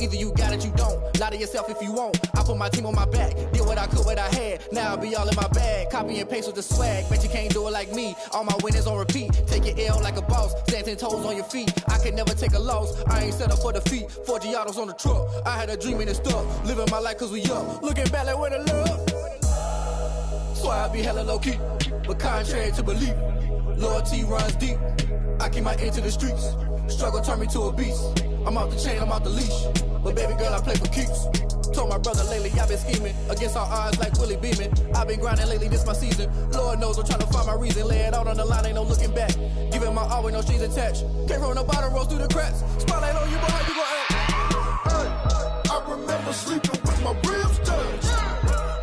Either you got it, you don't. Lie to yourself if you won't. I put my team on my back. Did what I could, what I had. Now I be all in my bag. Copy and paste with the swag. Bet you can't do it like me. All my winners on repeat. Take your L like a boss. Stand 10 toes on your feet. I could never take a loss. I ain't set up for defeat. 4 Giottos on the truck. I had a dream and it's stuck. Living my life cause we up. Looking back like where the love. Swear I be hella low key. But contrary to belief, loyalty runs deep. I keep my ear to the streets. Struggle turned me to a beast. I'm out the chain, I'm out the leash. But baby girl, I play for keeps. Told my brother lately, I've been scheming. Against all odds like Willie Beeman. I've been grinding lately, this my season. Lord knows I'm trying to find my reason. Lay it out on the line, ain't no looking back. Giving my all with no strings attached. Can't roll no bottom, rolls through the cracks. Spotlight on you, boy, how you gon' act? I remember sleeping with my ribs touched.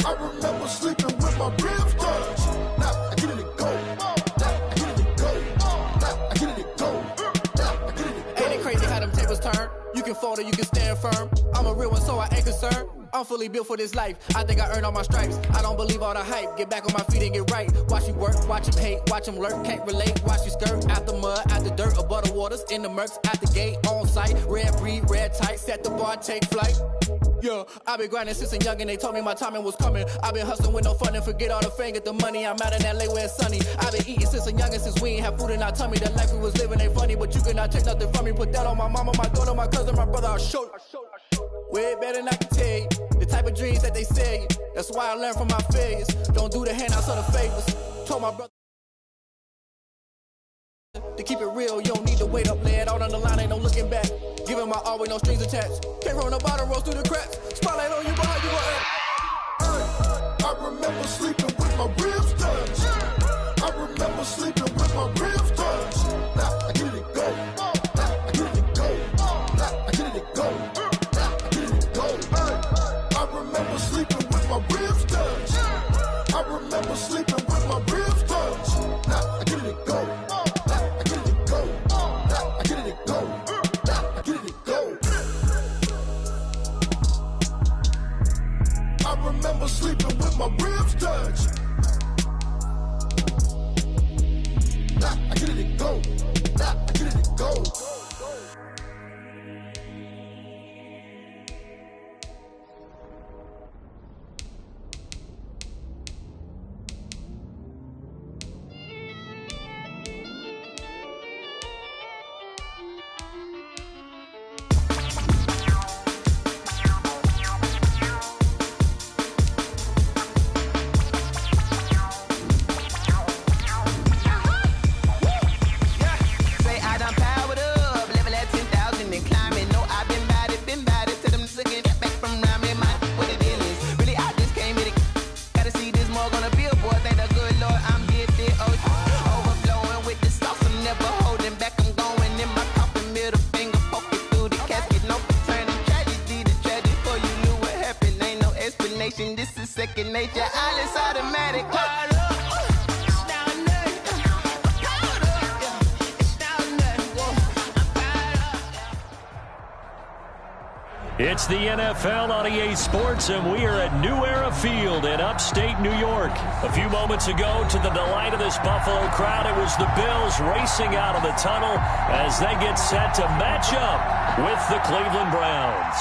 I remember sleeping with my ribs touched. Now I get it go. Now I get it go. Now I get it go. Now I get it go. Ain't it crazy how them tables turn? You can fold or you can stand firm. I'm a real one, so I ain't concerned. I'm fully built for this life. I think I earned all my stripes. I don't believe all the hype. Get back on my feet and get right. Watch you work, watch him hate, watch him lurk. Can't relate, watch you skirt. Out the mud, out the dirt, above the waters, in the murks, out the gate, on site. Red breed, red tight, set the bar, take flight. Yeah, I been grinding since a young and they told me my timing was coming. I been hustling with no fun and forget all the fame, get the money. I'm out in LA where it's sunny. I been eating since a young and since we ain't have food in our tummy. The life we was living ain't funny, but you cannot take nothing from me. Put that on my mama, my daughter, my cousin, my brother, I'll show you. Way better than I can tell you. The type of dreams that they sell you. That's why I learned from my failures. Don't do the handouts or the favors. Told my brother to keep it real, you don't need to wait up. Lay it out on the line, ain't no looking back. Giving my all with no strings attached. Can't roll no bottom, rolls through the cracks. Spotlight on you, boy, how you gon' act? I remember sleeping with my ribs touched. I remember sleeping with my ribs touched. Now I get it go. Now I get it go. Now I get it go. Now I get it go. I remember sleeping with my ribs touched. I remember sleeping with my ribs touched. Now I get it go. Now I get it go. Now I get it go. Now I get it go. I remember sleeping with my ribs touched. Now I get it go. Now I get it go. This is second nature, all is automatic. It's the NFL on EA Sports, and we are at New Era Field in upstate New York. A few moments ago, to the delight of this Buffalo crowd, it was the Bills racing out of the tunnel as they get set to match up with the Cleveland Browns.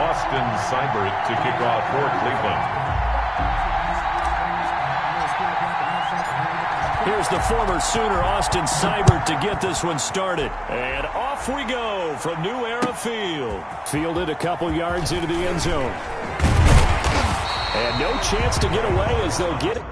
Austin Seibert to kick off for Cleveland. Here's the former Sooner, Austin Seibert, to get this one started. And off we go from New Era Field. Fielded a couple yards into the end zone. And no chance to get away as they'll get it.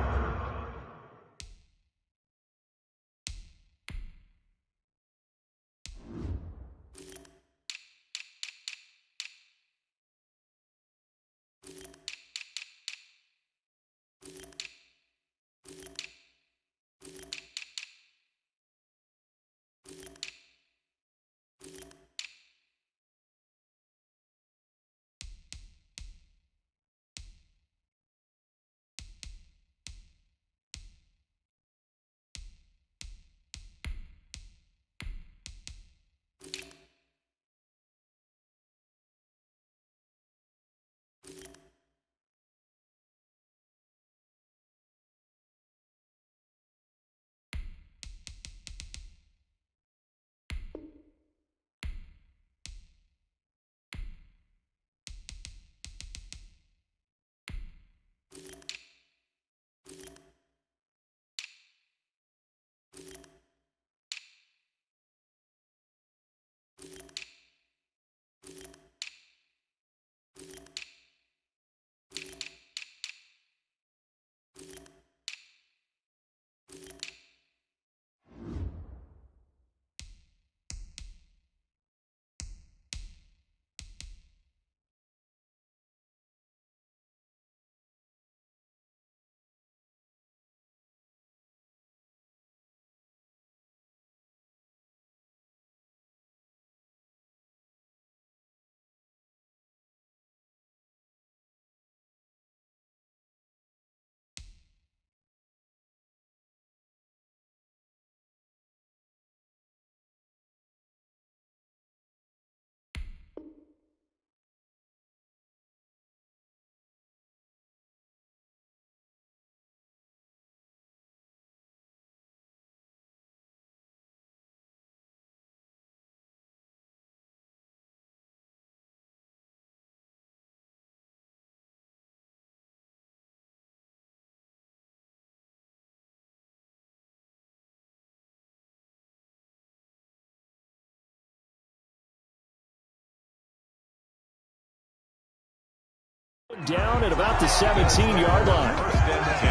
down at about the 17-yard line. First and 10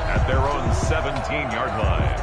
at their own 17-yard line.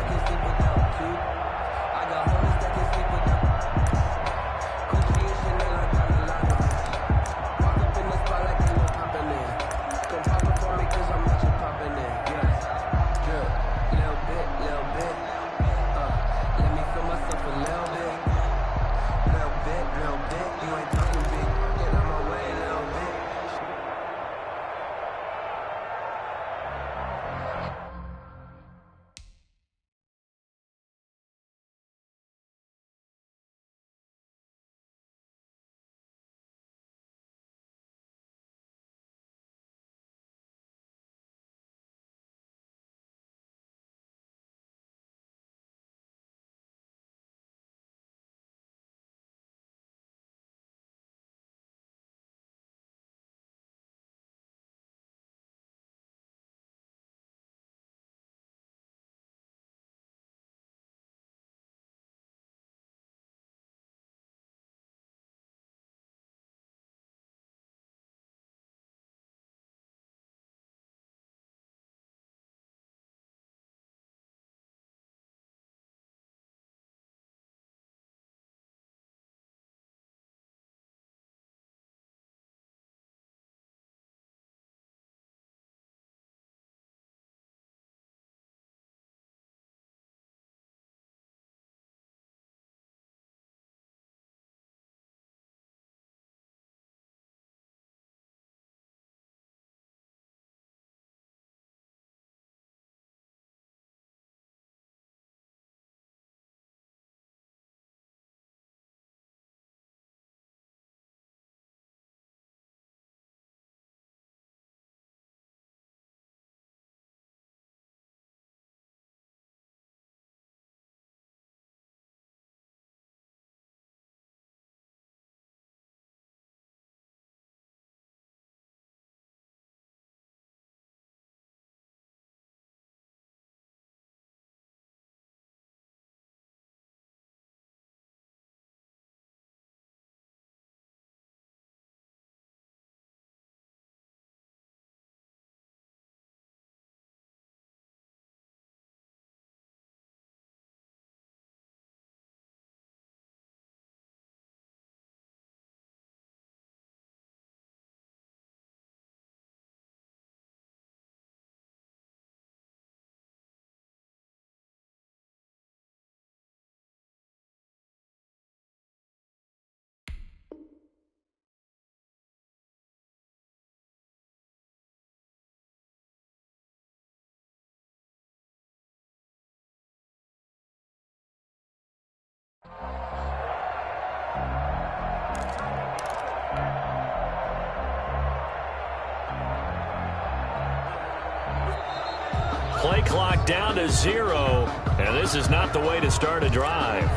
Play clock down to 0, and this is not the way to start a drive.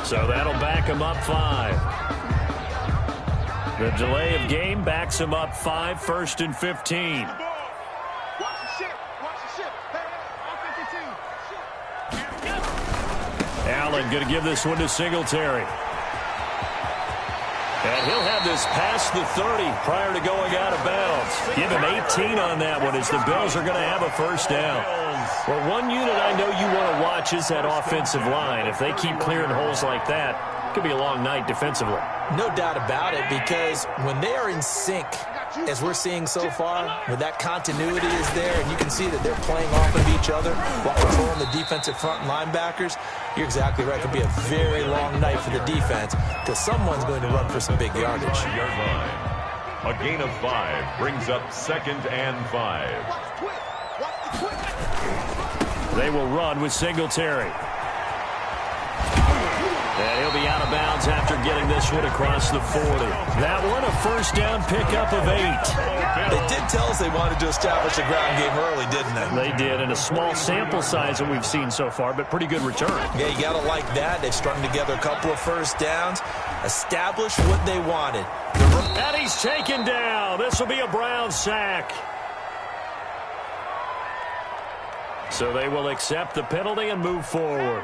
So that'll back them up 5. The delay of game backs them up 5, 1st and 15. Allen going to give this one to Singletary. And he'll have this past the 30 prior to going out of bounds. Give him 18 on that one as the Bills are going to have a first down. Well, one unit I know you want to watch is that offensive line. If they keep clearing holes like that, it could be a long night defensively. No doubt about it, because when they are in sync, as we're seeing so far, when that continuity is there and you can see that they're playing off of each other while controlling the defensive front linebackers, you're exactly right. It could be a very long night for the defense because someone's going to run for some big yardage. A gain of 5 brings up 2nd and 5. They will run with Singletary. And he'll be out of bounds after getting this one across the 40. That one a first down pickup of 8. They did tell us they wanted to establish a ground game early, didn't they? They did, in a small sample size that we've seen so far, but pretty good return. Yeah, you got to like that. They've strung together a couple of first downs, established what they wanted. And he's taken down. This will be a Brown sack. So they will accept the penalty and move forward.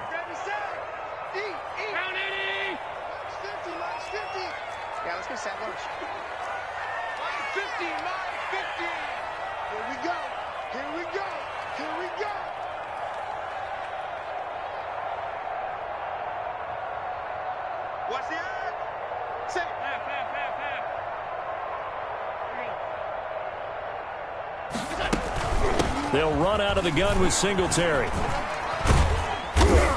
They'll run out of the gun with Singletary.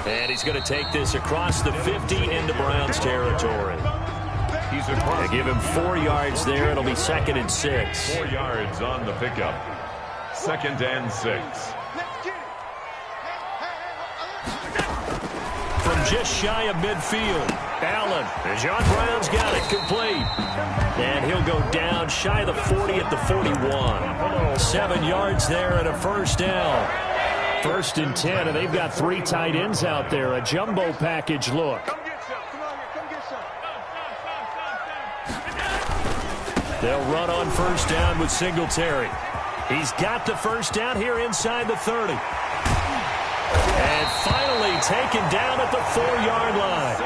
And he's going to take this across the 50 into Browns territory. They give him 4 yards there. It'll be 2nd and 6. 4 yards on the pickup. 2nd and 6. From just shy of midfield, Allen. And John Brown's got it complete. And he'll go down shy of the 40 at the 41. 7 yards there and a first down. 1st and 10, and they've got 3 tight ends out there. A jumbo package look. They'll run on first down with Singletary. He's got the first down here inside the 30. And finally taken down at the 4-yard line.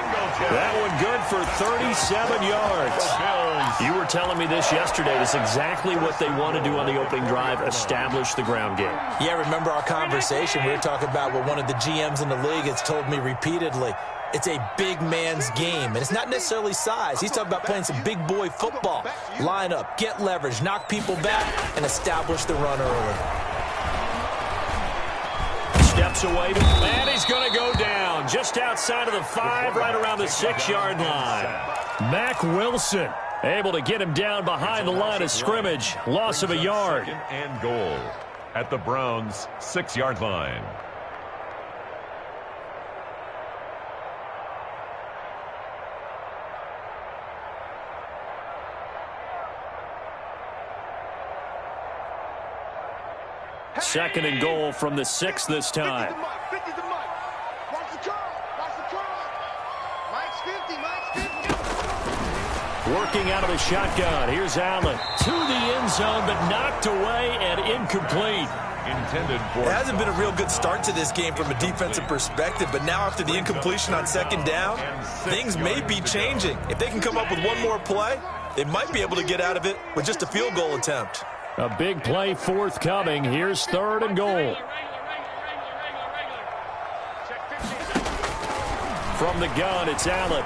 That one good for 37 yards. You were telling me this yesterday. That's exactly what they want to do on the opening drive, establish the ground game. Yeah, remember our conversation. We were talking about what one of the GMs in the league has told me repeatedly. It's a big man's game, and it's not necessarily size. He's talking about playing some big boy football. Line up, get leverage, knock people back, and establish the run early. Steps away, and he's going to go down just outside of the 5, right around the 6-yard line. Mack Wilson able to get him down behind the line of scrimmage. Loss of a yard. 2nd and goal at the Browns' 6-yard line. Second and goal from the 6 this time. Working out of the shotgun. Here's Allen to the end zone, but knocked away and incomplete. Intended for. It hasn't been a real good start to this game from a defensive perspective, but now after the incompletion on 2nd down, things may be changing. If they can come up with one more play, they might be able to get out of it with just a field goal attempt. A big play forthcoming. Here's 3rd and goal. From the gun, it's Allen.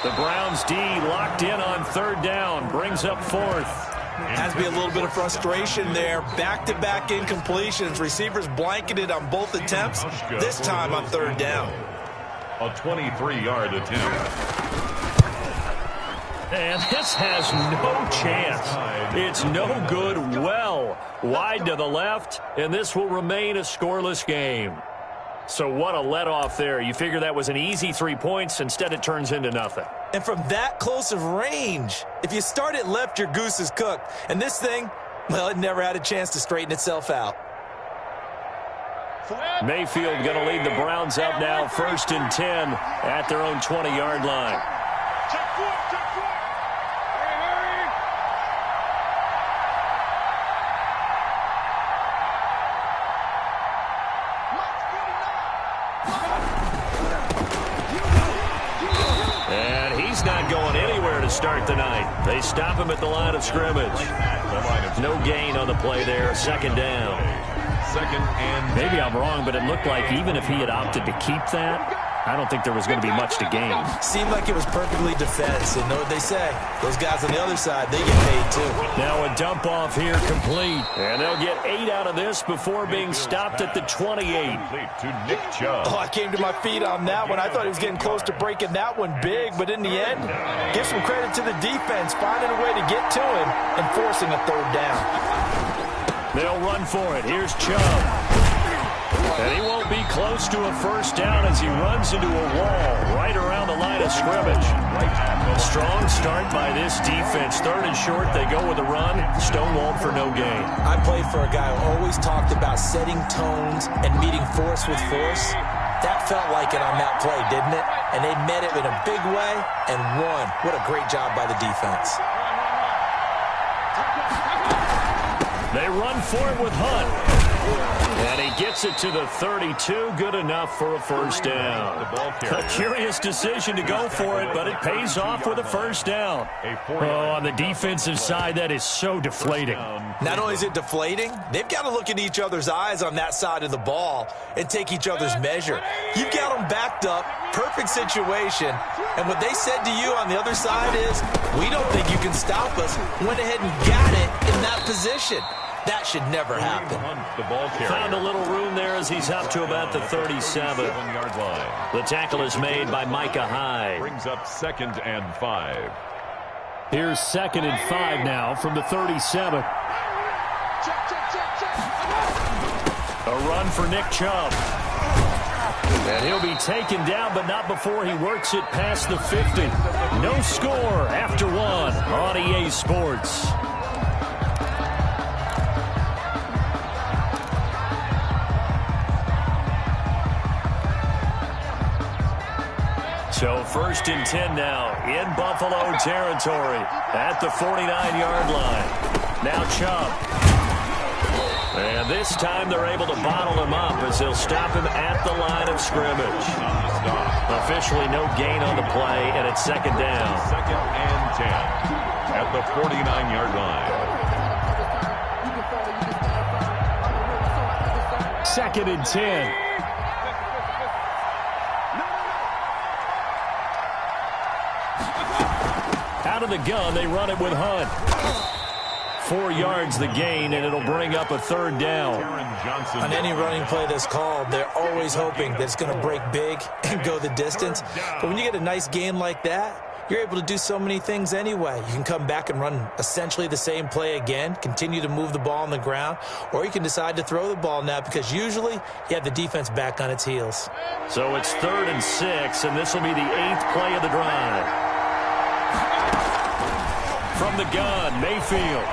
The Browns D locked in on 3rd down. Brings up 4th. Has to be a little bit of frustration there. Back-to-back incompletions. Receivers blanketed on both attempts. This time on 3rd down. A 23-yard attempt. And this has no chance. It's no good. Well wide to the left, and this will remain a scoreless game. So what a let-off there. You figure that was an easy 3 points. Instead, it turns into nothing. And from that close of range, if you start it left, your goose is cooked. And this thing, well, it never had a chance to straighten itself out. Mayfield going to lead the Browns up now, 1st and 10 at their own 20-yard line. Not going anywhere to start the night. They stop him at the line of scrimmage. No gain on the play there. 2nd down. 2nd and. Maybe I'm wrong, but it looked like even if he had opted to keep that, I don't think there was going to be much to gain. Seemed like it was perfectly defense. And know what they say? Those guys on the other side, they get paid too. Now a dump off here complete. And they'll get 8 out of this before being stopped at the 28. To Nick Chubb. Oh, I came to my feet on that one. I thought he was getting close to breaking that one big. But in the end, give some credit to the defense, finding a way to get to him and forcing a 3rd down. They'll run for it. Here's Chubb. And he won't be close to a first down as he runs into a wall right around the line of scrimmage. Strong start by this defense. 3rd and short, they go with a run. Stonewalled for no gain. I played for a guy who always talked about setting tones and meeting force with force. That felt like it on that play, didn't it? And they met it in a big way and won. What a great job by the defense. They run for it with Hunt. And he gets it to the 32. Good enough for a first down. A curious decision to go for it, but it pays off with a first down. Oh, on the defensive side, that is so deflating. Not only is it deflating, they've got to look in each other's eyes on that side of the ball and take each other's measure. You've got them backed up, perfect situation, and what they said to you on the other side is, we don't think you can stop us. Went ahead and got it in that position. That should never happen. The ball Found a little room there as he's up to about the 37-yard line. The tackle is made by Micah Hyde. Brings up 2nd and 5. Here's 2nd and 5 now from the 37. A run for Nick Chubb. And he'll be taken down, but not before he works it past the 50. No score after 1 on EA Sports. So 1st and 10 now in Buffalo territory at the 49-yard line. Now Chubb. And this time they're able to bottle him up as they'll stop him at the line of scrimmage. Officially no gain on the play, and it's 2nd down. 2nd and 10 at the 49-yard line. 2nd and 10. Out of the gun, they run it with Hunt. 4 yards the gain, and it'll bring up a 3rd down. On any running play that's called, they're always hoping that it's going to break big and go the distance. But when you get a nice gain like that, you're able to do so many things anyway. You can come back and run essentially the same play again, continue to move the ball on the ground, or you can decide to throw the ball now because usually you have the defense back on its heels. So it's 3rd and 6, and this will be the 8th play of the drive. From the gun, Mayfield.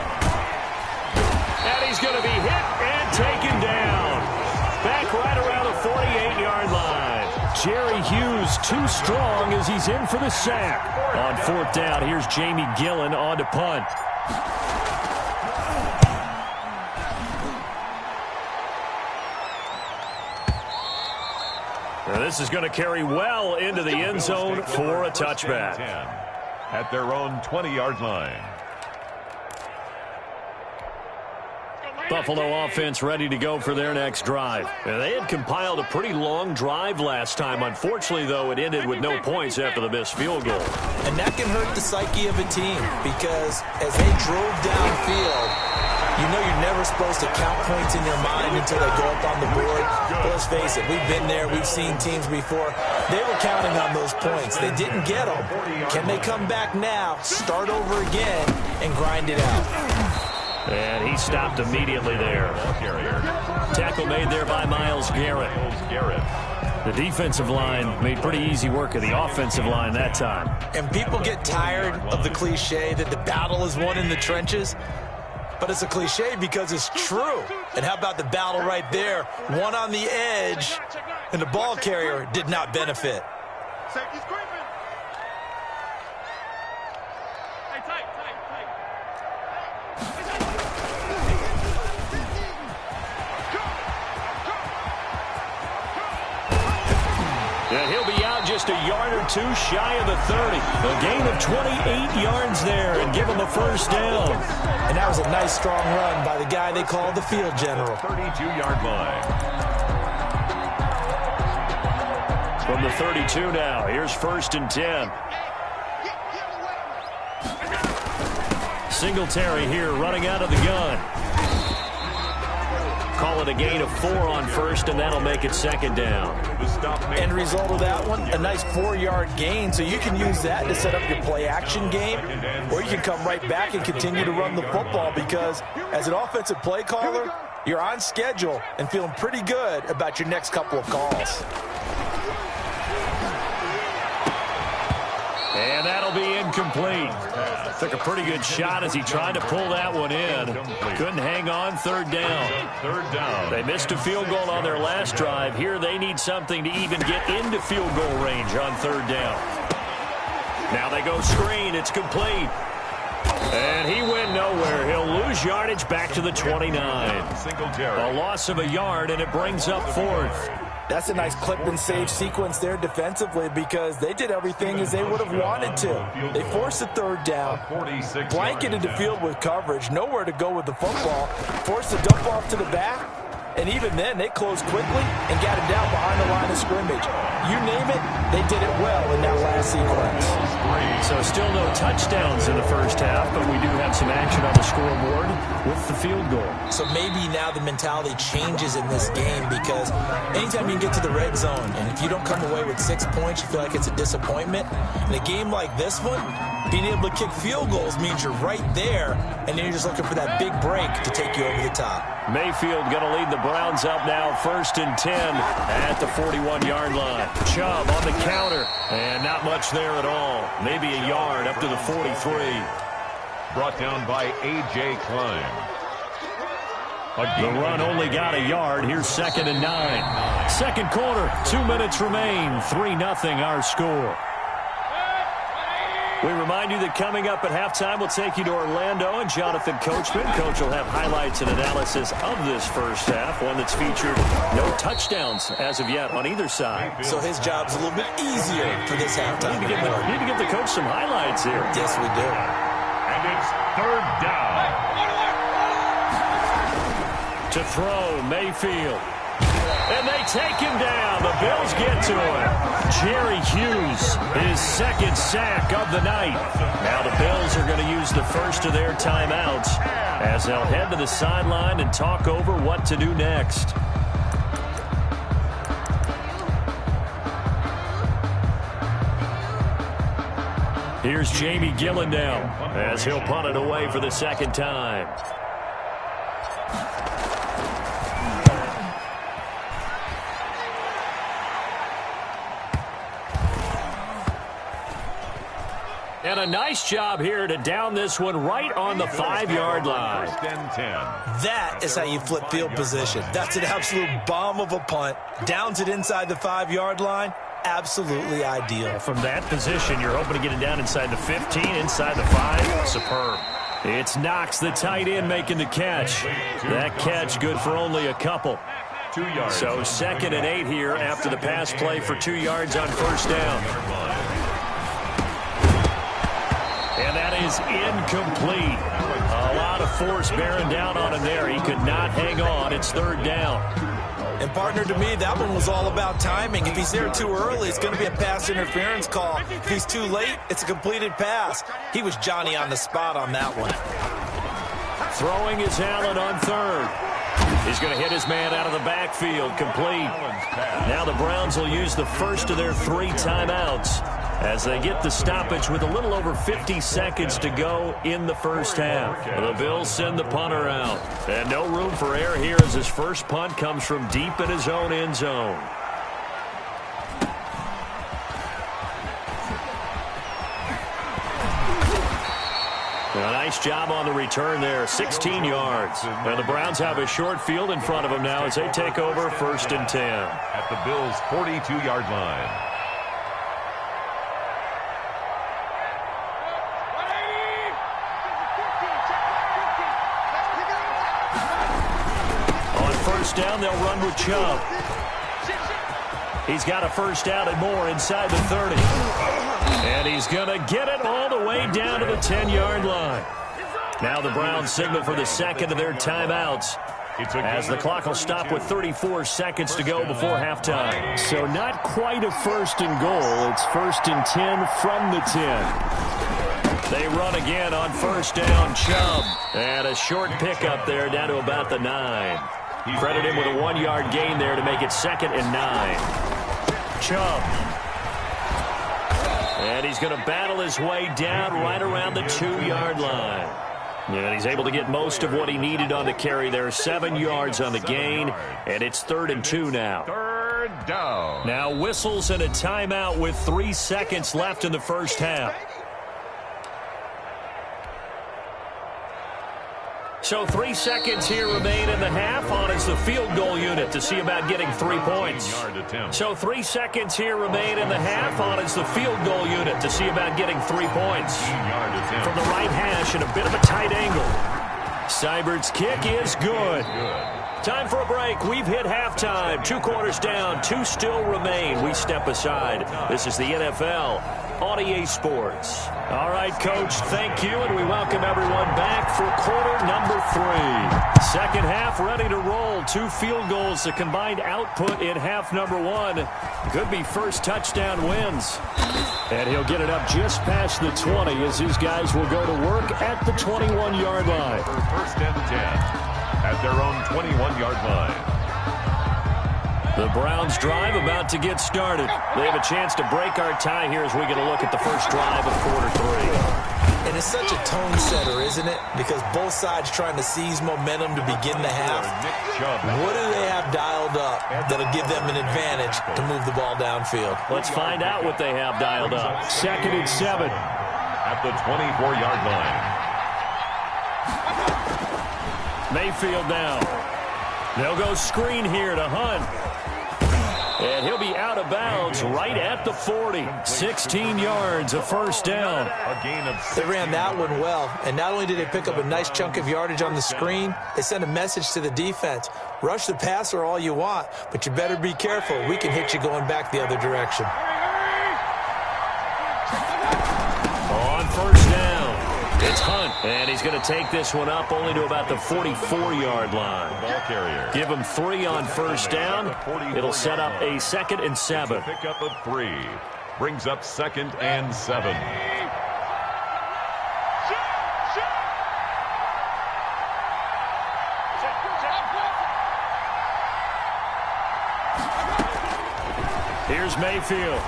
And he's going to be hit and taken down. Back right around the 48-yard line. Jerry Hughes too strong as he's in for the sack. On 4th down, here's Jamie Gillen on to punt. Now this is going to carry well into the end zone for a touchback. At their own 20-yard line. Buffalo offense ready to go for their next drive. And they had compiled a pretty long drive last time. Unfortunately, though, it ended with no points after the missed field goal. And that can hurt the psyche of a team because as they drove downfield, you know you're never supposed to count points in your mind until they go up on the board. But let's face it, we've been there. We've seen teams before. They were counting on those points. They didn't get them. Can they come back now, start over again, and grind it out? And he stopped immediately there. Tackle made there by Myles Garrett. The defensive line made pretty easy work of the offensive line that time. And people get tired of the cliche that the battle is won in the trenches. But it's a cliche because it's true. And how about the battle right there? One on the edge, and the ball carrier did not benefit. And he'll be out just a yard or two shy of the 30. A gain of 28 yards there and give him a 1st down. And that was a nice, strong run by the guy they call the field general. 32-yard line. From the 32 now, here's 1st and 10. Singletary here running out of the gun. Call it a gain of 4 on 1st, and that'll make it 2nd down. End result of that one, a nice 4-yard gain, so you can use that to set up your play-action game, or you can come right back and continue to run the football because as an offensive play caller, you're on schedule and feeling pretty good about your next couple of calls. And that'll be incomplete. Took a pretty good shot as he tried to pull that one in. Couldn't hang on. 3rd down. 3rd down. They missed a field goal on their last drive. Here they need something to even get into field goal range on 3rd down. Now they go screen. It's complete. And he went nowhere. He'll lose yardage back to the 29. A loss of a yard, and it brings up 4th. That's a nice clip and save sequence there defensively because they did everything as they would have wanted to. They forced a 3rd down, blanketed the field with coverage, nowhere to go with the football, forced the dump off to the back, And even then, they closed quickly and got him down behind the line of scrimmage. You name it, they did it well in that last sequence. So still no touchdowns in the first half, but we do have some action on the scoreboard with the field goal. So maybe now the mentality changes in this game, because anytime you can get to the red zone, and if you don't come away with 6 points, you feel like it's a disappointment. In a game like this one, being able to kick field goals means you're right there, and then you're just looking for that big break to take you over the top. Mayfield going to lead the Browns up now, 1st and 10 at the 41-yard line. Chubb on the counter, and not much there at all. Maybe a yard up to the 43. Brought down by A.J. Klein. The run only got a yard. Here's 2nd and 9. Second quarter, 2 minutes remain. 3-0 our score. We remind you that coming up at halftime, we'll take you to Orlando and Jonathan Coachman. Coach will have highlights and analysis of this first half, one that's featured no touchdowns as of yet on either side. So his job's a little bit easier for this halftime. Need to give the coach some highlights here. Yes, we do. And it's 3rd down. To throw, Mayfield. And they take him down. The Bills get to him. Jerry Hughes, his 2nd sack of the night. Now the Bills are going to use the first of their timeouts as they'll head to the sideline and talk over what to do next. Here's Jamie Gillendown as he'll punt it away for the 2nd time. And a nice job here to down this one right on the 5-yard line. 1st and 10. That is how you flip field position. That's an absolute bomb of a punt. Downs it inside the 5-yard line. Absolutely ideal. From that position, you're hoping to get it down inside the 15, inside the 5. Superb. It's Knox, the tight end, making the catch. That catch good for only a couple. 2 yards. So 2nd and 8 here after the pass play for 2 yards on 1st down. And that is incomplete. A lot of force bearing down on him there. He could not hang on. It's 3rd down. And, partner, to me, that one was all about timing. If he's there too early, it's going to be a pass interference call. If he's too late, it's a completed pass. He was Johnny on the spot on that one. Throwing is Allen on 3rd. He's going to hit his man out of the backfield. Complete. Now the Browns will use the first of their 3 timeouts as they get the stoppage with a little over 50 seconds to go in the first half. The Bills send the punter out. And no room for error here as his first punt comes from deep in his own end zone. A nice job on the return there, 16 yards. And the Browns have a short field in front of them now as they take over 1st and 10. At the Bills' 42-yard line. On 1st down, they'll run with Chubb. He's got a 1st down and more inside the 30. And he's going to get it all the way down to the 10-yard line. Now the Browns signal for the 2nd of their timeouts as the clock will stop with 34 seconds to go before halftime. So not quite a 1st and goal. It's 1st and 10 from the 10. They run again on 1st down. Chubb. And a short pickup there down to about the 9. Credit him with a 1-yard gain there to make it 2nd and 9. Chubb. And he's going to battle his way down right around the 2-yard line. And he's able to get most of what he needed on the carry there. 7 yards on the gain, and it's 3rd and 2 now. 3rd down. Now whistles and a timeout with 3 seconds left in the first half. So 3 seconds here remain in the half. On is the field goal unit to see about getting 3 points. So 3 seconds here remain in the half. On is the field goal unit to see about getting 3 points. From the right hash and a bit of a tight angle. Seibert's kick is good. Time for a break. We've hit halftime. 2 quarters down. 2 still remain. We step aside. This is the NFL on EA Sports. All right, Coach, thank you, and we welcome everyone back for quarter number 3. Second half half ready to roll. 2 field goals, the combined output in half number 1. Could be first touchdown wins. And he'll get it up just past the 20 as his guys will go to work at the 21-yard line. First and 10 at their own 21-yard line. The Browns drive about to get started. They have a chance to break our tie here as we get a look at the first drive of quarter 3. And it's such a tone setter, isn't it? Because both sides trying to seize momentum to begin the half. What do they have dialed up that'll give them an advantage to move the ball downfield? Let's find out what they have dialed up. 2nd and 7. At the 24-yard line. Mayfield now. They'll go screen here to Hunt. And he'll be out of bounds right at the 40. 16 yards, a first down. A gain of 6. They ran that one well, and not only did they pick up a nice chunk of yardage on the screen, they sent a message to the defense. Rush the passer all you want, but you better be careful. We can hit you going back the other direction. On first down, it's Hunt, and he's going to take this one up only to about the 44-yard line. Ball carrier. Give him 3 on first down. It'll set up a 2nd and 7. Pickup of 3 brings up 2nd and 7. Here's Mayfield.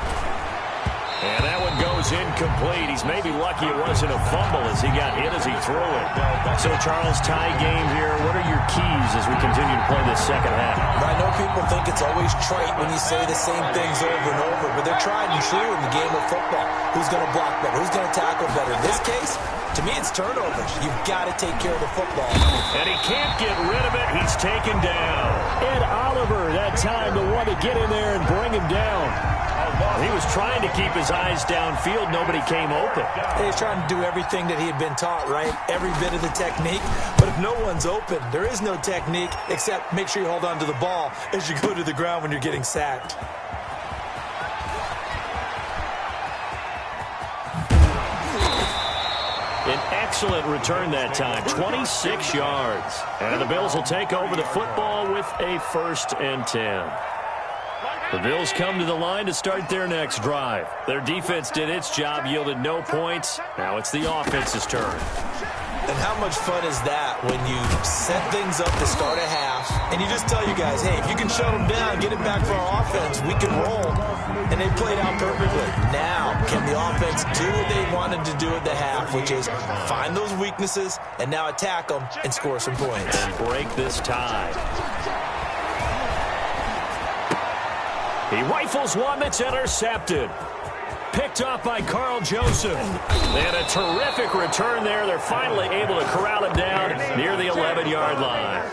And that one goes incomplete. He's maybe lucky it wasn't a fumble as he got hit as he threw it. So, Charles, tie game here. What are your keys as we continue to play this second half? I know people think it's always trite when you say the same things over and over, but they're tried and true in the game of football. Who's going to block better? Who's going to tackle better? In this case, to me, it's turnovers. You've got to take care of the football. And he can't get rid of it. He's taken down. Ed Oliver, that time, the one to get in there and bring him down. He was trying to keep his eyes downfield. Nobody came open. He was trying to do everything that he had been taught, right? Every bit of the technique. But if no one's open, there is no technique except make sure you hold on to the ball as you go to the ground when you're getting sacked. An excellent return that time, 26 yards. And the Bills will take over the football with a 1st and 10. The Bills come to the line to start their next drive. Their defense did its job, yielded no points. Now it's the offense's turn. And how much fun is that when you set things up to start a half, and you just tell you guys, hey, if you can shut them down, get it back for our offense, we can roll. And they played out perfectly. Now, can the offense do what they wanted to do at the half, which is find those weaknesses and now attack them and score some points. And break this tie. He rifles one that's intercepted. Picked off by Carl Joseph. And a terrific return there. They're finally able to corral it down near the 11-yard line.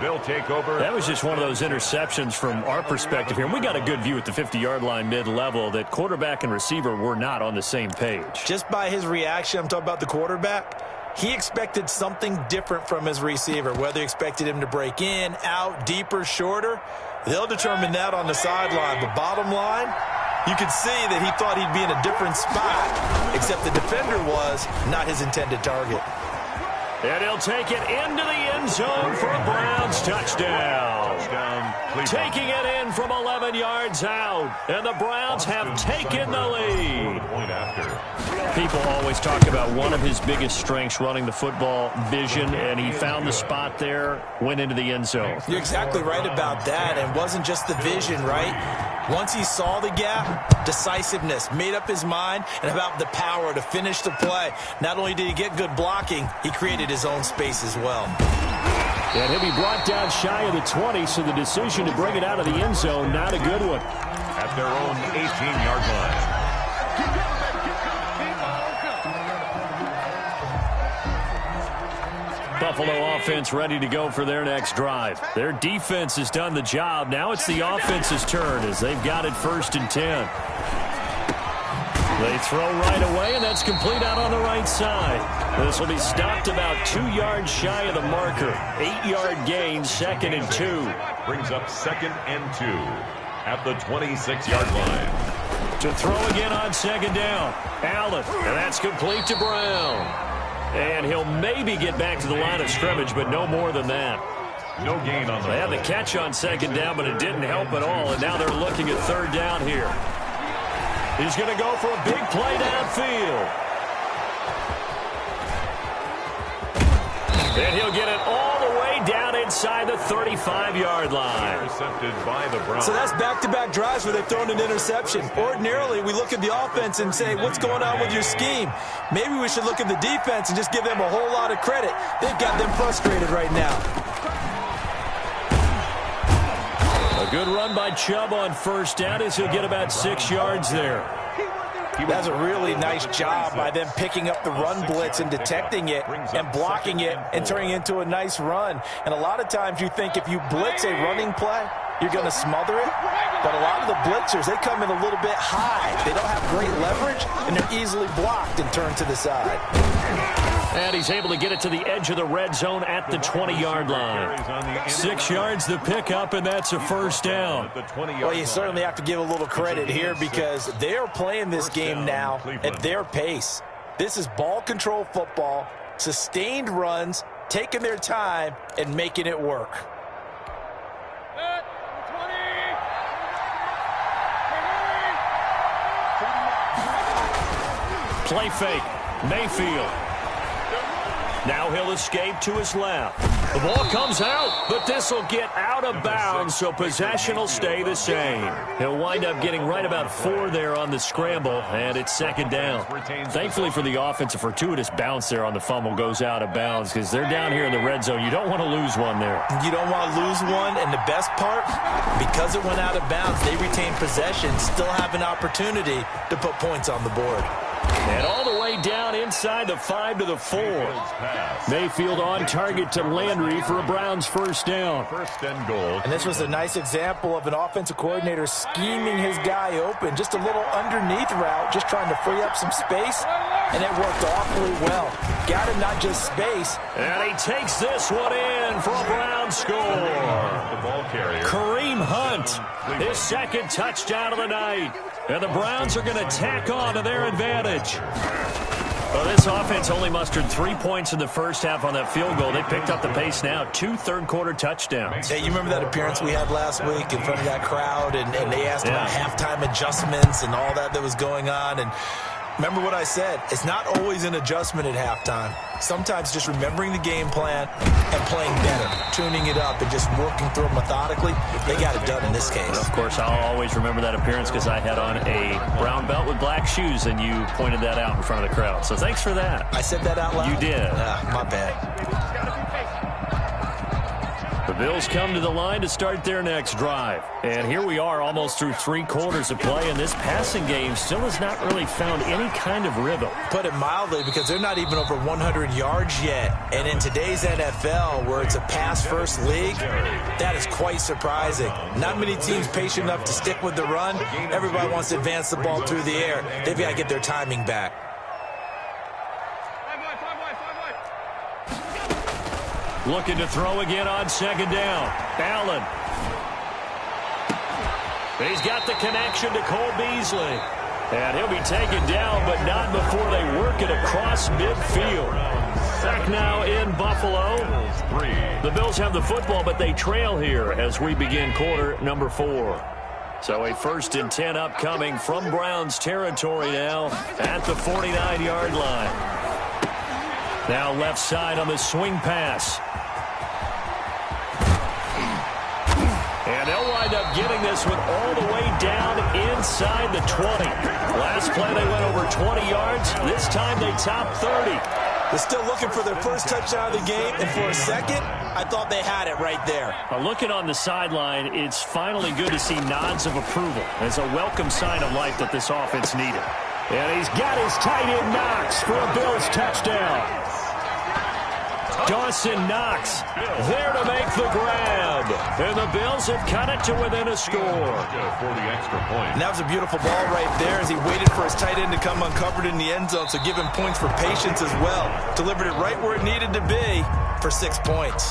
They'll take over. That was just one of those interceptions from our perspective here. And we got a good view at the 50-yard line mid-level that quarterback and receiver were not on the same page. Just by his reaction, I'm talking about the quarterback, he expected something different from his receiver, whether he expected him to break in, out, deeper, shorter. They'll determine that on the sideline. But bottom line, you could see that he thought he'd be in a different spot, except the defender was not his intended target. And he'll take it into the end zone for a Browns touchdown. Taking it in from 11 yards out. And the Browns have taken the lead. People always talk about one of his biggest strengths running the football, vision, and he found the spot there, went into the end zone. You're exactly right about that, and it wasn't just the vision, right? Once he saw the gap, decisiveness, made up his mind, and about the power to finish the play. Not only did he get good blocking, he created his own space as well. And he'll be brought down shy of the 20, so the decision to bring it out of the end zone, not a good one. At their own 18-yard line. Buffalo offense ready to go for their next drive. Their defense has done the job. Now it's the offense's turn as they've got it 1st and 10. They throw right away, and that's complete out on the right side. This will be stopped about 2 yards shy of the marker. 8-yard gain, 2nd and 2. Brings up 2nd and 2 at the 26-yard line. To throw again on 2nd down. Allen, and that's complete to Brown. And he'll maybe get back to the line of scrimmage, but no more than that. No gain on the They had the catch on second down, but it didn't help at all, and now they're looking at third down here. He's going to go for a big play downfield. And he'll get it all the way down inside the 35-yard line. Intercepted by the Browns. So that's back-to-back drives where they've thrown an interception. Ordinarily, we look at the offense and say, what's going on with your scheme? Maybe we should look at the defense and just give them a whole lot of credit. They've got them frustrated right now. A good run by Chubb on first down as he'll get about 6 yards there. That's a really nice job by them picking up the run blitz and detecting it and blocking it and turning it into a nice run. And a lot of times you think if you blitz a running play, you're going to smother it. But a lot of the blitzers, they come in a little bit high. They don't have great leverage, and they're easily blocked and turned to the side. And he's able to get it to the edge of the red zone at the 20-yard line. 6 yards the pickup, and that's a first down. Well, you certainly have to give a little credit here because they're playing this game now at their pace. This is ball control football, sustained runs, taking their time, and making it work. Play fake. Mayfield. Now he'll escape to his left. The ball comes out, but this will get out of bounds, so possession will stay the same. He'll wind up getting right about 4 there on the scramble, and it's second down. Thankfully for the offense, a fortuitous bounce there on the fumble goes out of bounds because they're down here in the red zone. You don't want to lose one there. You don't want to lose one, and the best part, because it went out of bounds, they retain possession, still have an opportunity to put points on the board. And all the way down inside the 5 to the 4. Mayfield on target to Landry for a Browns first down. First and goal. And this was a nice example of an offensive coordinator scheming his guy open. Just a little underneath route, just trying to free up some space, and it worked awfully well. Got him not just space. And he takes this one in for a Browns score. The ball carrier. Kareem Hunt, his second touchdown of the night. And the Browns are going to tack on to their advantage. Well, this offense only mustered 3 points in the first half on that field goal. They picked up the pace now. 2 third-quarter touchdowns. Hey, you remember that appearance we had last week in front of that crowd, and they asked about halftime adjustments and all that was going on, and remember what I said. It's not always an adjustment at halftime. Sometimes just remembering the game plan and playing better, tuning it up and just working through it methodically. They got it done in this case. Of course, I'll always remember that appearance because I had on a brown belt with black shoes, and you pointed that out in front of the crowd. So thanks for that. I said that out loud? You did. My bad. The Bills come to the line to start their next drive. And here we are almost through 3 quarters of play, and this passing game still has not really found any kind of rhythm. Put it mildly, because they're not even over 100 yards yet. And in today's NFL, where it's a pass-first league, that is quite surprising. Not many teams patient enough to stick with the run. Everybody wants to advance the ball through the air. They've got to get their timing back. Looking to throw again on second down. Allen. He's got the connection to Cole Beasley. And he'll be taken down, but not before they work it across midfield. Back now in Buffalo. The Bills have the football, but they trail here as we begin quarter number 4. So a 1st and 10 upcoming from Browns territory now at the 49-yard line. Now left side on the swing pass. And they'll wind up getting this one all the way down inside the 20. Last play they went over 20 yards. This time they top 30. They're still looking for their first touchdown of the game, and for a second, I thought they had it right there. Looking on the sideline, it's finally good to see nods of approval. It's a welcome sign of life that this offense needed. And he's got his tight end Knox for a Bills touchdown. Dawson Knox there to make the grab. And the Bills have cut it to within a score. For the extra point. And that was a beautiful ball right there as he waited for his tight end to come uncovered in the end zone, so give him points for patience as well. Delivered it right where it needed to be for 6 points.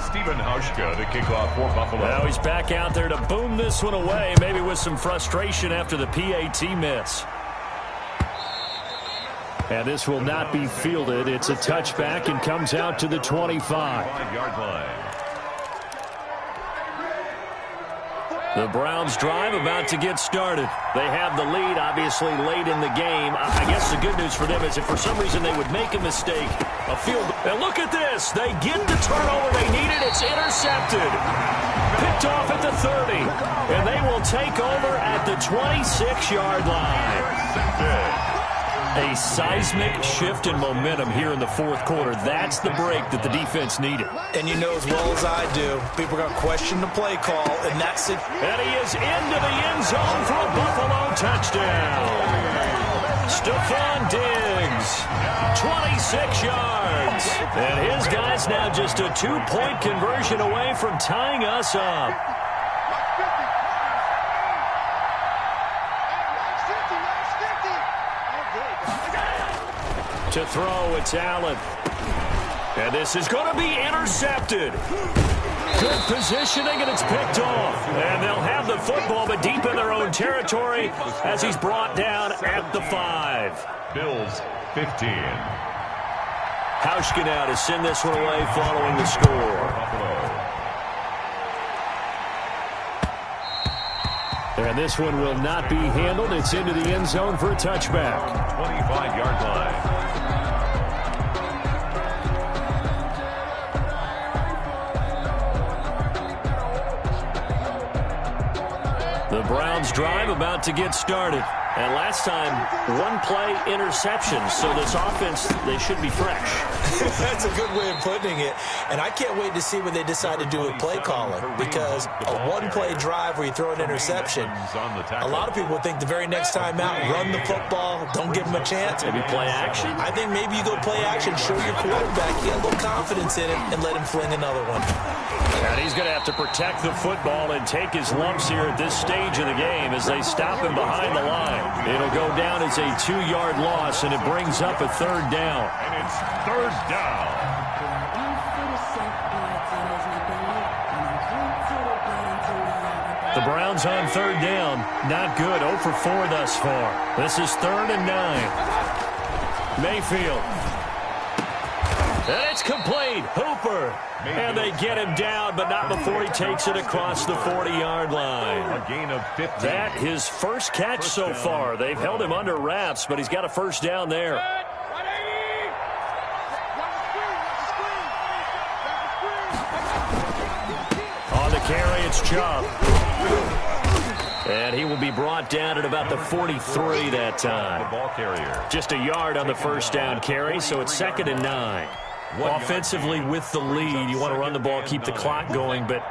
Stephen Hauschka to kick off for Buffalo. Now he's back out there to boom this one away, maybe with some frustration after the PAT miss. And this will not be fielded. It's a touchback and comes out to the 25. 5-yard line. The Browns drive about to get started. They have the lead, obviously, late in the game. I guess the good news for them is if for some reason they would make a mistake, a field goal. And look at this. They get the turnover they needed. It's intercepted. Picked off at the 30. And they will take over at the 26-yard line. A seismic shift in momentum here in the fourth quarter. That's the break that the defense needed. And you know as well as I do, people are going to question the play call, and that's it. And he is into the end zone for a Buffalo touchdown. Stephon Diggs, 26 yards. And his guy's now just a 2-point conversion away from tying us up. To throw, it's Allen. And this is going to be intercepted. Good positioning, and it's picked off. And they'll have the football, but deep in their own territory as he's brought down at the 5. Bills 15. Hauschka now to send this one away following the score. And this one will not be handled. It's into the end zone for a touchback. 25-yard line. The Browns drive about to get started. And last time, one-play interception. So this offense, they should be fresh. That's a good way of putting it. And I can't wait to see what they decide to do with play calling. Because a one-play drive where you throw an interception, a lot of people think the very next time out, run the football, don't give them a chance. Maybe play action? I think maybe you go play action, show your quarterback, get a little confidence in it, and let him fling another one. And he's going to have to protect the football and take his lumps here at this stage of the game as they stop him behind the line. It'll go down as a 2-yard loss, and it brings up a third down. And it's third down. The Browns on third down. Not good. 0 for 4 thus far. This is 3rd and 9. Mayfield. And it's complete. Hooper. And they get him down, but not before he takes it across the 40-yard line. A gain of 15. That his first catch so far. They've held him under wraps, but he's got a first down there. On the carry, it's Chubb. And he will be brought down at about the 43 that time. Ball carrier. Just a yard on the first down carry, so it's 2nd and 9. Offensively with the lead, you want to run the ball, keep the clock going, but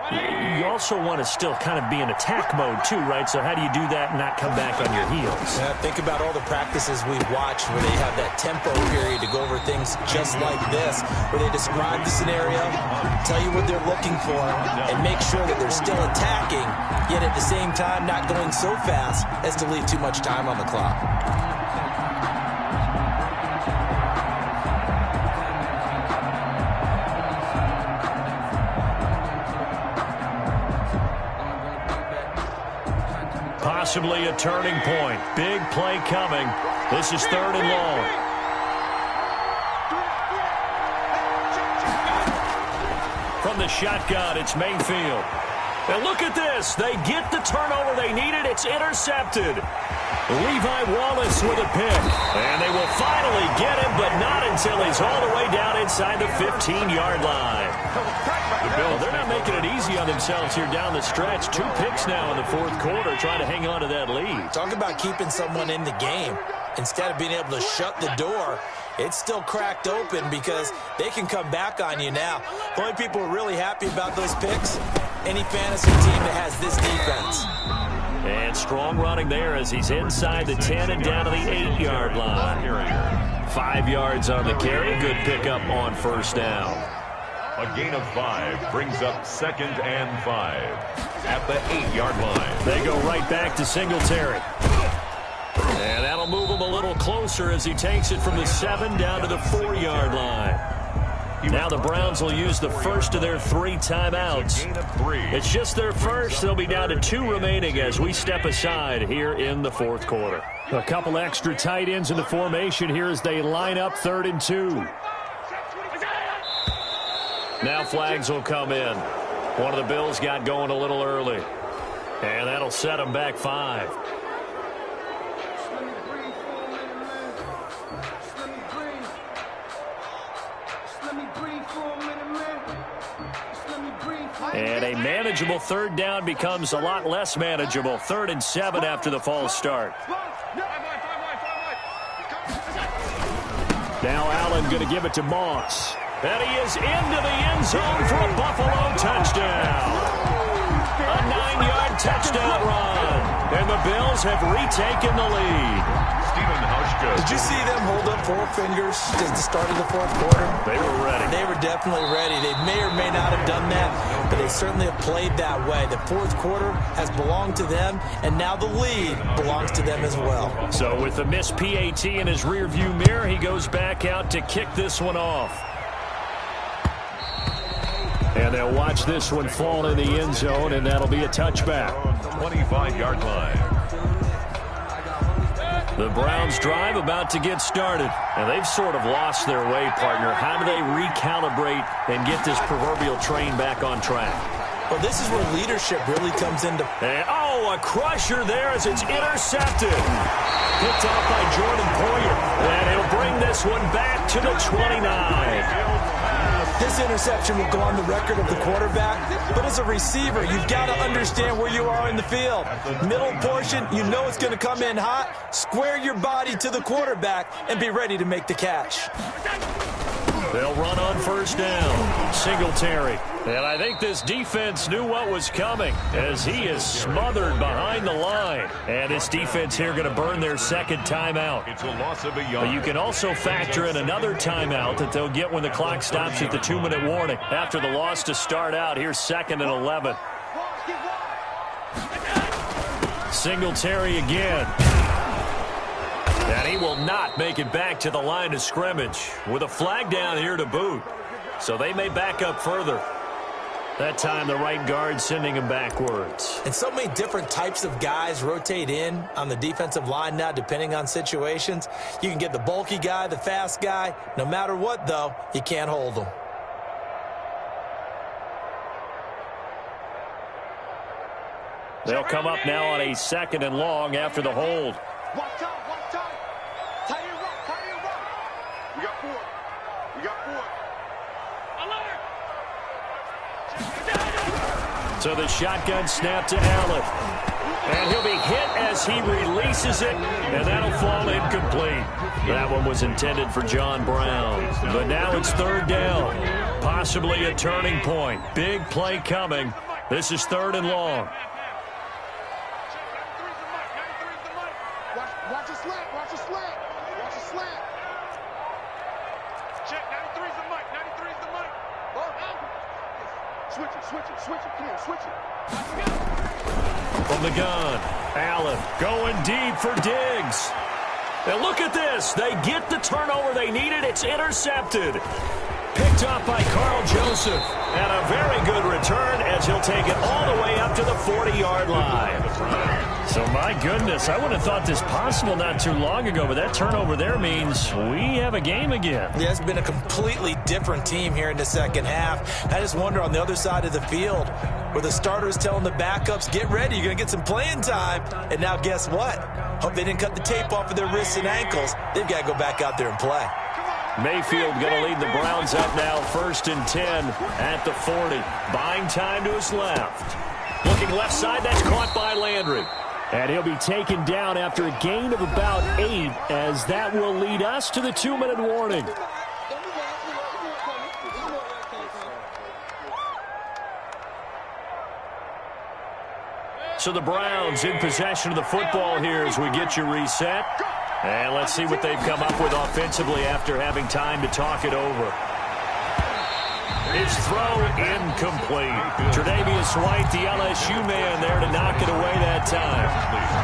you also want to still kind of be in attack mode too, right? So how do you do that and not come back on your heels? Yeah, think about all the practices we've watched where they have that tempo period to go over things just like this, where they describe the scenario, tell you what they're looking for, and make sure that they're still attacking, yet at the same time not going so fast as to leave too much time on the clock. Possibly a turning point. Big play coming. This is 3rd and long. From the shotgun, it's Mayfield. And look at this. They get the turnover they needed. It's intercepted. Levi Wallace with a pick. And they will finally get him, but not until he's all the way down inside the 15-yard line. Well, they're not making it easy on themselves here down the stretch. 2 picks now in the fourth quarter, trying to hang on to that lead. Talk about keeping someone in the game. Instead of being able to shut the door, it's still cracked open because they can come back on you now. The only people who are really happy about those picks, any fantasy team that has this defense. And strong running there as he's inside the 10 and down to the 8-yard line. 5 yards on the carry. Good pickup on first down. A gain of 5 brings up 2nd and 5 at the 8-yard line. They go right back to Singletary. And that'll move him a little closer as he takes it from the 7 down to the 4-yard line. Now the Browns will use the first of their 3 timeouts. It's just their first. They'll be down to 2 remaining as we step aside here in the fourth quarter. A couple extra tight ends in the formation here as they line up 3rd and 2. Now flags will come in. One of the Bills got going a little early. And that'll set them back 5. And a manageable third down becomes a lot less manageable. 3rd and 7 after the false start. Now Allen going to give it to Moss. And he is into the end zone for a Buffalo touchdown. A 9-yard touchdown run. And the Bills have retaken the lead. Did you see them hold up 4 fingers at the start of the 4th quarter? They were ready. They were definitely ready. They may or may not have done that, but they certainly have played that way. The 4th quarter has belonged to them, and now the lead belongs to them as well. So with the missed PAT in his rearview mirror, he goes back out to kick this one off. And they'll watch this one fall in the end zone, and that'll be a touchback. 25-yard line. The Browns drive about to get started. And they've sort of lost their way, partner. How do they recalibrate and get this proverbial train back on track? Well, this is where leadership really comes into... And, a crusher there as it's intercepted. Picked off by Jordan Poyer. And he'll bring this one back to the 29. This interception will go on the record of the quarterback, but as a receiver, you've got to understand where you are in the field. Middle portion, you know it's going to come in hot. Square your body to the quarterback and be ready to make the catch. They'll run on 1st down. Singletary. And I think this defense knew what was coming as he is smothered behind the line. And this defense here going to burn their 2nd timeout. It's a loss of a yard. But you can also factor in another timeout that they'll get when the clock stops at the 2-minute warning. After the loss to start out, here's 2nd and 11. Singletary again. And he will not make it back to the line of scrimmage with a flag down here to boot. So they may back up further. That time the right guard sending him backwards. And so many different types of guys rotate in on the defensive line now depending on situations. You can get the bulky guy, the fast guy. No matter what, though, you can't hold them. They'll come up now on a 2nd and long after the hold. Watch out. Tie it up. We got 4. So the shotgun snap to Allen. And he'll be hit as he releases it, and that'll fall incomplete. That one was intended for John Brown. But now it's 3rd down. Possibly a turning point. Big play coming. This is 3rd and long. Watch a slant. Check, 93's the mic. Switch it. Come on, switch it. From the gun, Allen going deep for Diggs. And look at this. They get the turnover they needed. It's intercepted. Picked up by Carl Joseph. And a very good return as he'll take it all the way up to the 40-yard line. So, my goodness, I would have thought this possible not too long ago, but that turnover there means we have a game again. Yeah, it's been a completely different team here in the 2nd half. I just wonder on the other side of the field where the starters telling the backups, get ready, you're going to get some playing time. And now guess what? Hope they didn't cut the tape off of their wrists and ankles. They've got to go back out there and play. Mayfield going to lead the Browns up now, 1st and 10 at the 40. Buying time to his left. Looking left side, that's caught by Landry. And he'll be taken down after a gain of about 8, as that will lead us to the 2-minute warning. So the Browns in possession of the football here as we get you reset. And let's see what they've come up with offensively after having time to talk it over. His throw incomplete. Tre'Davious White, the LSU man there to knock it away that time.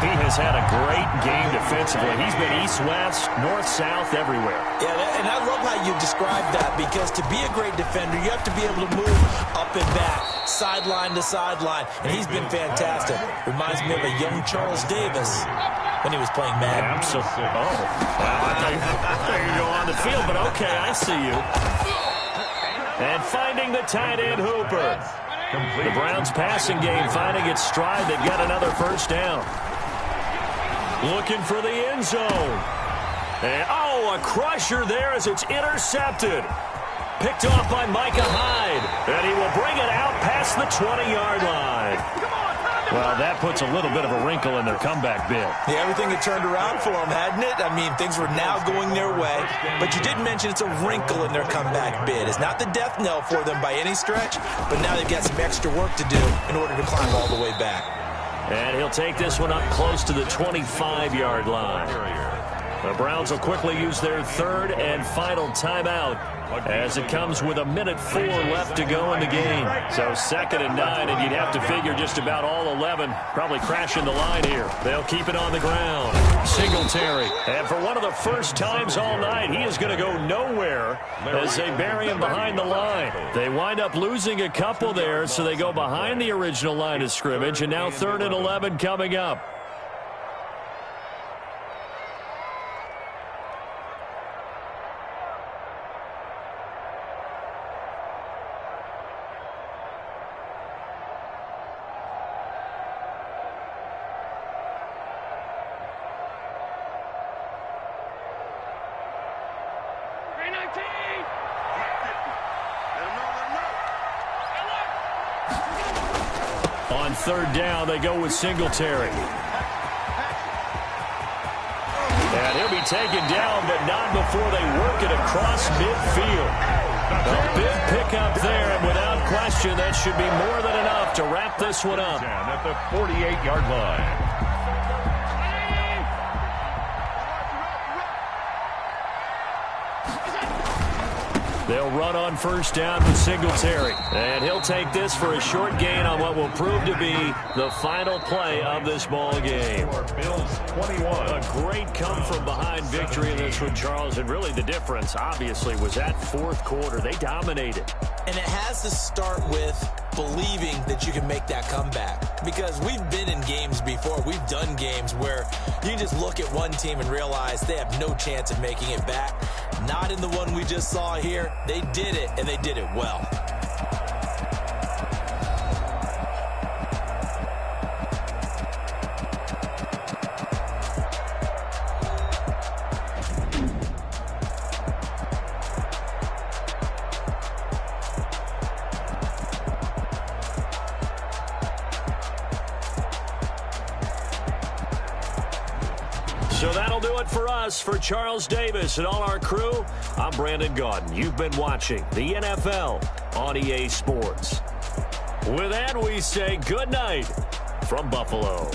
He has had a great game defensively. He's been east-west, north-south, everywhere. Yeah, and I love how you described that, because to be a great defender, you have to be able to move up and back, sideline to sideline, and he's been fantastic. Reminds me of a young Charles Davis when he was playing Madden. Absolutely. Oh, well, I thought you go on the field, but okay, I see you. And finding the tight end, Hooper. complete. The Browns passing game finding its stride. They've got another first down. Looking for the end zone. And, a crusher there as it's intercepted. Picked off by Micah Hyde. And he will bring it out past the 20-yard line. Well, that puts a little bit of a wrinkle in their comeback bid. Yeah, everything had turned around for them, hadn't it? I mean, things were now going their way. But you did mention it's a wrinkle in their comeback bid. It's not the death knell for them by any stretch, but now they've got some extra work to do in order to climb all the way back. And he'll take this one up close to the 25-yard line. The Browns will quickly use their third and final timeout as it comes with 1:04 left to go in the game. So 2nd and 9, and you'd have to figure just about all 11 probably crashing the line here. They'll keep it on the ground. Singletary. And for one of the first times all night, he is going to go nowhere as they bury him behind the line. They wind up losing a couple there, so they go behind the original line of scrimmage, and now 3rd and 11 coming up. On 3rd down, they go with Singletary. And he'll be taken down, but not before they work it across midfield. A big pickup there, and without question, that should be more than enough to wrap this one up. At the 48-yard line. They'll run on 1st down with Singletary. And he'll take this for a short gain on what will prove to be the final play of this ball game. Bills 21. A great come-from-behind victory in this one, Charles. And really the difference, obviously, was that 4th quarter. They dominated. And it has to start with believing that you can make that comeback. Because we've been in games before. We've done games where you just look at one team and realize they have no chance of making it back. Not in the one we just saw here. They did it, and they did it well. So that'll do it for us. For Charles Davis and all our crew, I'm Brandon Gaudin. You've been watching the NFL on EA Sports. With that, we say good night from Buffalo.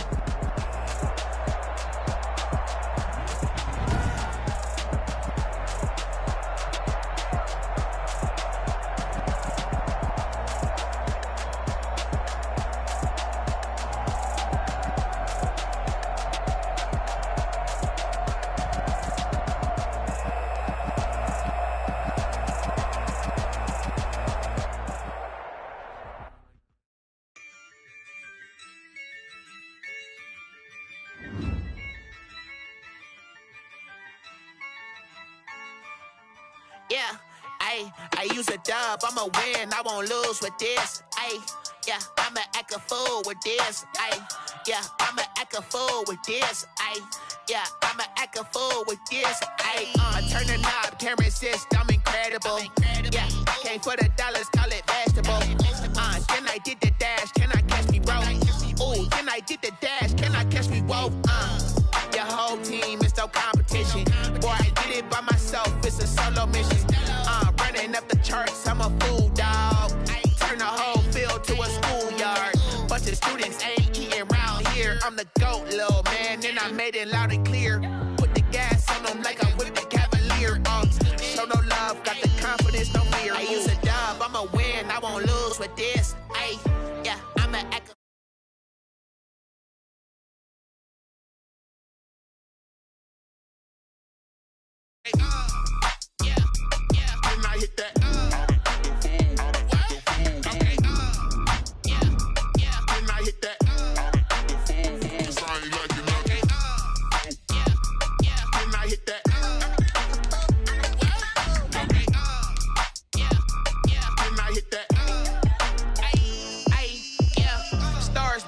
Yeah, I use a dub, I'ma win, I won't lose with this. Yeah, I'ma act a fool with this. Yeah, I'ma act a fool with this. Yeah, I'ma act a fool with this. Turn the knob, camera assist, I'm incredible. Yeah, came for the dollars, call it vegetable. Then I did the dash, can I catch me, bro? Ooh, then I did the dash, can I catch me, whoa? Your whole team is no competition. Boy, I did it by myself, it's a solo mission. Running up the charts, I'm a fool, dog. Turn the whole field to a schoolyard. Bunch of students ain't eating round here. I'm the GOAT, little man, and I made it loud and clear. Put the gas on them like I whipped the Cavalier. Show no love, got the confidence, no fear. I use a dub, I'ma win, I won't lose with this. Yeah, I'ma act. Hit that. Okay. Then I hit that.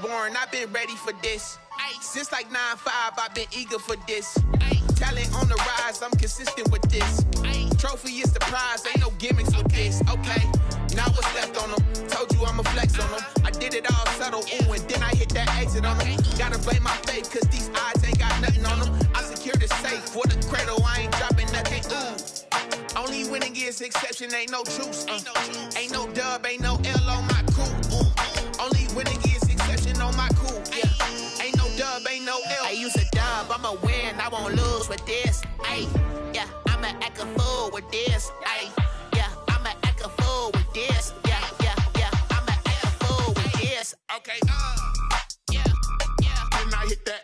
born, I've been ready for this. Ay, since like 9-5, I've been eager for this. Ay, talent on the rise, I'm consistent with this. Ay, trophy is the prize, ain't no gimmicks with this. Okay, now what's left on them? Told you I'ma flex on them. I did it all subtle, ooh, and then I hit that exit on them. Gotta blame my faith, cause these odds ain't got nothing on them. I secure the safe for the cradle, I ain't dropping nothing, ooh. Only winning is exception, ain't no truce. Ain't no dub, ain't no L on my crew. Only winning is exception on my crew. Yeah. Ain't no dub, ain't no L. I use a dub, I'ma win, I won't lose with this. Ay, yeah, I'ma act a fool with this. Ay, yeah, I'ma act a fool with this. Yeah, yeah, yeah, I'ma act a fool with this. Okay, yeah, yeah. Then I hit that.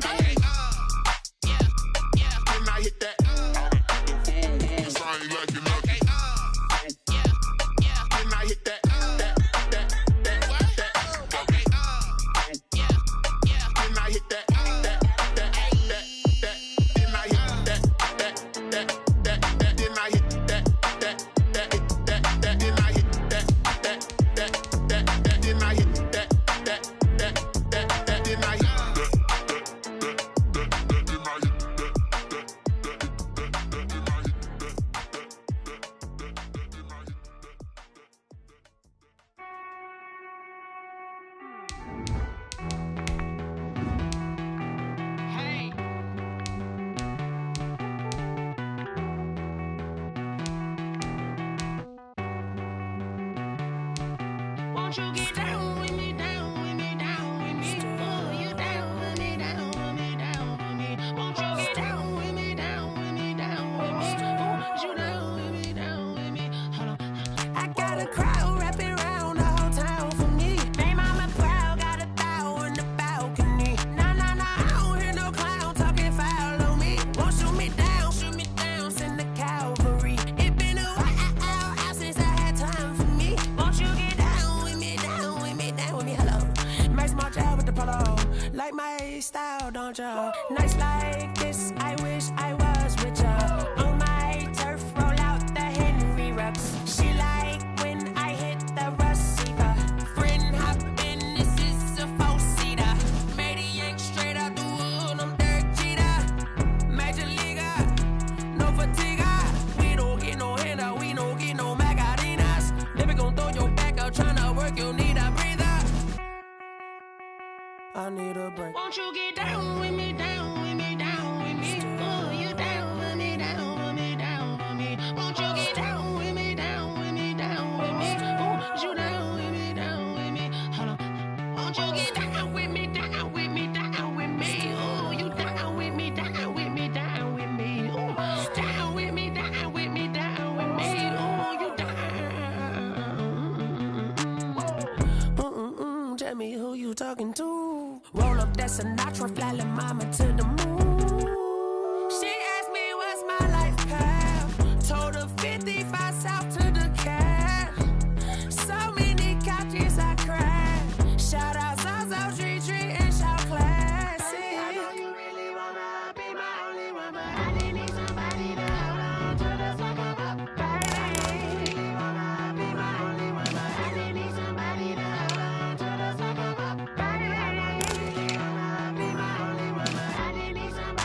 Okay, yeah, yeah. Then I hit that. I ain't liking nothing. Okay, yeah, yeah. Then I hit that. Okay, yeah, yeah. Then I hit that. Then I hit that. Then I hit that. Then I hit that. Then I hit that. Then I hit Won't you get down with me, down with me, down with me? Oh, you down with me, down with me, down with me. Won't you get down with me, down with me, down with me? Oh, you down with me, down with me? Hold on. I got a crowd wrapping around the whole town for me. They mama proud, got a thou in the balcony. Nah, nah, nah, I don't hear no clown talking foul on me. Won't shoot me down, send the cavalry. It been a while since I had time for me. Won't you get down with me, down with me, down with me? Hello. Max March out with the polo. Like my style, don't ya? Nights like this, I wish I was with ya. On my turf, roll out the Henry Rux. She like when I hit the receiver. Friend hop in, this is a four-seater. Made a yank straight out the wood, I'm Derek Jeter. Major leaguer, no fatigue. We don't get no handout, we don't get no Macarinas. Never gon' throw your back out, tryna work, you need a breather. I need a break. Won't you get down with me, down with me, down with me? Oh, you down with me, down with me, down with me? Won't you get down with me, down with me, down with me? Oh, you down with me, down with me? Hold on. Won't you get down with me, down with me, down with me? Oh, you down with me, down with me, down with me? Oh, down with me, down with me, down with me? Oh, you down. Tell me who you talking to. Roll up that Sinatra, fly la mama to the moon. She asked me what's my life path. Told her 55 south to the cat. So many couches I cried. Shout out Zazo, Tree, and shout classic. I know you really wanna be my only one, but I didn't need somebody to hold on to the sucker up, baby. You really wanna be my only one, but I didn't need somebody to hold on to the sucker up, baby. You wanna be my only one, but I didn't need somebody.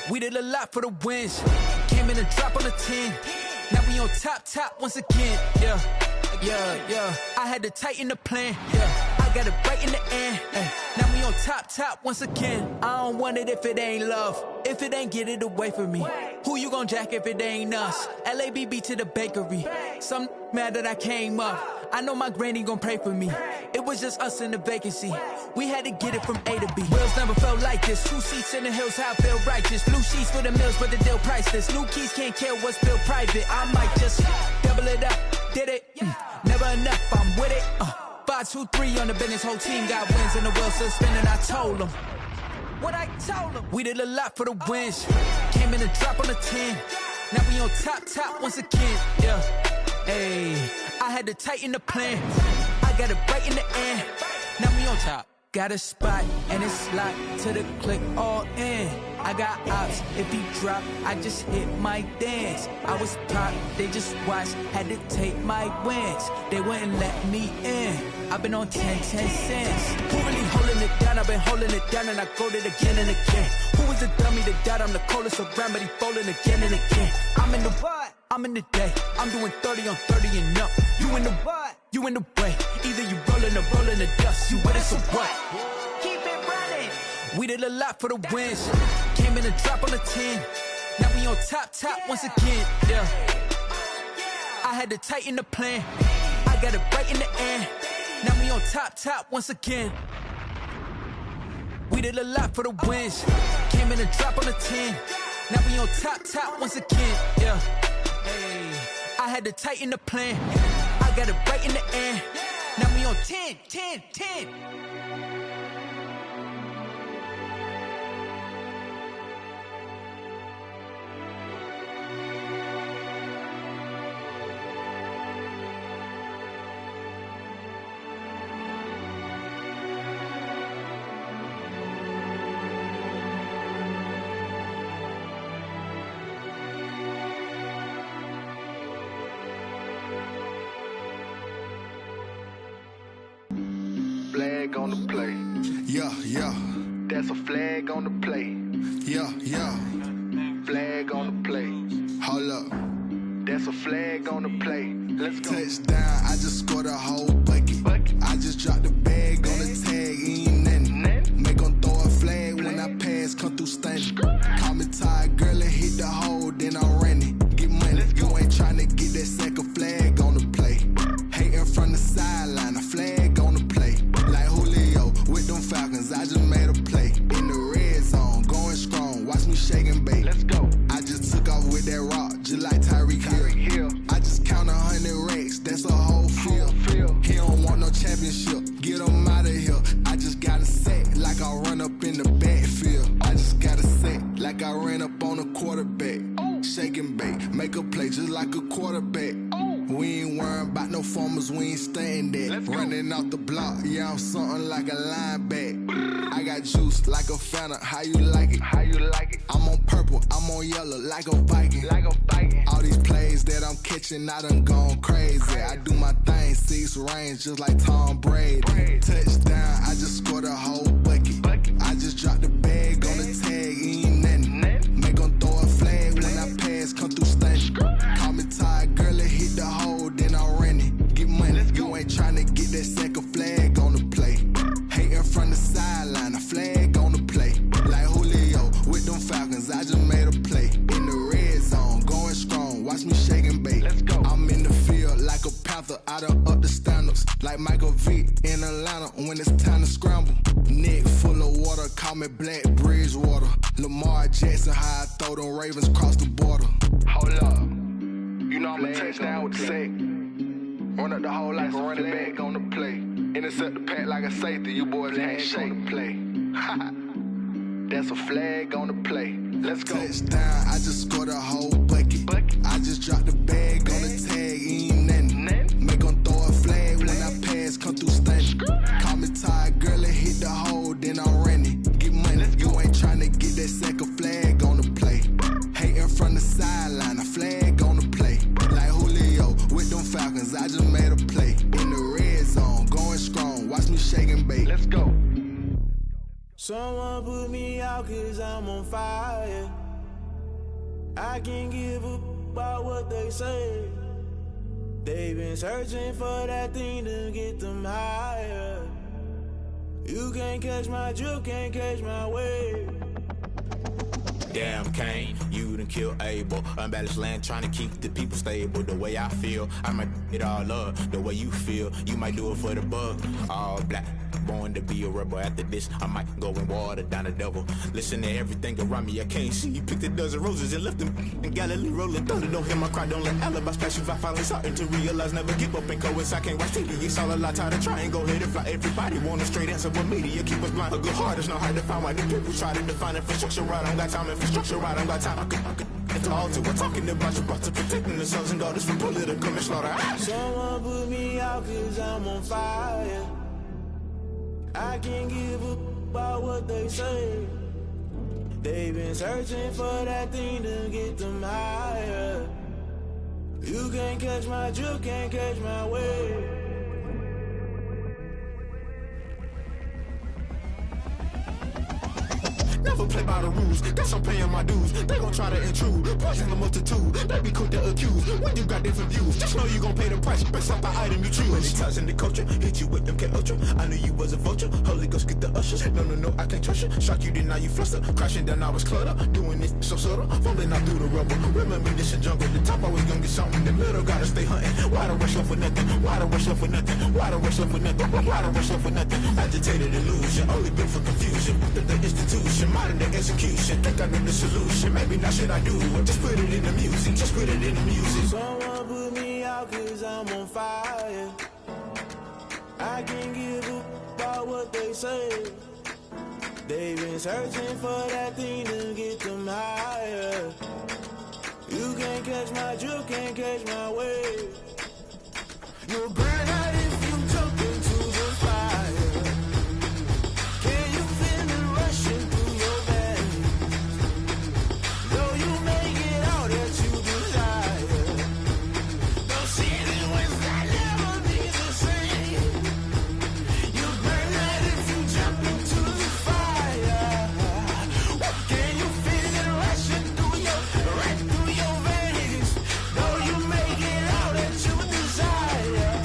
We did a lot for the wins. Came in and drop on the 10. Now we on top once again. Yeah. I had to tighten the plan. Yeah. I got it right in the end. Now we on top once again. I don't want it if it ain't love. If it ain't, get it away from me. Who you gon' jack if it ain't us? LABB to the bakery. Some mad that I came up. I know my granny gon' pray for me. It was just us in the vacancy. We had to get it from A to B. Wheels never felt like this. 2 seats in the hills, how I feel righteous. Blue sheets for the mills, but the deal priceless. New keys can't care what's built private. I might just double it up. Did it? Never enough, I'm with it. 5, 2, 3 on the business. Whole team got wins and the wheels still spinning. I told them what I told them. We did a lot for the wins. Came in and drop on the 10. Now we on top once again. Yeah. Hey, I had to tighten the plan. I got it right in the end. Now we on top. Got a spot and it's locked to the click all in. I got ops, if he drop, I just hit my dance. I was pop, they just watched, had to take my wins. They wouldn't let me in. I've been on 10 cents. Who really holding it down? I've been holding it down and I go it again and again. Who was the dummy that died? I'm the coldest around, but he folding again and again. I'm in the what? I'm in the day. I'm doing 30 on 30 and up. You in the what? You in the way. Either you rolling or rolling the dust. You with us or what? Keep it running. We did a lot for the wins. Came in and drop on the 10. Now we on top once again. Yeah. I had to tighten the plan. I got it right in the end. Now we on top once again. We did a lot for the wins. Came in and drop on the 10. Now we on top once again. Yeah. Hey, I had to tighten the plan. I got it right in the end. Now we on 10. Flag on the play. Yeah. That's a flag on the play. Yeah. Flag on the play. Hold up. That's a flag on the play. Let's go. Touchdown, I just scored a whole bucket. I just dropped the bag on the tag, ain't nothing. Make them throw a flag when I pass, come through stunning. Call me tired, girl, and hit the hole, then I'm running. Get money, you ain't tryna get that second flag on the play. Hating from the sideline, a flag on the play. Like Julio with them Falcons, I just made a play. In the red zone, going strong, watch me shake and bake. Let's go. I just took off with that rock, just like Tyreek Hill. I just count 100 racks, that's a whole field. He don't want no championship, get him out of here. I just got a set, like I run up in the backfield. I just got a set, like I ran up on a quarterback. Shake and bake, make a play just like a quarterback. We ain't worrying about no formers, we ain't staying there. Running out the block, yeah, I'm something like a linebacker. I got juice like a Fanta, how you like it? I'm on purple, I'm on yellow, like a Viking. All these plays that I'm catching, I done gone crazy. I do my thing, 6 range, just like Tom Brady. Touchdown, I just scored a whole bucket. I just dropped the bag on the tag, ain't nothing. Make them throw a flag when I pass, come through stunning. Call me tired, girl, and hit the hole, then I'm running. Get money, you ain't tryna get that second flag on the play. Hating from the sideline, a flag on the play. Like Julio with them Falcons, I just made a play. In the red zone, going strong, watch me shake and bake. I'm in the field like a Panther, I done up the standards. Like Michael Vick in Atlanta when it's time to scramble. Neck full of water, call me Black Bridgewater. Lamar Jackson, how I throw them Ravens cross the border. Hold up, you know I'm a touchdown with the sack. Run up the hole like a running back on the play. Intercept the pack like a safety, you boys ain't shake the play. That's a flag on the play. Let's go. Touchdown, I just scored a whole bucket. I just dropped the bag on the tag, ain't nothing. Make them throw a flag when I pass, come through stunning. Call me tired, girl, and hit the hole, then I'm running. Get money, you ain't tryna get that second flag on the play. Hating from the sideline, a flag on the play. Like Julio with them Falcons, I just made a play. In the red zone, going strong, watch me shake and bake. Let's go. Someone put me out cause I'm on fire. I can't give up about what they say. They've been searching for that thing to get them higher. You can't catch my drift, can't catch my wave. Damn, Kane, you done killed Abel. Unbalanced land, trying to keep the people stable. The way I feel, I might it all up. The way you feel, you might do it for the buck. All black, born to be a rebel. After this, I might go and water down the devil. Listen to everything around me, I can't see. Picked a dozen roses and left them in Galilee rolling thunder. Don't hear my cry, don't let alibis pass you. I finally starting to realize, never give up and coincide. Can't watch TV, it's all a lot. Tired of trying, go ahead and fly. Everybody want a straight answer, but media keep us blind. A good heart is not hard to find. Why the people try to define infrastructure right? I don't got time, infrastructure right, I don't got time. I could at the altar, we're talking about you, about to protecting the sons and daughters from political manslaughter. Someone put me out cause I'm on fire. I can't give up about what they say. They've been searching for that thing to get them higher. You can't catch my drift, can't catch my wave. Never play by the rules, guess I'm paying my dues. They gon' try to intrude, poison the multitude. They be quick to accuse, when you got different views. Just know you gon' pay the price, based off the item you choose. Many times in the culture, hit you with them K-Ultra. I knew you was a vulture, Holy Ghost get the ushers. No, I can't trust you. Shock you, then now you fluster. Crashing down, I was cluttered. Doing this so subtle, falling out through the rubble. Remember this in jungle, the top I was gonna get something. The middle gotta stay hunting. Why the rush love for nothing? Why the rush love for nothing? Why the rush love for nothing? Why the rush love for nothing? Agitated illusion, only built for confusion. The institution, modern day execution. Think I know the solution, maybe not should I do it. Just put it in the music, just put it in the music. Someone put me out cause I'm on fire. I can't give up about what they say. They've been searching for that thing to get them higher. You can't catch my drift, can't catch my wave. You'll burn out if you jump into the fire. Can you feel it rushing through your veins? Though you may get all that you desire, no city was not never be the same. You burn out if you jump into the fire. Can you feel it rushing through your veins? Though you may get all that you desire.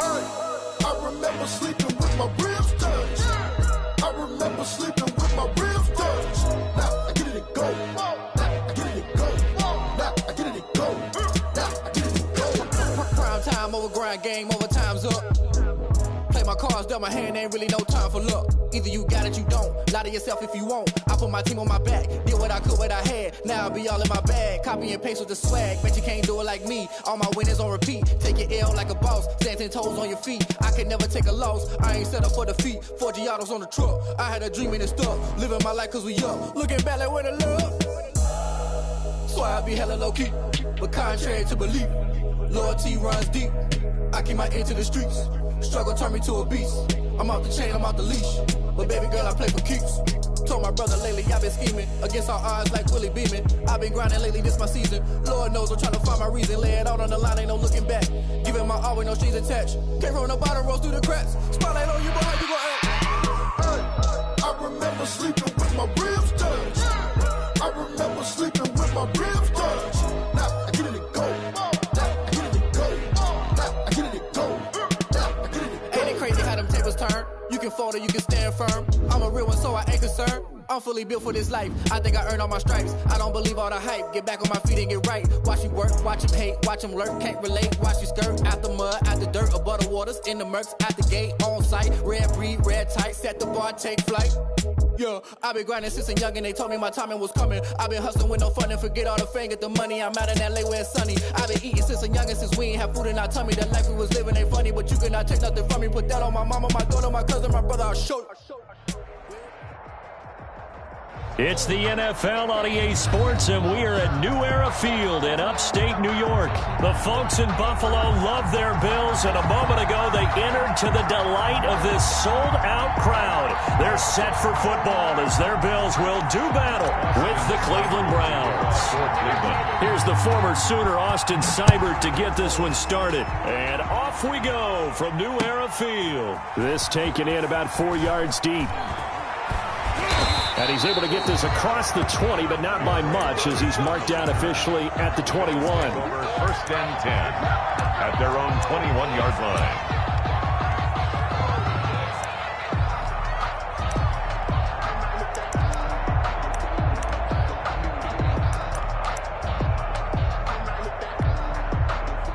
I remember sleeping with my ribs touched. I remember sleeping with my ribs touched. Now I get it and go. Now I get it and go. Now I get it and go. Now I get it and go. Prime time over grind game, overtime's up. Play my cards, dealt my hand, ain't really no time for luck. Either you got it, you don't. Lie to yourself if you won't. I put my team on my back, did what I could, what I had. Now I'll be all in my bag. Copy and paste with the swag. Bet you can't do it like me. All my winners on repeat. Take your L like a boss. Stand 10 toes on your feet. I can never take a loss. I ain't set up for defeat. 4 Giottos on the truck. I had a dream and it's stuck. Living my life cause we up. Looking back like where the love. So I be hella low key. But contrary to belief, loyalty runs deep. I keep my ear to the streets. Struggle turned me to a beast. I'm off the chain, I'm off the leash. But baby girl, I play for keeps. Told my brother lately, I've been scheming. Against all odds like Willie Beeman. I've been grinding lately, this my season. Lord knows I'm trying to find my reason. Lay it out on the line, ain't no looking back. Giving my all with no strings attached. Came from the bottom, rose through the cracks. Spotlight on you, boy, how you gon' act? I remember sleeping with my ribs touched. I remember sleeping with my ribs touched. Now I get it and go. Now I get it and go. Now I get it and go. Now I get it and go. Ain't it crazy how them tables turn? You can fold or you can stand firm. I'm a real one, so I ain't concerned. I'm fully built for this life. I think I earned all my stripes. I don't believe all the hype. Get back on my feet and get right. Watch you work, watch him hate, watch him lurk. Can't relate, watch you skirt. Out the mud, out the dirt, above the waters, in the murks, at the gate, on site. Red breed, red tight, set the bar, take flight. Yeah, I've been grinding since a young and they told me my timing was coming. I've been hustling with no fun and forget all the fame, get the money. I'm out in LA where it's sunny. I've been eating since a young and since we ain't have food in our tummy. The life we was living ain't funny, but you cannot take nothing from me. Put that on my mama, my daughter, my cousin, my brother, I'll show you. It's the NFL on EA Sports, and we are at New Era Field in upstate New York. The folks in Buffalo love their Bills, and a moment ago they entered to the delight of this sold-out crowd. They're set for football as their Bills will do battle with the Cleveland Browns. Here's the former Sooner Austin Seibert to get this one started. And off we go from New Era Field. This taken in about 4 yards deep. And he's able to get this across the 20, but not by much, as he's marked down officially at the 21. Over first and 10 at their own 21-yard line.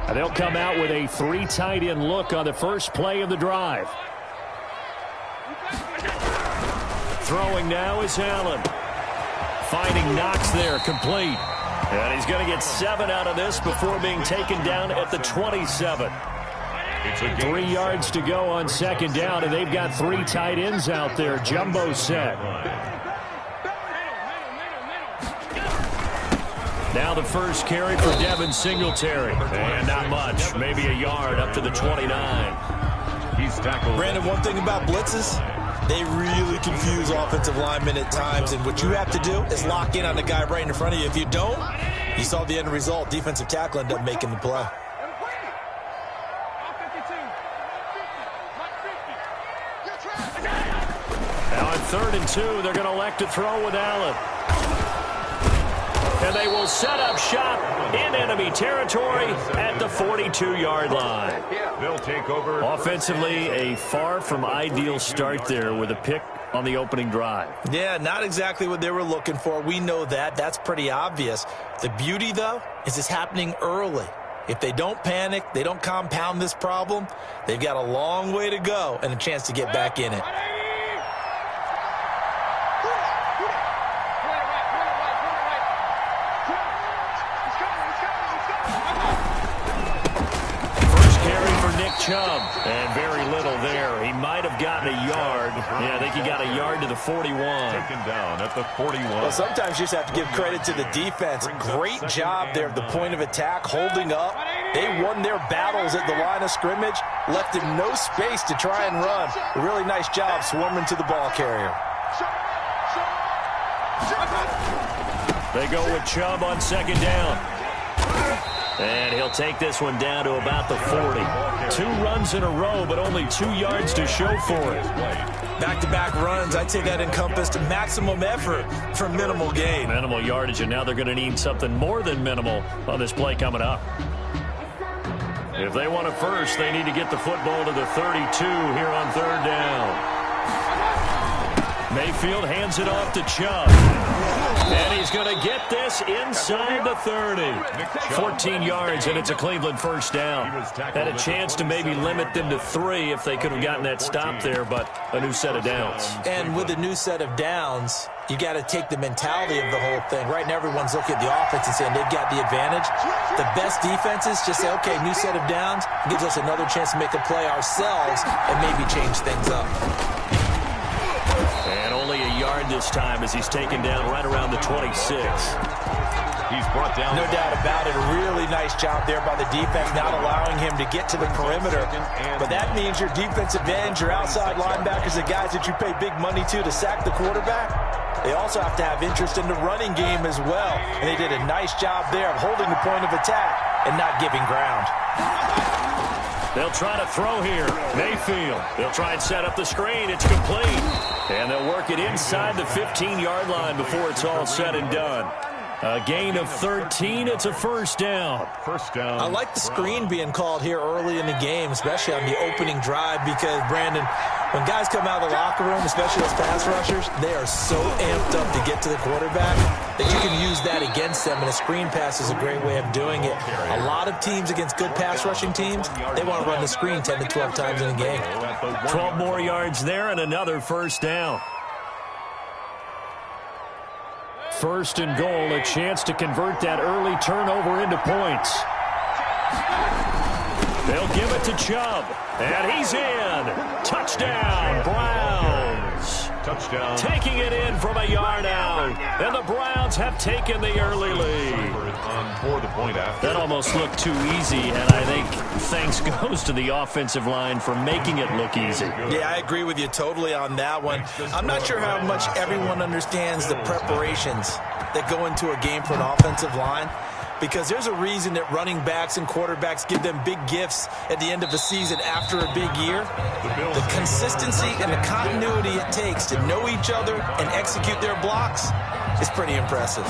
And they'll come out with a 3 tight end look on the first play of the drive. Throwing now is Allen. Finding Knox there, complete. And he's going to get 7 out of this before being taken down at the 27. 3 yards to go on second down, and they've got 3 tight ends out there. Jumbo set. Now the first carry for Devin Singletary. And not much, maybe a yard up to the 29. He's tackled. Brandon, one thing about blitzes, they really confuse offensive linemen at times, and what you have to do is lock in on the guy right in front of you. If you don't, you saw the end result. Defensive tackle ended up making the play. Now on 3rd and 2, they're going to elect to throw with Allen. And they will set up shop in enemy territory at the 42-yard line. They'll take over. Offensively, a far from ideal start there with a pick on the opening drive. Yeah, not exactly what they were looking for. We know that. That's pretty obvious. The beauty, though, is it's happening early. If they don't panic, they don't compound this problem, they've got a long way to go and a chance to get back in it. Chubb, and very little there. He might have gotten a yard. Yeah, I think he got a yard to the 41. Taken down at the 41. Well, sometimes you just have to give credit to the defense. Great job there at the point of attack, holding up. They won their battles at the line of scrimmage, left him no space to try and run. A really nice job swarming to the ball carrier. They go with Chubb on second down. And he'll take this one down to about the 40. 2 runs in a row, but only 2 yards to show for it. Back-to-back runs, I'd say that encompassed maximum effort for minimal gain. Minimal yardage, and now they're going to need something more than minimal on this play coming up. If they want a first, they need to get the football to the 32 here on third down. Mayfield hands it off to Chubb. And he's going to get this inside the 30. 14 yards, and it's a Cleveland first down. Had a chance to maybe limit them to 3 if they could have gotten that stop there, but a new set of downs. And with a new set of downs, you got to take the mentality of the whole thing. Right now, everyone's looking at the offense and saying they've got the advantage. The best defenses just say, okay, new set of downs gives us another chance to make a play ourselves and maybe change things up. And only a yard this time as he's taken down right around the 26. He's brought down. No doubt about it. A really nice job there by the defense, not allowing him to get to the perimeter. But that means your defensive ends, your outside linebackers, the guys that you pay big money to sack the quarterback, they also have to have interest in the running game as well. And they did a nice job there of holding the point of attack and not giving ground. They'll try to throw here. Mayfield. They'll try and set up the screen. It's complete. And they'll work it inside the 15-yard line before it's all said and done. A gain of 13. It's a first down. First down. I like the screen being called here early in the game, especially on the opening drive, because, Brandon, when guys come out of the locker room, especially those pass rushers, they are so amped up to get to the quarterback that you can use that against them, and a screen pass is a great way of doing it. A lot of teams against good pass rushing teams, they want to run the screen 10 to 12 times in a game. 12 more yards there and another first down. First and goal, a chance to convert that early turnover into points. They'll give it to Chubb, and he's in. Touchdown, Browns. Touchdown. Taking it in from a yard out, and the Browns have taken the early lead. For the point after. That almost looked too easy, and I think thanks goes to the offensive line for making it look easy. Yeah, I agree with you totally on that one. I'm not sure how much everyone understands the preparations that go into a game for an offensive line, because there's a reason that running backs and quarterbacks give them big gifts at the end of a season after a big year. The consistency and the continuity it takes to know each other and execute their blocks is pretty impressive.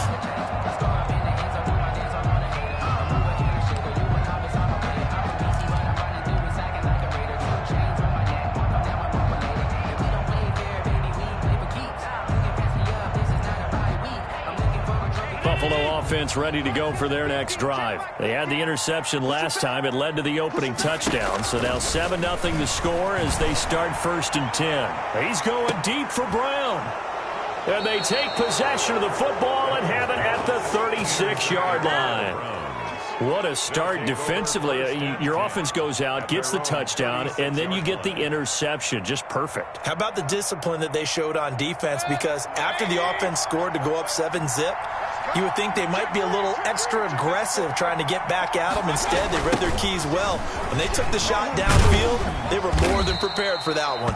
Buffalo offense ready to go for their next drive. They had the interception last time. It led to the opening touchdown. So now 7-0 to score as they start first and 10. He's going deep for Brown. And they take possession of the football and have it at the 36-yard line. What a start defensively. Your offense goes out, gets the touchdown, and then you get the interception. Just perfect. How about the discipline that they showed on defense? Because after the offense scored to go up 7-zip, you would think they might be a little extra aggressive trying to get back at them. Instead, they read their keys well. When they took the shot downfield, they were more than prepared for that one.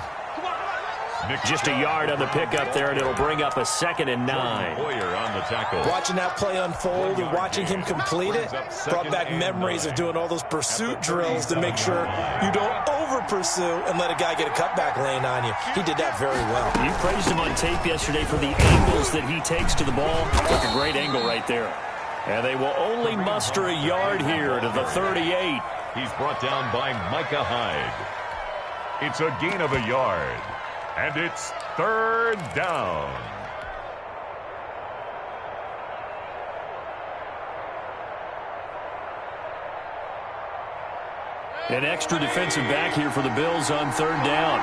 Just a yard on the pickup there, and it'll bring up a 2nd and 9. Boyer on the tackle. Watching that play unfold and watching him complete it brought back memories of doing all those pursuit drills to make sure you don't over-pursue and let a guy get a cutback lane on you. He did that very well. You praised him on tape yesterday for the angles that he takes to the ball. Took a great angle right there. And they will only muster a yard here to the 38. He's brought down by Micah Hyde. It's a gain of a yard. And it's third down. An extra defensive back here for the Bills on third down.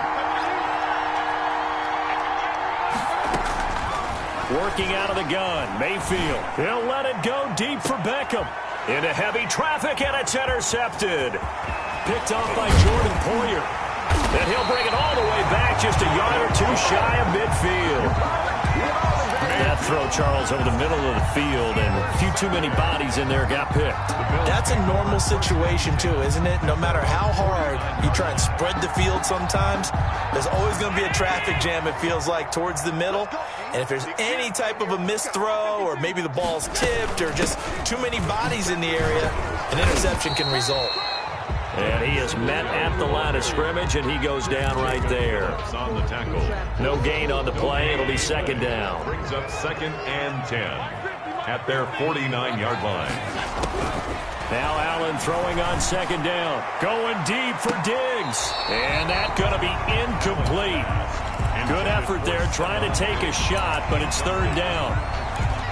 Working out of the gun, Mayfield. He'll let it go deep for Beckham. Into heavy traffic, and it's intercepted. Picked off by Jordan Poyer. And he'll bring it all the way back, just a yard or two shy of midfield. That throw, Charles, over the middle of the field, and a few too many bodies in there got picked. That's a normal situation, too, isn't it? No matter how hard you try and spread the field sometimes, there's always going to be a traffic jam, it feels like, towards the middle. And if there's any type of a missed throw, or maybe the ball's tipped, or just too many bodies in the area, an interception can result. And he is met at the line of scrimmage, and he goes down right there. On the tackle. No gain on the play. It'll be second down. Brings up 2nd and 10 at their 49-yard line. Now Allen throwing on second down. Going deep for Diggs. And that's going to be incomplete. Good effort there trying to take a shot, but it's third down.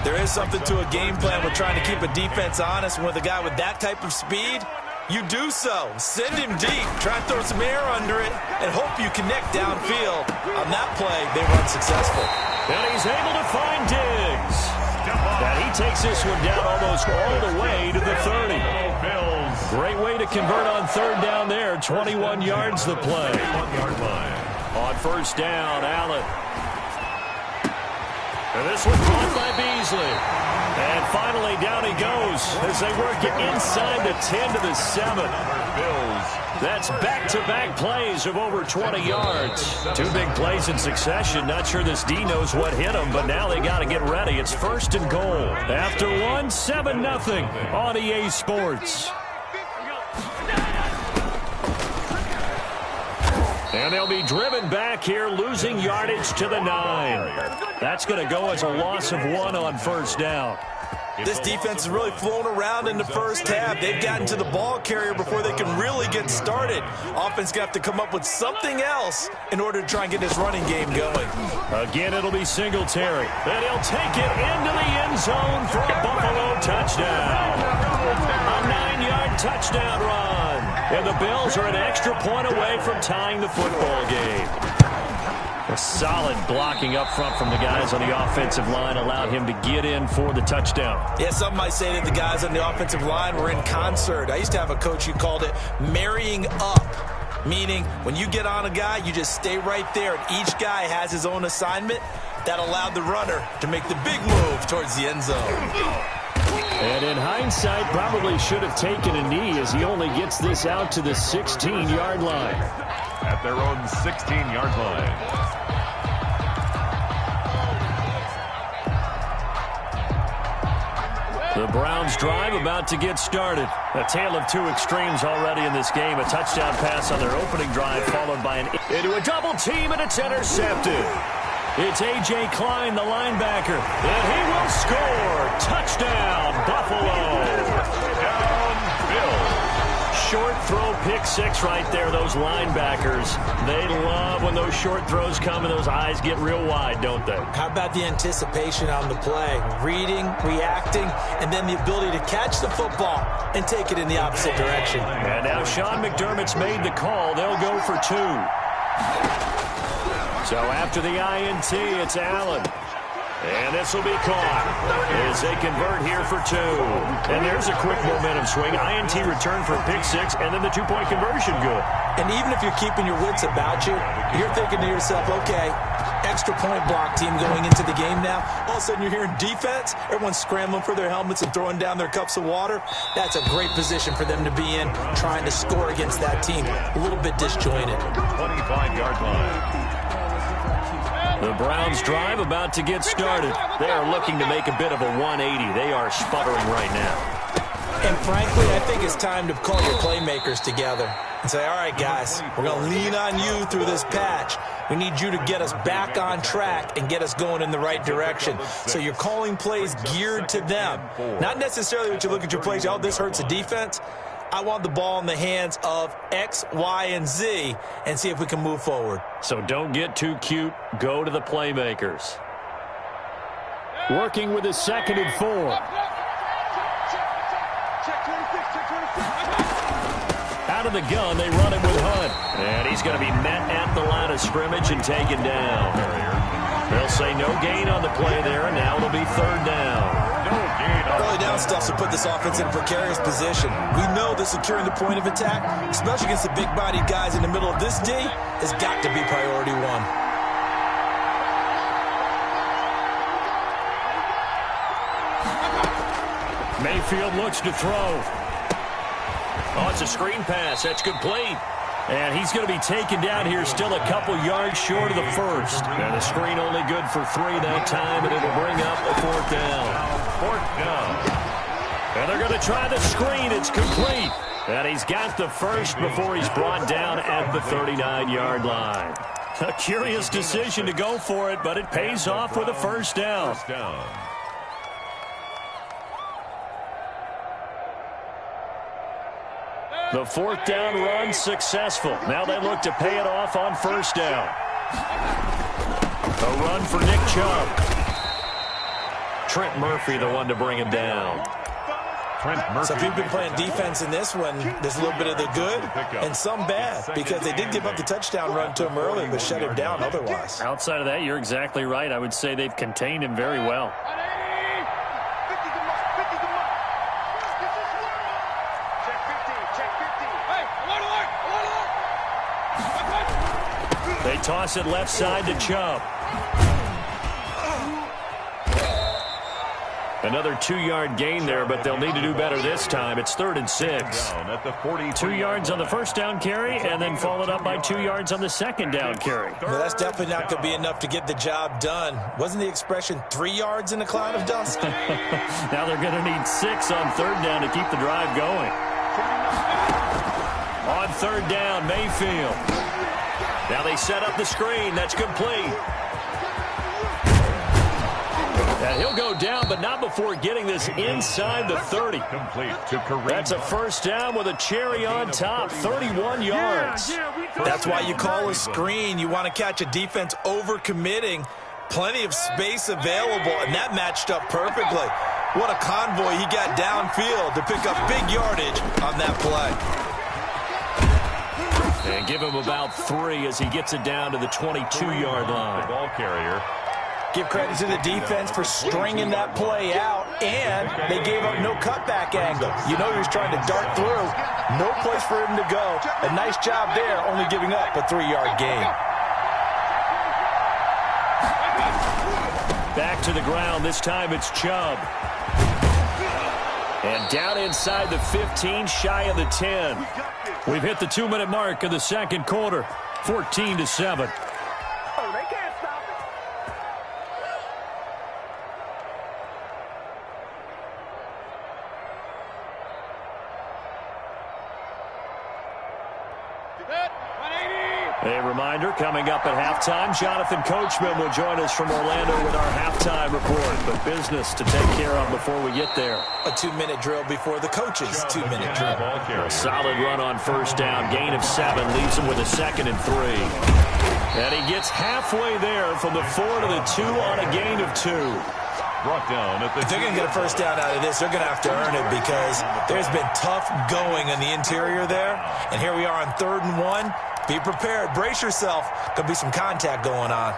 There is something to a game plan with trying to keep a defense honest. With a guy with that type of speed, you do so. Send him deep. Try and throw some air under it and hope you connect downfield. On that play, they were unsuccessful. And he's able to find Diggs. And he takes this one down almost all the way to the 30. Great way to convert on third down there. 21 yards the play. On first down, Allen. And this one caught by Beasley. And finally, down he goes as they work it inside the 10 to the 7. That's back-to-back plays of over 20 yards. Two big plays in succession. Not sure this D knows what hit him, but now they got to get ready. It's first and goal. After one, 7-0 on EA Sports. And they'll be driven back here, losing yardage to the 9. That's going to go as a loss of 1 on first down. This defense has really flown around in the first half. They've gotten to the ball carrier before they can really get started. Offense going to have to come up with something else in order to try and get this running game going. Again, it'll be Singletary. And he'll take it into the end zone for a Buffalo touchdown. A 9-yard touchdown run. And the Bills are an extra point away from tying the football game. A solid blocking up front from the guys on the offensive line allowed him to get in for the touchdown. Yeah, some might say that the guys on the offensive line were in concert. I used to have a coach who called it marrying up, meaning when you get on a guy, you just stay right there, and each guy has his own assignment. That allowed the runner to make the big move towards the end zone. And in hindsight, probably should have taken a knee as he only gets this out to the 16-yard line. At their own 16-yard line. The Browns drive about to get started. A tale of two extremes already in this game. A touchdown pass on their opening drive followed by into a double team, and it's intercepted. It's A.J. Klein, the linebacker, and he will score. Touchdown, Buffalo. Touchdown, Bills. Short throw, pick six right there. Those linebackers, they love when those short throws come and those eyes get real wide, don't they? How about the anticipation on the play? Reading, reacting, and then the ability to catch the football and take it in the opposite direction. And now Sean McDermott's made the call. They'll go for 2. So after the INT, it's Allen. And this will be caught as they convert here for 2. And there's a quick momentum swing. INT return for a pick 6, and then the 2-point conversion good. And even if you're keeping your wits about you, you're thinking to yourself, okay, extra point block team going into the game now. All of a sudden you're hearing defense. Everyone's scrambling for their helmets and throwing down their cups of water. That's a great position for them to be in, trying to score against that team. A little bit disjointed. 25-yard line. The Browns drive about to get started. They are looking to make a bit of a 180. They are sputtering right now. And frankly, I think it's time to call your playmakers together and say, all right, guys, we're going to lean on you through this patch. We need you to get us back on track and get us going in the right direction. So you're calling plays geared to them. Not necessarily what you look at your plays, oh, this hurts the defense. I want the ball in the hands of X, Y, and Z and see if we can move forward. So don't get too cute. Go to the playmakers. Working with a 2nd and 4. Out of the gun, they run it with Hunt. And he's going to be met at the line of scrimmage and taken down. They'll say no gain on the play there, and now it'll be 3rd down. Early down stuff to put this offense in a precarious position. We know that securing the point of attack, especially against the big-bodied guys in the middle of this D, has got to be priority 1. Mayfield looks to throw. Oh, it's a screen pass. That's complete. And he's going to be taken down here still a couple yards short of the 1st. And the screen only good for 3 that time, and it'll bring up a 4th down. 4th down. And they're going to try the screen. It's complete. And he's got the 1st before he's brought down at the 39-yard line. A curious decision to go for it, but it pays off with a 1st down. 1st down. The fourth down run successful. Now they look to pay it off on first down. A run for Nick Chubb. Trent Murphy, the one to bring him down. So if you've been playing defense in this one, there's a little bit of the good and some bad, because they did give up the touchdown run to him early, but shut him down otherwise. Outside of that, you're exactly right. I would say they've contained him very well. They toss it left side to Chubb. Another 2-yard gain there, but they'll need to do better this time. It's 3rd and 6. 2 yards on the first down carry, and then followed up by 2 yards on the second down carry. Well, that's definitely not going to be enough to get the job done. Wasn't the expression 3 yards in a cloud of dust? Now they're going to need 6 on 3rd down to keep the drive going. On 3rd down, Mayfield. Now they set up the screen. That's complete. And he'll go down, but not before getting this inside the 30. That's a first down with a cherry on top, 31 yards. That's why you call a screen. You want to catch a defense overcommitting. Plenty of space available, and that matched up perfectly. What a convoy he got downfield to pick up big yardage on that play. And give him about 3 as he gets it down to the 22-yard line. The ball carrier. Give credit to the defense for stringing that play out, and they gave up no cutback angle. You know he was trying to dart through. No place for him to go. A nice job there, only giving up a 3-yard gain. Back to the ground. This time it's Chubb. And down inside the 15, shy of the 10. We've hit the 2-minute mark of the second quarter, 14-7. A reminder, coming up at halftime, Jonathan Coachman will join us from Orlando with our halftime report. But business to take care of before we get there. A 2-minute drill before the coach's 2-minute drill. A solid run on first down, gain of 7, leaves him with a 2nd and 3. And he gets halfway there from the 4 to the 2 on a gain of 2. Brought down at the if they're going to get a first down out of this, they're going to have to earn it, because there's been tough going in the interior there. And here we are on 3rd and 1. Be prepared. Brace yourself. Could be some contact going on.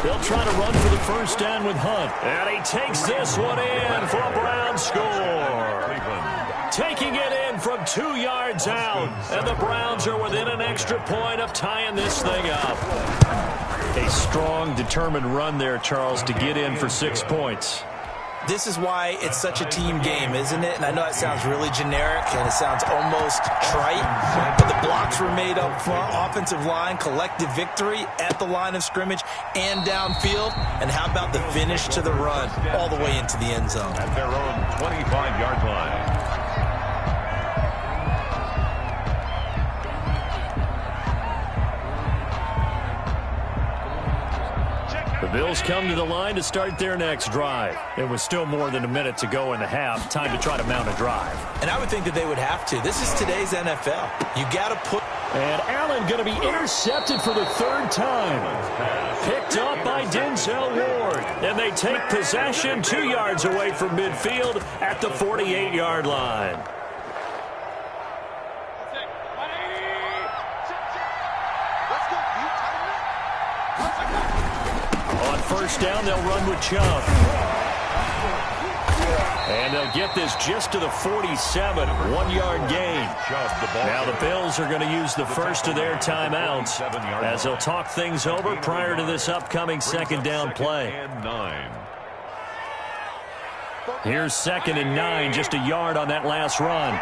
They'll try to run for the first down with Hunt. And he takes this one in for a Brown score. Taking it in from 2 yards out. And the Browns are within an extra point of tying this thing up. A strong, determined run there, Charles, to get in for 6 points. This is why it's such a team game, isn't it? And I know it sounds really generic and it sounds almost trite, but the blocks were made up front, offensive line, collective victory at the line of scrimmage and downfield. And how about the finish to the run all the way into the end zone? At their own 25-yard line. The Bills come to the line to start their next drive. It was still more than a minute to go in the half. Time to try to mount a drive. And I would think that they would have to. This is today's NFL. You got to put... And Allen going to be intercepted for the 3rd time. Picked up by Denzel Ward. And they take possession 2 yards away from midfield at the 48-yard line. First down, they'll run with Chubb. And they'll get this just to the 47, 1-yard gain. Now the Bills are going to use the first of their timeouts as they'll talk things over prior to this upcoming 2nd down play. Here's 2nd and 9, just a yard on that last run.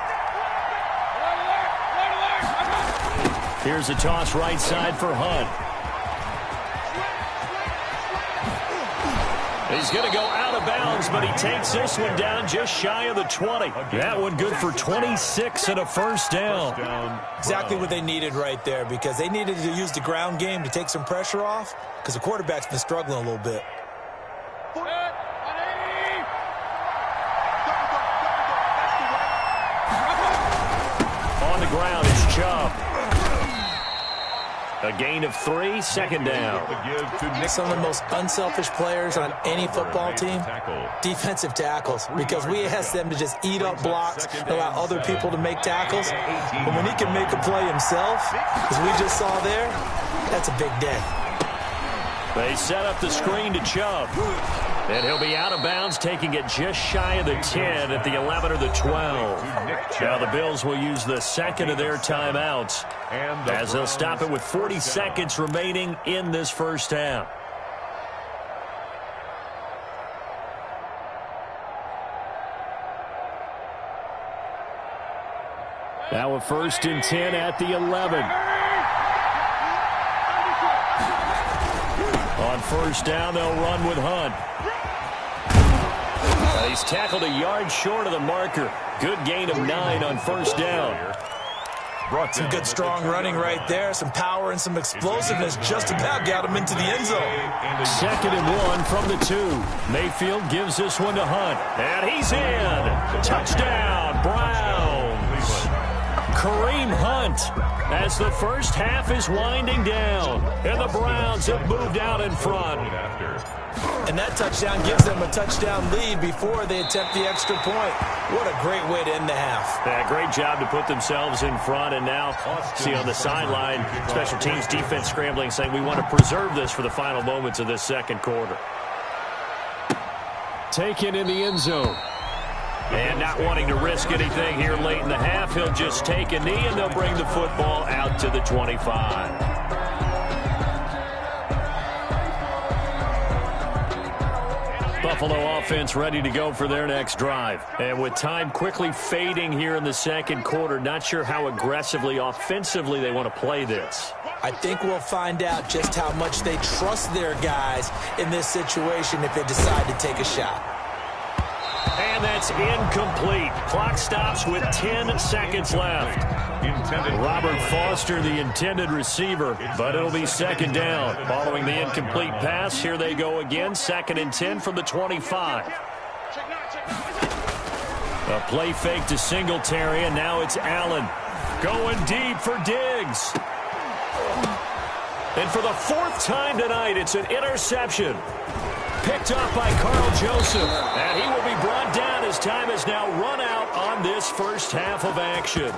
Here's a toss right side for Hunt. He's going to go out of bounds, but he takes this one down just shy of the 20. That one good for 26 and a first down. Exactly what they needed right there, because they needed to use the ground game to take some pressure off, because the quarterback's been struggling a little bit. A gain of 3, second down. Some of the most unselfish players on any football team, defensive tackles, because we ask them to just eat up blocks and allow other people to make tackles. But when he can make a play himself, as we just saw there, that's a big day. They set up the screen to Chubb. And he'll be out of bounds, taking it just shy of the 10 at the 11 or the 12. Now the Bills will use the second of their timeouts as they'll stop it with 40 seconds remaining in this first half. Now a 1st and 10 at the 11. On 1st down, they'll run with Hunt. He's tackled a yard short of the marker. Good gain of 9 on 1st down. Some good strong running right there. Some power and some explosiveness. Just about got him into the end zone. 2nd and 1 from the 2. Mayfield gives this one to Hunt. And he's in. Touchdown, Browns. Kareem Hunt as the first half is winding down. And the Browns have moved out in front. And that touchdown gives them a touchdown lead before they attempt the extra point. What a great way to end the half. Yeah, great job to put themselves in front. And now, see on the sideline, special teams defense scrambling, saying we want to preserve this for the final moments of this second quarter. Taken in the end zone. And not wanting to risk anything here late in the half, he'll just take a knee, and they'll bring the football out to the 25. Buffalo offense ready to go for their next drive. And with time quickly fading here in the second quarter, not sure how aggressively, offensively they want to play this. I think we'll find out just how much they trust their guys in this situation if they decide to take a shot. And that's incomplete. Clock stops with 10 seconds left. Robert Foster, the intended receiver, but it'll be 2nd down. Following the incomplete pass, here they go again. 2nd and 10 from the 25. A play fake to Singletary, and now it's Allen. Going deep for Diggs. And for the 4th time tonight, it's an interception. Picked up by Carl Joseph. And he will be brought down as time has now run out on this first half of action.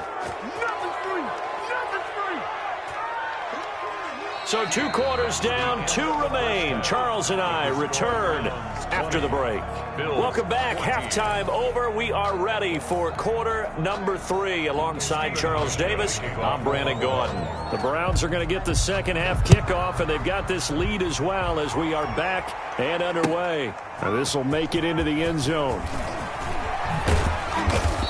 So 2 quarters down, 2 remain. Charles and I return after the break. Welcome back. Halftime over. We are ready for quarter number 3. Alongside Charles Davis, I'm Brandon Gordon. The Browns are going to get the second half kickoff, and they've got this lead as well as we are back and underway. Now this will make it into the end zone.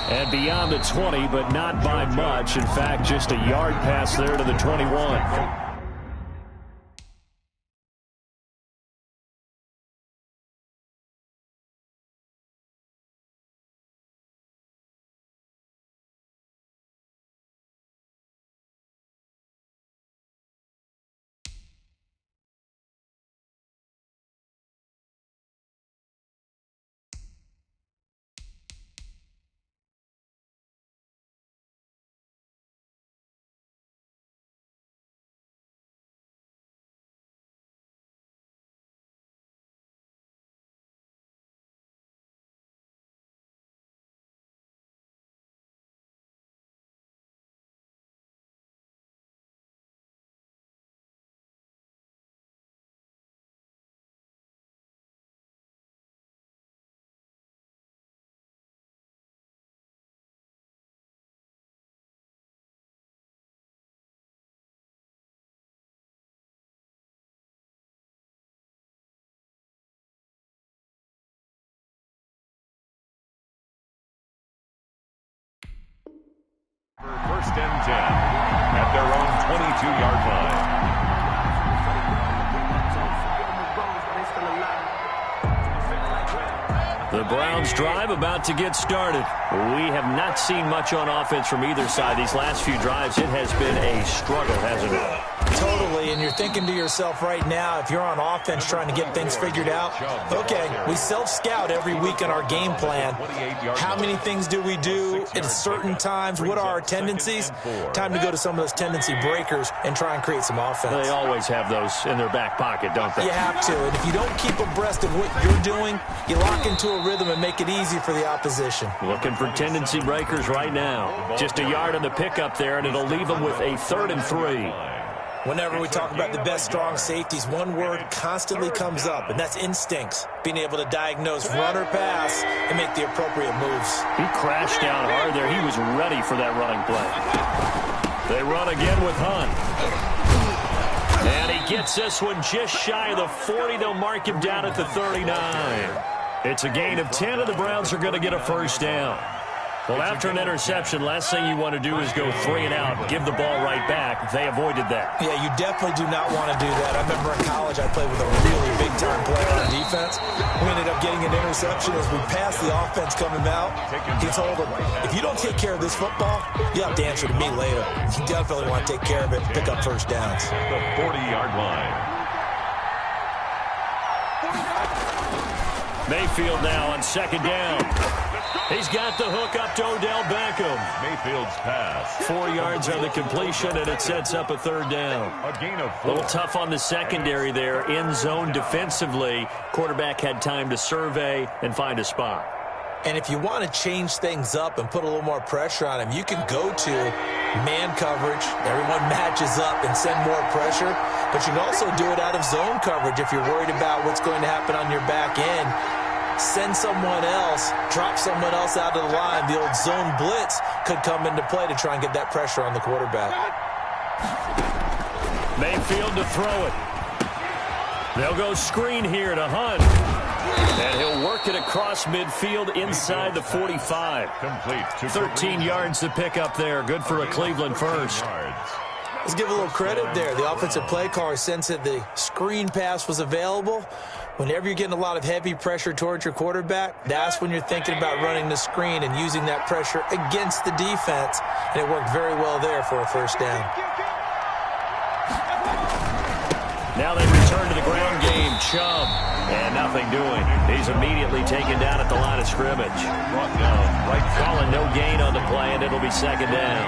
And beyond the 20, but not by much. In fact, just a yard pass there to the 21. First and 10 at their own 22-yard line. The Browns drive about to get started. We have not seen much on offense from either side. These last few drives, it has been a struggle, hasn't it? Totally, and you're thinking to yourself right now, if you're on offense trying to get things figured out, okay, we self-scout every week in our game plan. How many things do we do at certain times? What are our tendencies? Time to go to some of those tendency breakers and try and create some offense. They always have those in their back pocket, don't they? You have to, and if you don't keep abreast of what you're doing, you lock into a rhythm and make it easy for the opposition. Looking for tendency breakers right now. Just a yard on the pickup there, and it'll leave them with a 3rd and 3. Whenever we talk about the best strong safeties, one word constantly comes up, and that's instincts. Being able to diagnose run or pass and make the appropriate moves. He crashed down hard there. He was ready for that running play. They run again with Hunt. And he gets this one just shy of the 40. They'll mark him down at the 39. It's a gain of 10, and the Browns are going to get a first down. Well, after an interception, last thing you want to do is go 3 and out, give the ball right back. They avoided that. Yeah, you definitely do not want to do that. I remember in college I played with a really big-time player on defense. We ended up getting an interception as we passed the offense coming out. He told him, if you don't take care of this football, you have to answer to me later. You definitely want to take care of it and pick up first downs. The 40-yard line. Mayfield now on 2nd down. He's got the hook up to Odell Beckham. Mayfield's pass. 4 yards on the completion, and it sets up a 3rd down. A gain of 4. A little tough on the secondary there. In zone defensively. Quarterback had time to survey and find a spot. And if you want to change things up and put a little more pressure on him, you can go to man coverage. Everyone matches up and send more pressure. But you can also do it out of zone coverage if you're worried about what's going to happen on your back end. Send someone else, drop someone else out of the line. The old zone blitz could come into play to try and get that pressure on the quarterback. Mayfield to throw it. They'll go screen here to Hunt. And he'll work it across midfield inside the 45. Complete. 13 yards to pick up there. Good for a Cleveland first. Let's give a little credit there. The offensive play caller sensed that the screen pass was available. Whenever you're getting a lot of heavy pressure towards your quarterback, that's when you're thinking about running the screen and using that pressure against the defense. And it worked very well there for a first down. Now they return to the ground game. Chubb. And nothing doing. He's immediately taken down at the line of scrimmage. Calling no gain on the play, and it'll be 2nd down.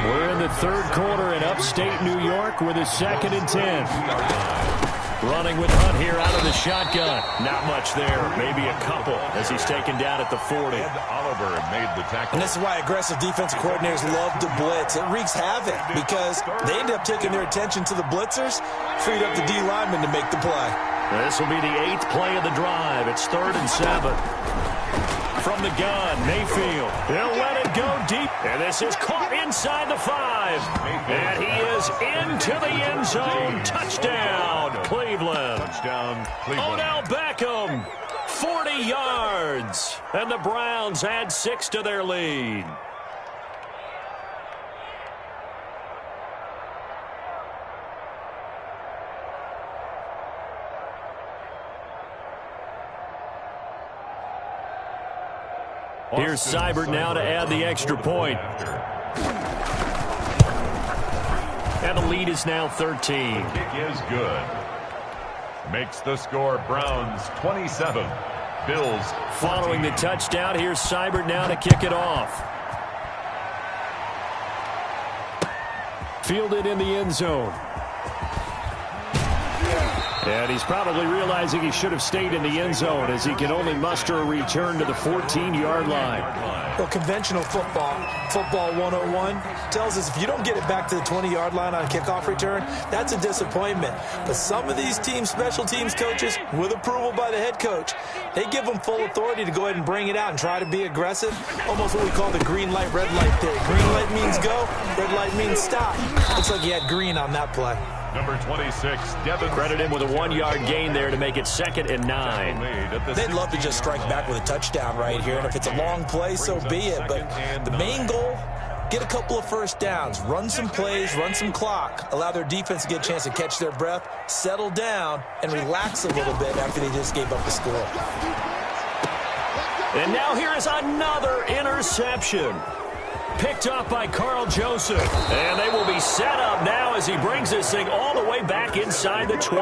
We're in the 3rd quarter in upstate New York with a 2nd and 10. Running with Hunt here out of the shotgun. Not much there. Maybe a couple as he's taken down at the 40. Oliver made the tackle. And this is why aggressive defensive coordinators love to blitz. It wreaks havoc because they end up taking their attention to the blitzers, freed up the D lineman to make the play. This will be the 8th play of the drive. It's 3rd and 7. From the gun, Mayfield. He'll let it go deep. And this is caught inside the 5. And he is into the end zone. Touchdown, Cleveland. Touchdown, Cleveland. Odell Beckham, 40 yards. And the Browns add 6 to their lead. Here's Seibert now to add the extra point. And the lead is now 13. Kick is good. Makes the score Browns 27. Bills 14. Following the touchdown, here's Seibert now to kick it off. Fielded in the end zone. And he's probably realizing he should have stayed in the end zone as he can only muster a return to the 14-yard line. Well, conventional football 101, tells us if you don't get it back to the 20-yard line on a kickoff return, that's a disappointment. But some of these teams, special teams coaches, with approval by the head coach, they give them full authority to go ahead and bring it out and try to be aggressive. Almost what we call the green light, red light theory. Green light means go, red light means stop. Looks like he had green on that play. Number 26, Devin. Credit him with a 1-yard gain there to make it 2nd and 9. They'd love to just strike back with a touchdown right here, and if it's a long play, so be it. But the main goal, get a couple of first downs, run some plays, run some clock, allow their defense to get a chance to catch their breath, settle down, and relax a little bit after they just gave up the score. And now here is another interception. Picked off by Carl Joseph. And they will be set up now as he brings this thing all the way back inside the 20.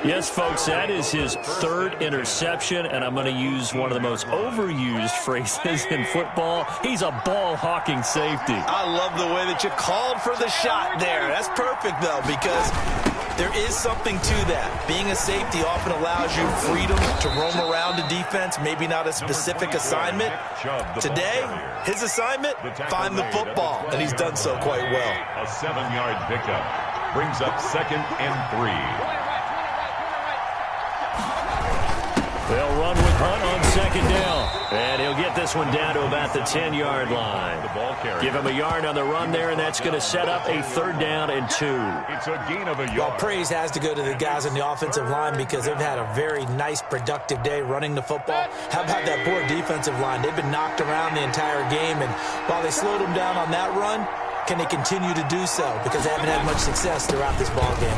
Yes, folks, that is his third interception, and I'm going to use one of the most overused phrases in football. He's a ball-hawking safety. I love the way that you called for the shot there. That's perfect, though, because there is something to that. Being a safety often allows you freedom to roam around the defense, maybe not a specific assignment. Today, his assignment, find the football, and he's done so quite well. A 7-yard pickup brings up 2nd and 3. They'll run with Hunt on 2nd down. And he'll get this one down to about the 10-yard line. Give him a yard on the run there, and that's going to set up a 3rd down and 2. It's a gain of a yard. Well, praise has to go to the guys on the offensive line because they've had a very nice, productive day running the football. How about that poor defensive line? They've been knocked around the entire game, and while they slowed them down on that run, can they continue to do so? Because they haven't had much success throughout this ball game.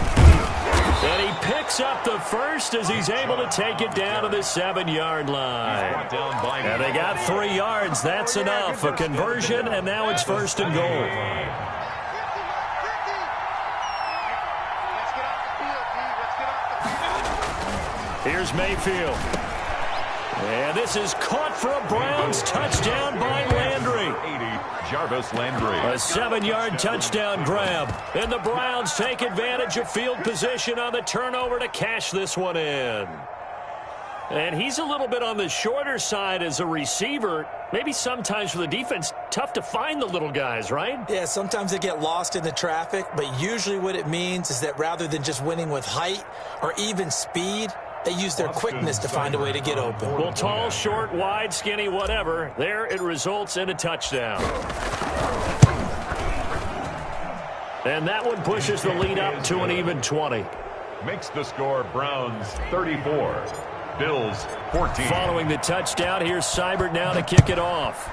And he picks up the first as he's able to take it down to the 7-yard line. And they got 3 yards. That's enough. A conversion, and now it's 1st and goal. Here's Mayfield. And this is caught for a Browns touchdown by Landry. Jarvis Landry. A 7-yard touchdown grab. And the Browns take advantage of field position on the turnover to cash this one in. And he's a little bit on the shorter side as a receiver. Maybe sometimes for the defense, tough to find the little guys, right? Yeah, sometimes they get lost in the traffic, but usually what it means is that rather than just winning with height or even speed, they use their quickness to find a way to get open. Well, tall, short, wide, skinny, whatever. There it results in a touchdown. And that one pushes the lead up to an even 20. Makes the score Browns 34. Bills 14. Following the touchdown, here's Seibert now to kick it off.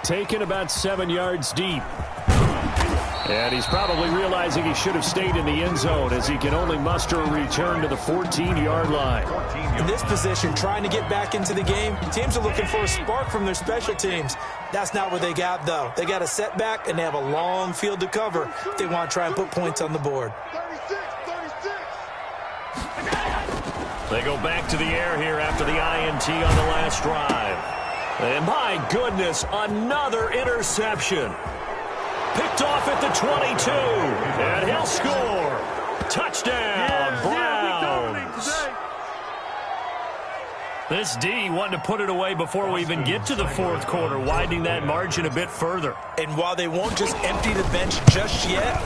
Taken about 7 yards deep. And he's probably realizing he should have stayed in the end zone as he can only muster a return to the 14-yard line. In this position, trying to get back into the game, teams are looking for a spark from their special teams. That's not what they got, though. They got a setback, and they have a long field to cover if they want to try and put points on the board. They go back to the air here after the INT on the last drive. And my goodness, another interception. Picked off at the 22, and he'll score. Touchdown, Browns. This D wanted to put it away before we even get to the 4th quarter, widening that margin a bit further. And while they won't just empty the bench just yet,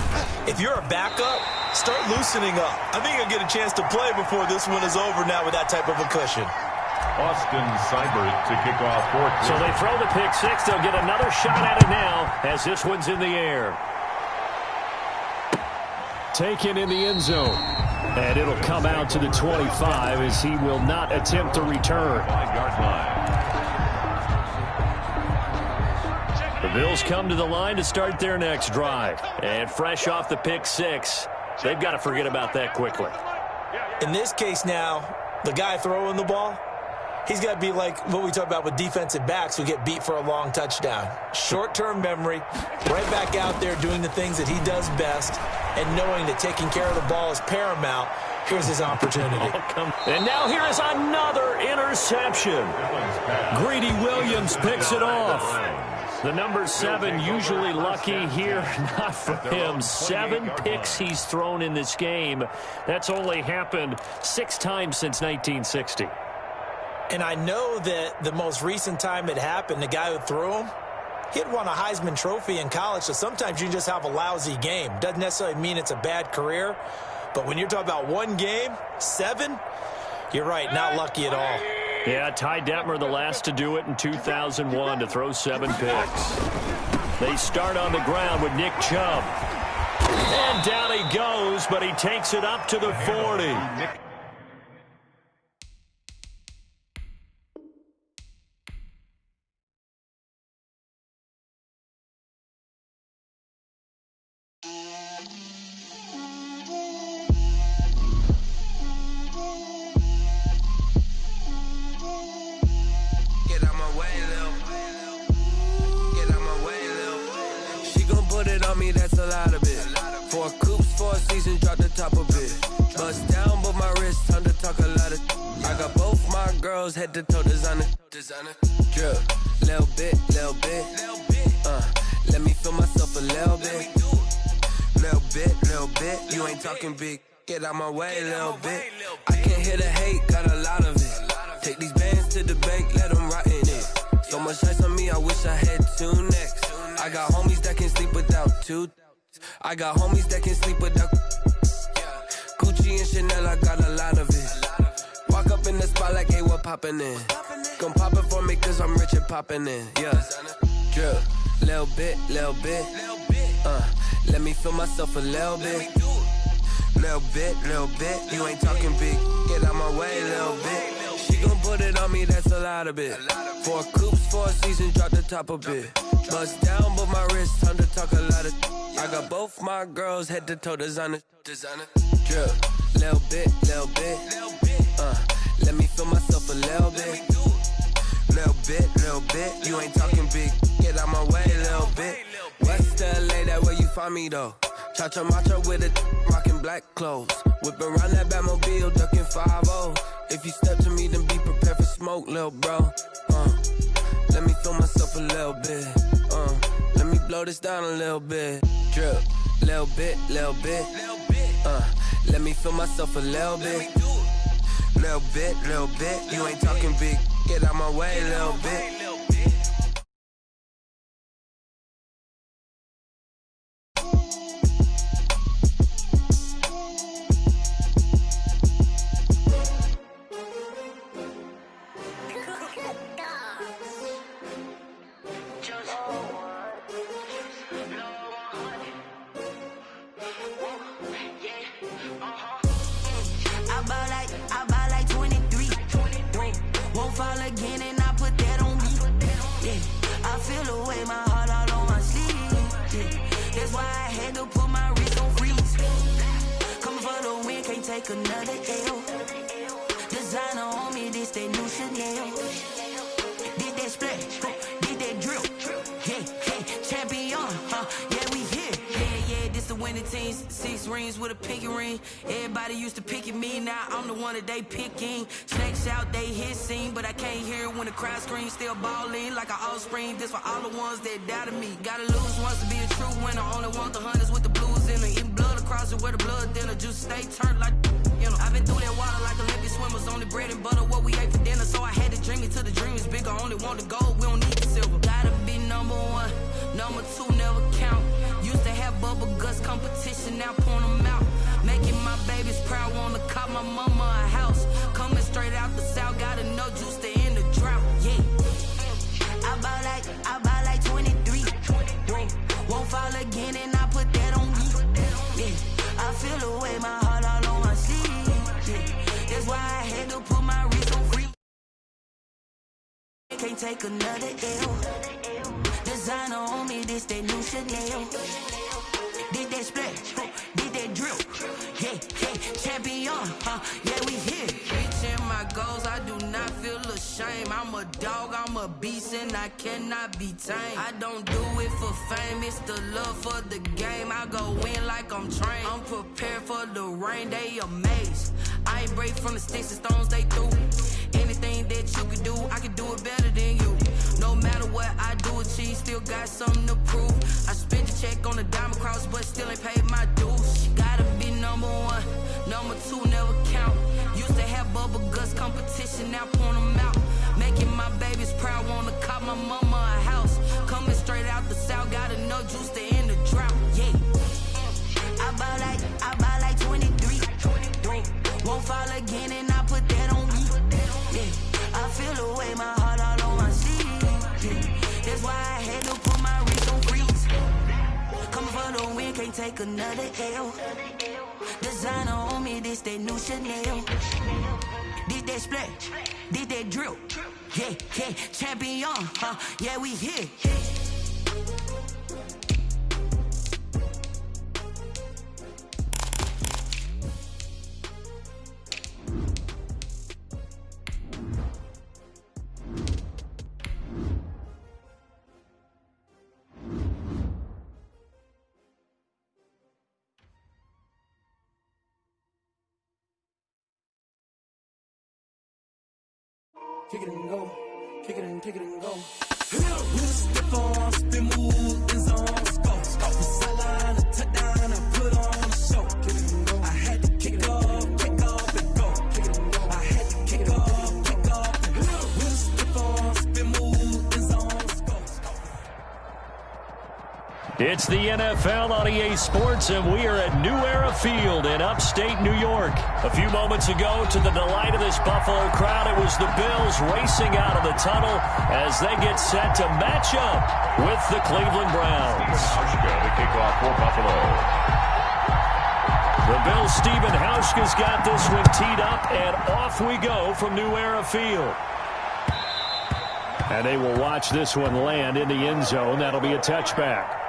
if you're a backup, start loosening up. I think you'll get a chance to play before this one is over now with that type of a cushion. Austin Seibert to kick off 4th. So they throw the pick 6. They'll get another shot at it now as this one's in the air. Taken in the end zone. And it'll come out to the 25 as he will not attempt to return. 5-yard line. The Bills come to the line to start their next drive. And fresh off the pick 6, they've got to forget about that quickly. In this case now, the guy throwing the ball, he's got to be like what we talk about with defensive backs who get beat for a long touchdown. Short-term memory, right back out there doing the things that he does best, and knowing that taking care of the ball is paramount. Here's his opportunity. And now here is another interception. Greedy Williams picks it off. The number 7 usually lucky here, not for him. 7 picks he's thrown in this game. That's only happened 6 times since 1960. And I know that the most recent time it happened, the guy who threw him, he had won a Heisman Trophy in college, so sometimes you just have a lousy game. Doesn't necessarily mean it's a bad career, but when you're talking about one game, 7, you're right, not lucky at all. Yeah, Ty Detmer, the last to do it in 2001, to throw 7 picks. They start on the ground with Nick Chubb. And down he goes, but he takes it up to the 40. Get out my on me, that's a lot of it. 4 coops, 4 seasons, drop the top a bit. Bust down, but my wrist, time to talk a lot of. I got both my girls head to toe designer. Drip, little bit. Let me feel myself a little bit. Little bit. You ain't talking big. Get out my way, little bit. I can't hear the hate, got a lot of it. Take these bands to the bank, let them rot in it. So much ice on me, I wish I had 2 necks. I got homies that can sleep without 2. I got homies that can sleep without Gucci and Chanel, I got a lot of it. Walk up in the spot like, hey, what poppin' in? Gon' pop it for me cause I'm rich and poppin' in. Yeah, drip, little bit. Let me feel myself a little bit. Little bit. You ain't talking big. Get out my way, little bit. She gon' put it on me, that's a lot of it. 4 coops, 4 seasons, drop the top a bit. Bust down, but my wrist, time to talk a lot of. I got both my girls head to toe designer. Drip, little bit. Let me feel myself a little bit. Little bit. You ain't talking big. Get out my way, little bit. West LA, that where you find me though. Cha-cha matcha with a rockin' black clothes. Whip around that Batmobile, ducking 5-0. If you step to me, then be prepared for smoke, lil' bro. Let me feel myself a little bit. Let me blow this down a little bit. Drip, little bit. Let me feel myself a little bit. Little bit. You ain't talking big. Get out my way, little bit. Another L. Designer on me, this that new Chanel. Did that splash, did that drill. Yeah, champion, yeah, we here. Yeah, this the winning teams. 6 rings with a pinky ring. Everybody used to picking me, now I'm the one that they picking. Snakes out, they hissing, but I can't hear it when the crowd screams. Still balling like an offspring. This for all the ones that doubted me. Gotta lose once to be a true winner. Only want the hunters with the blues in it. Eating blood across it where the blood thinner. Juice stay turned like. I've been through that water like Olympic swimmers. Only bread and butter, what we ate for dinner. So I had to dream it till the dream is bigger. Only want the gold, we don't need the silver. Gotta be number 1, number 2 never count. Used to have bubble guts competition, now point them out. Making my babies proud, wanna cop my mama a house. Coming straight out the south, gotta know juice to end the drought. Yeah, I buy like 23. Won't fall again and I put that on me. Yeah, I feel the way my heart all on my sleeve. That's why I had to put my wrist on free. Can't take another L. Designer on me, this that new Chanel. Did that splash, did that drill. Yeah, champion, yeah, we here. Reaching my goals, I do not feel ashamed. I'm a dog, I'm a beast, and I cannot be tamed. I don't do it for fame, it's the love for the game. I go in like I'm trained. I'm prepared for the rain, they amazed. I ain't break from the sticks and stones they threw. Anything that you can do, I can do it better than you. No matter what I do, achieve, still got something to prove. I spent the check on the diamond cross, but still ain't paid my dues. Gotta be number 1, number 2 never count. Used to have bubble guts competition, now point them out. Making my babies proud, wanna cop my mama a house. Coming straight out the south, gotta know juice to end the drought. Yeah, I buy like 23. Won't fall again and I put that on me. Yeah, I feel the way my heart all on my sleeve. Yeah, that's why I had to put my wrist on freeze. Coming for the win, can't take another L. Designer on me, this that new Chanel. Did that splash, did that drill. Yeah, champion, yeah, we here. kick it and go, kick it and go. With a stiff arm, spin move, in zone, score. From sideline to touchdown, I put on a show. I had to kick off and go. I had to kick off and go. With a stiff arm, spin move, in zone, score. It's the NFL on EA Sports, and we are at New Era Field in upstate New York. A few moments ago, to the delight of this Buffalo crowd, it was the Bills racing out of the tunnel as they get set to match up with the Cleveland Browns. The kickoff for Buffalo. The Bills' Stephen Hauschka's got this one teed up, and off we go from New Era Field. And they will watch this one land in the end zone. That'll be a touchback.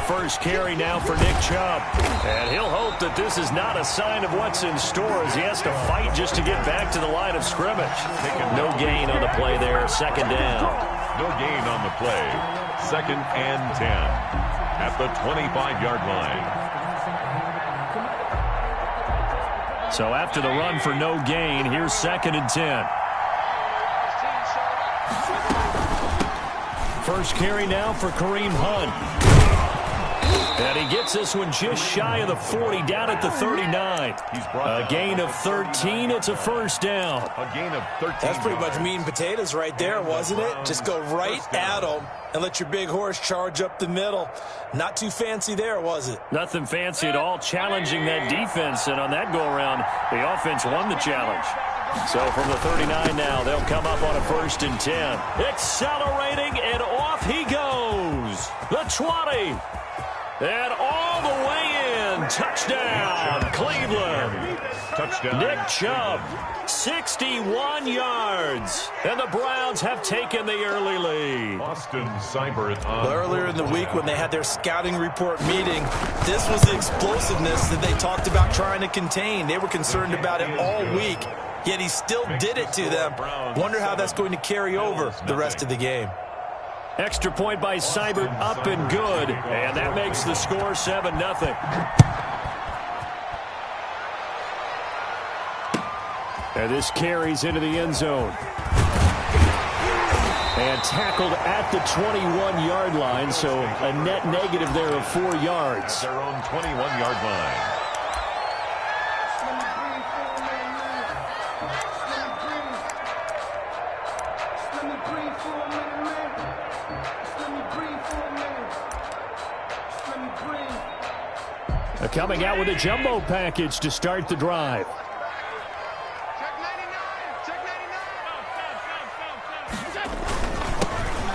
First carry now for Nick Chubb. And he'll hope that this is not a sign of what's in store as he has to fight just to get back to the line of scrimmage. No gain on the play there, second down. No gain on the play. 2nd and 10 at the 25-yard line. So after the run for no gain, here's 2nd and 10. First carry now for Kareem Hunt. And he gets this one just shy of the 40, down at the 39. A gain of 13. It's a first down. A gain of 13. That's pretty much meat and potatoes right there, wasn't it? Just go right at them and let your big horse charge up the middle. Not too fancy there, was it? Nothing fancy at all, challenging that defense. And on that go-around, the offense won the challenge. So from the 39 now, they'll come up on a 1st and 10. Accelerating, and off he goes. The 20. And all the way in. Touchdown, Cleveland. Touchdown. Nick Chubb, 61 yards. And the Browns have taken the early lead. Austin Seibert on. Earlier in the week when they had their scouting report meeting, this was the explosiveness that they talked about trying to contain. They were concerned about it all week, yet he still did it to them. Wonder how that's going to carry over the rest of the game. Extra point by Seibert, up and good. And that makes the score 7-0. And this carries into the end zone. And tackled at the 21-yard line, so a net negative there of 4 yards. Their own 21-yard line. Coming out with a jumbo package to start the drive.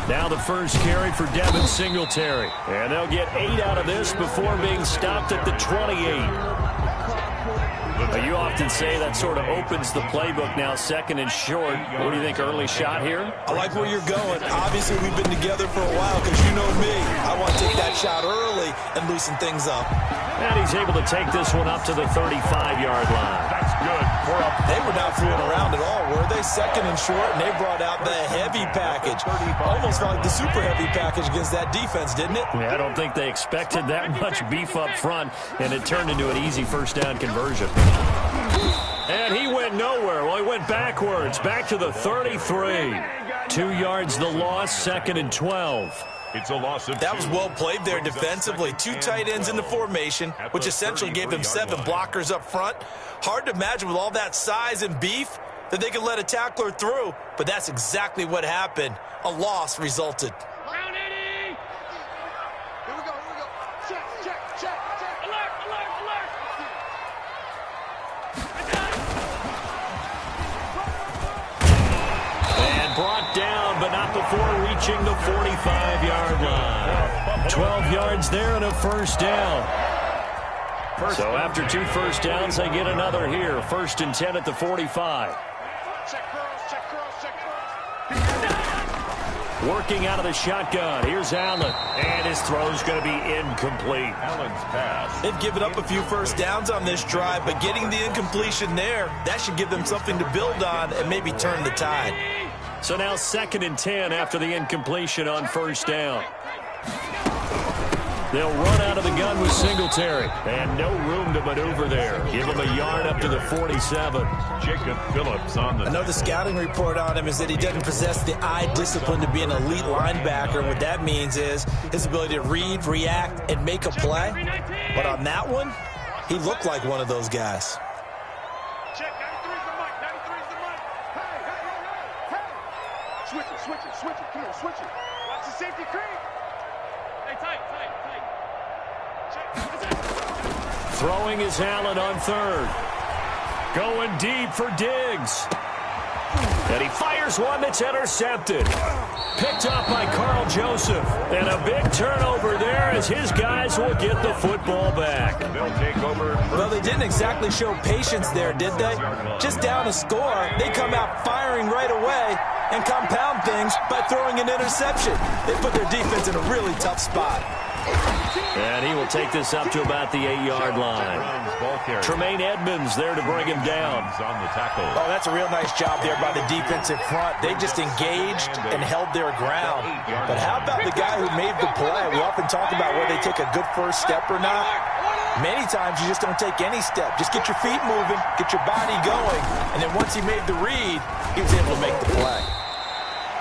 Now the first carry for Devin Singletary. And they'll get 8 out of this before being stopped at the 28. You often say that sort of opens the playbook now, 2nd and short. What do you think, early shot here? I like where you're going. Obviously, we've been together for a while because you know me. I want to take that shot early and loosen things up. And he's able to take this one up to the 35-yard line. That's good. They were not fooling around at all, were they? 2nd and short, and they brought out the heavy package. Almost like the super heavy package against that defense, didn't it? Yeah, I don't think they expected that much beef up front, and it turned into an easy first down conversion. And he went nowhere. Well, he went backwards, back to the 33. 2 yards the loss, 2nd and 12. It's a loss of 2. That was well played there defensively. 2 tight ends in the formation, which essentially gave them 7 blockers up front. Hard to imagine with all that size and beef that they could let a tackler through, but that's exactly what happened. A loss resulted. Brought down, but not before reaching the 45-yard line. 12 yards there and a first down. So after 2 first downs, they get another here. 1st and 10 at the 45. Working out of the shotgun. Here's Allen. And his throw's going to be incomplete. Allen's pass. They've given up a few first downs on this drive, but getting the incompletion there, that should give them something to build on and maybe turn the tide. So now 2nd and 10 after the incompletion on first down. They'll run out of the gun with Singletary. And no room to maneuver there. Give him a yard up to the 47. Jacob Phillips on the... Another scouting report on him is that he doesn't possess the eye discipline to be an elite linebacker. What that means is his ability to read, react, and make a play. But on that one, he looked like one of those guys. Check, 93's the mic, 93's the mic. Hey. Switch it. Come on, switch it. Watch the safety creep. Hey, tight. Throwing is Allen on 3rd. Going deep for Diggs. And he fires one that's intercepted. Picked up by Carl Joseph. And a big turnover there as his guys will get the football back. They'll take over. Well, they didn't exactly show patience there, did they? Just down a score, they come out firing right away and compound things by throwing an interception. They put their defense in a really tough spot. And he will take this up to about the 8-yard line. Tremaine Edmonds there to bring him down. On the tackle. Oh, that's a real nice job there by the defensive front. They just engaged and held their ground. But how about the guy who made the play? We often talk about whether they take a good first step or not. Many times you just don't take any step. Just get your feet moving, get your body going, and then once he made the read, he was able to make the play.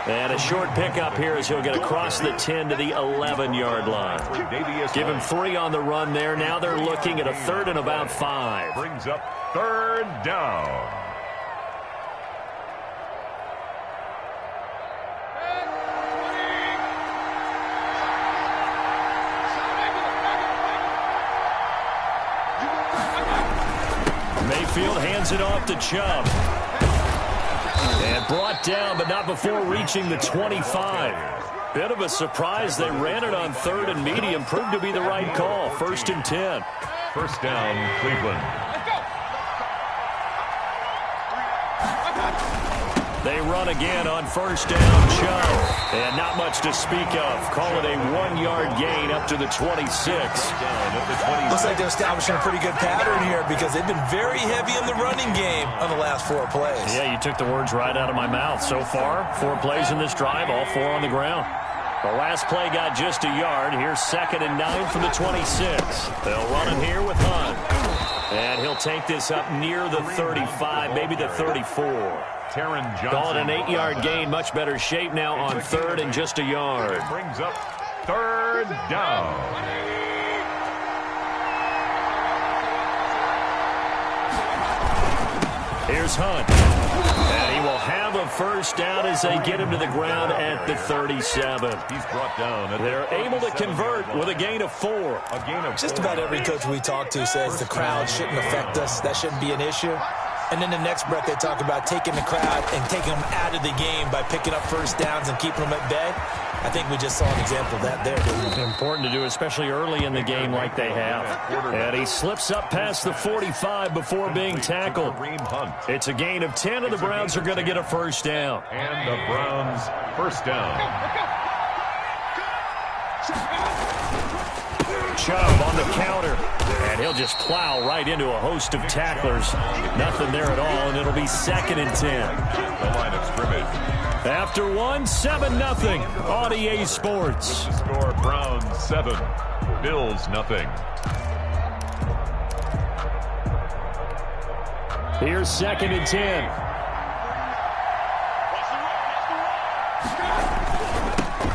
And a short pickup here as he'll get across the 10 to the 11-yard line. Give him 3 on the run there. Now they're looking at a 3rd and about 5. Brings up 3rd down. Mayfield hands it off to Chubb. And brought down, but not before reaching the 25. Bit of a surprise. They ran it on 3rd and medium. Proved to be the right call. 1st and 10. First down, Cleveland. They run again on 1st down, Chubb. And not much to speak of. Call it a 1-yard gain up to the 26. Looks like they're establishing a pretty good pattern here because they've been very heavy in the running game on the last 4 plays. Yeah, you took the words right out of my mouth. So far, 4 plays in this drive, all 4 on the ground. The last play got just a yard. Here's 2nd and 9 from the 26. They'll run him here with Hunt. And he'll take this up near the 35, maybe the 34. Call it an 8-yard gain. Much better shape now on 3rd and just a yard. It brings up 3rd down. Here's Hunt. And he will have a first down as they get him to the ground at the 37. He's brought down. They're able to convert with a gain of 4. Just about every coach we talk to says the crowd shouldn't affect us. That shouldn't be an issue. And then the next breath they talk about taking the crowd and taking them out of the game by picking up first downs and keeping them at bay. I think we just saw an example of that there, didn't we? Important to do, especially early in the game like they have. And he slips up past the 45 before being tackled. It's a gain of 10, and the Browns are going to get a first down. And the Browns first down. Chubb on the counter. And he'll just plow right into a host of tacklers. Nothing there at all, and it'll be 2nd and 10. The line of scrimmage. After 7-0 on EA Sports. The score, Browns 7, Bills 0. Here's 2nd and 10.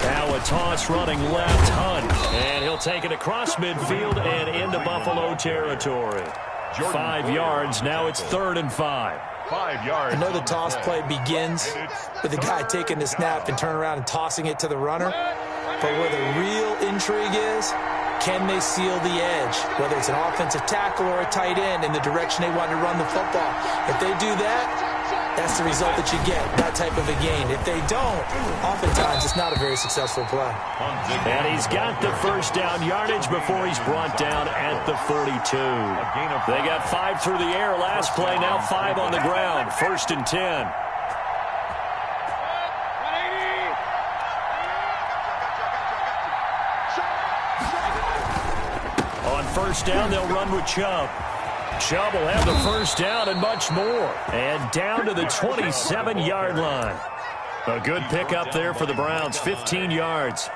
Now a toss running left, Hunt. And he'll take it across midfield and into Buffalo territory. 5 yards, now it's 3rd and 5. 5 yards. I know the toss play begins with the guy taking the snap and turning around and tossing it to the runner. But where the real intrigue is, can they seal the edge? Whether it's an offensive tackle or a tight end in the direction they want to run the football. If they do that, that's the result that you get, that type of a gain. If they don't, oftentimes it's not a very successful play. And he's got the first down yardage before he's brought down at the 42. They got 5 through the air last play, now 5 on the ground. 1st and 10. first down, they'll run with Chubb. Chubb will have the first down and much more. And down to the 27-yard line. A good pickup there for the Browns, 15 yards.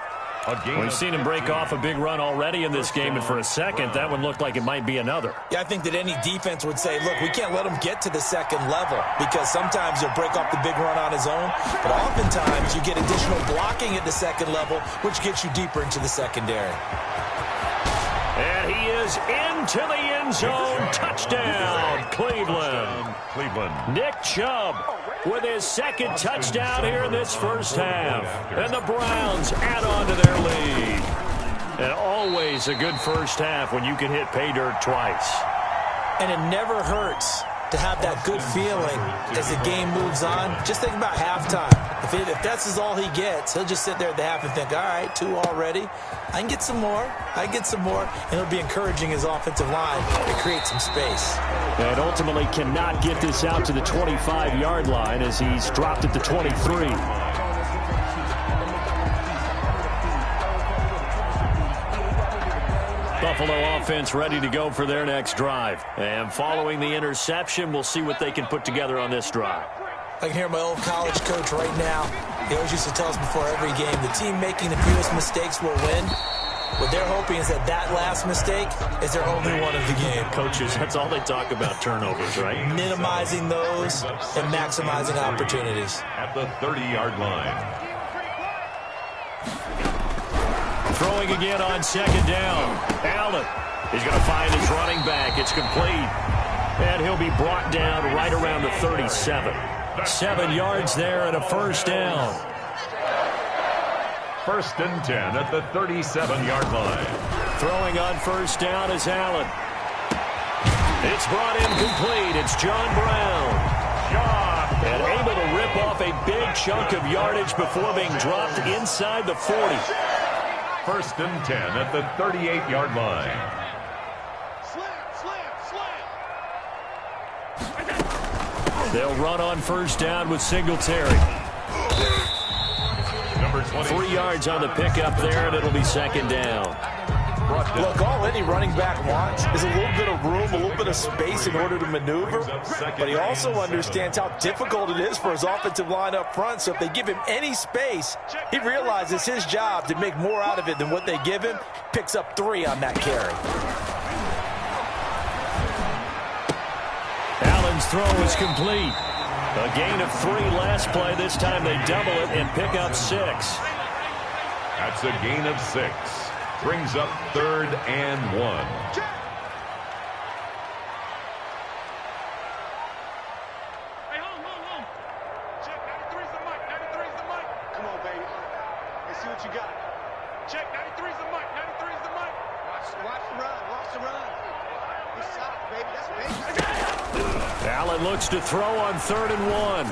We've seen him break off a big run already in this game, and for a second, that one looked like it might be another. Yeah, I think that any defense would say, look, we can't let him get to the second level, because sometimes he'll break off the big run on his own, but oftentimes you get additional blocking at the second level, which gets you deeper into the secondary. And he is into the end zone. Touchdown, Cleveland. Nick Chubb with his second touchdown here in this first half. And the Browns add on to their lead. And always a good first half when you can hit pay dirt twice. And it never hurts to have that good feeling as the game moves on. Just think about halftime. If that's all he gets, he'll just sit there at the half and think, all right, 2 already. I can get some more. And it'll be encouraging his offensive line to create some space. And ultimately cannot get this out to the 25-yard line as he's dropped at the 23. Buffalo offense ready to go for their next drive. And following the interception, we'll see what they can put together on this drive. I can hear my old college coach right now. He always used to tell us before every game, the team making the fewest mistakes will win. What they're hoping is that last mistake is their only one of the game. Coaches, that's all they talk about, turnovers, right? Minimizing those and maximizing opportunities. At the 30-yard line. Throwing again on second down. Allen is going to find his running back. It's complete. And he'll be brought down right around the 37. 7 yards there and a first down. First and 10 at the 37-yard line. Throwing on first down is Allen. It's brought in complete. It's John Brown. And able to rip off a big chunk of yardage before being dropped inside the 40. First and 10 at the 38-yard line. They'll run on first down with Singletary. 3 yards on the pickup there, and it'll be second down. Look, all any running back wants is a little bit of room, a little bit of space in order to maneuver. But he also understands how difficult it is for his offensive line up front. So if they give him any space, he realizes his job to make more out of it than what they give him. Picks up 3 on that carry. Allen's throw is complete. A gain of 3 last play. This time they double it and pick up 6. That's a gain of 6. Brings up 3rd and 1. Hey, home. Check, 93's the mic. 93's the mic. Come on, baby. Let's see what you got. Check, 93's the mic. 93's the mic. Watch the run. Good shot, baby. That's big. Allen looks to throw on 3rd and 1.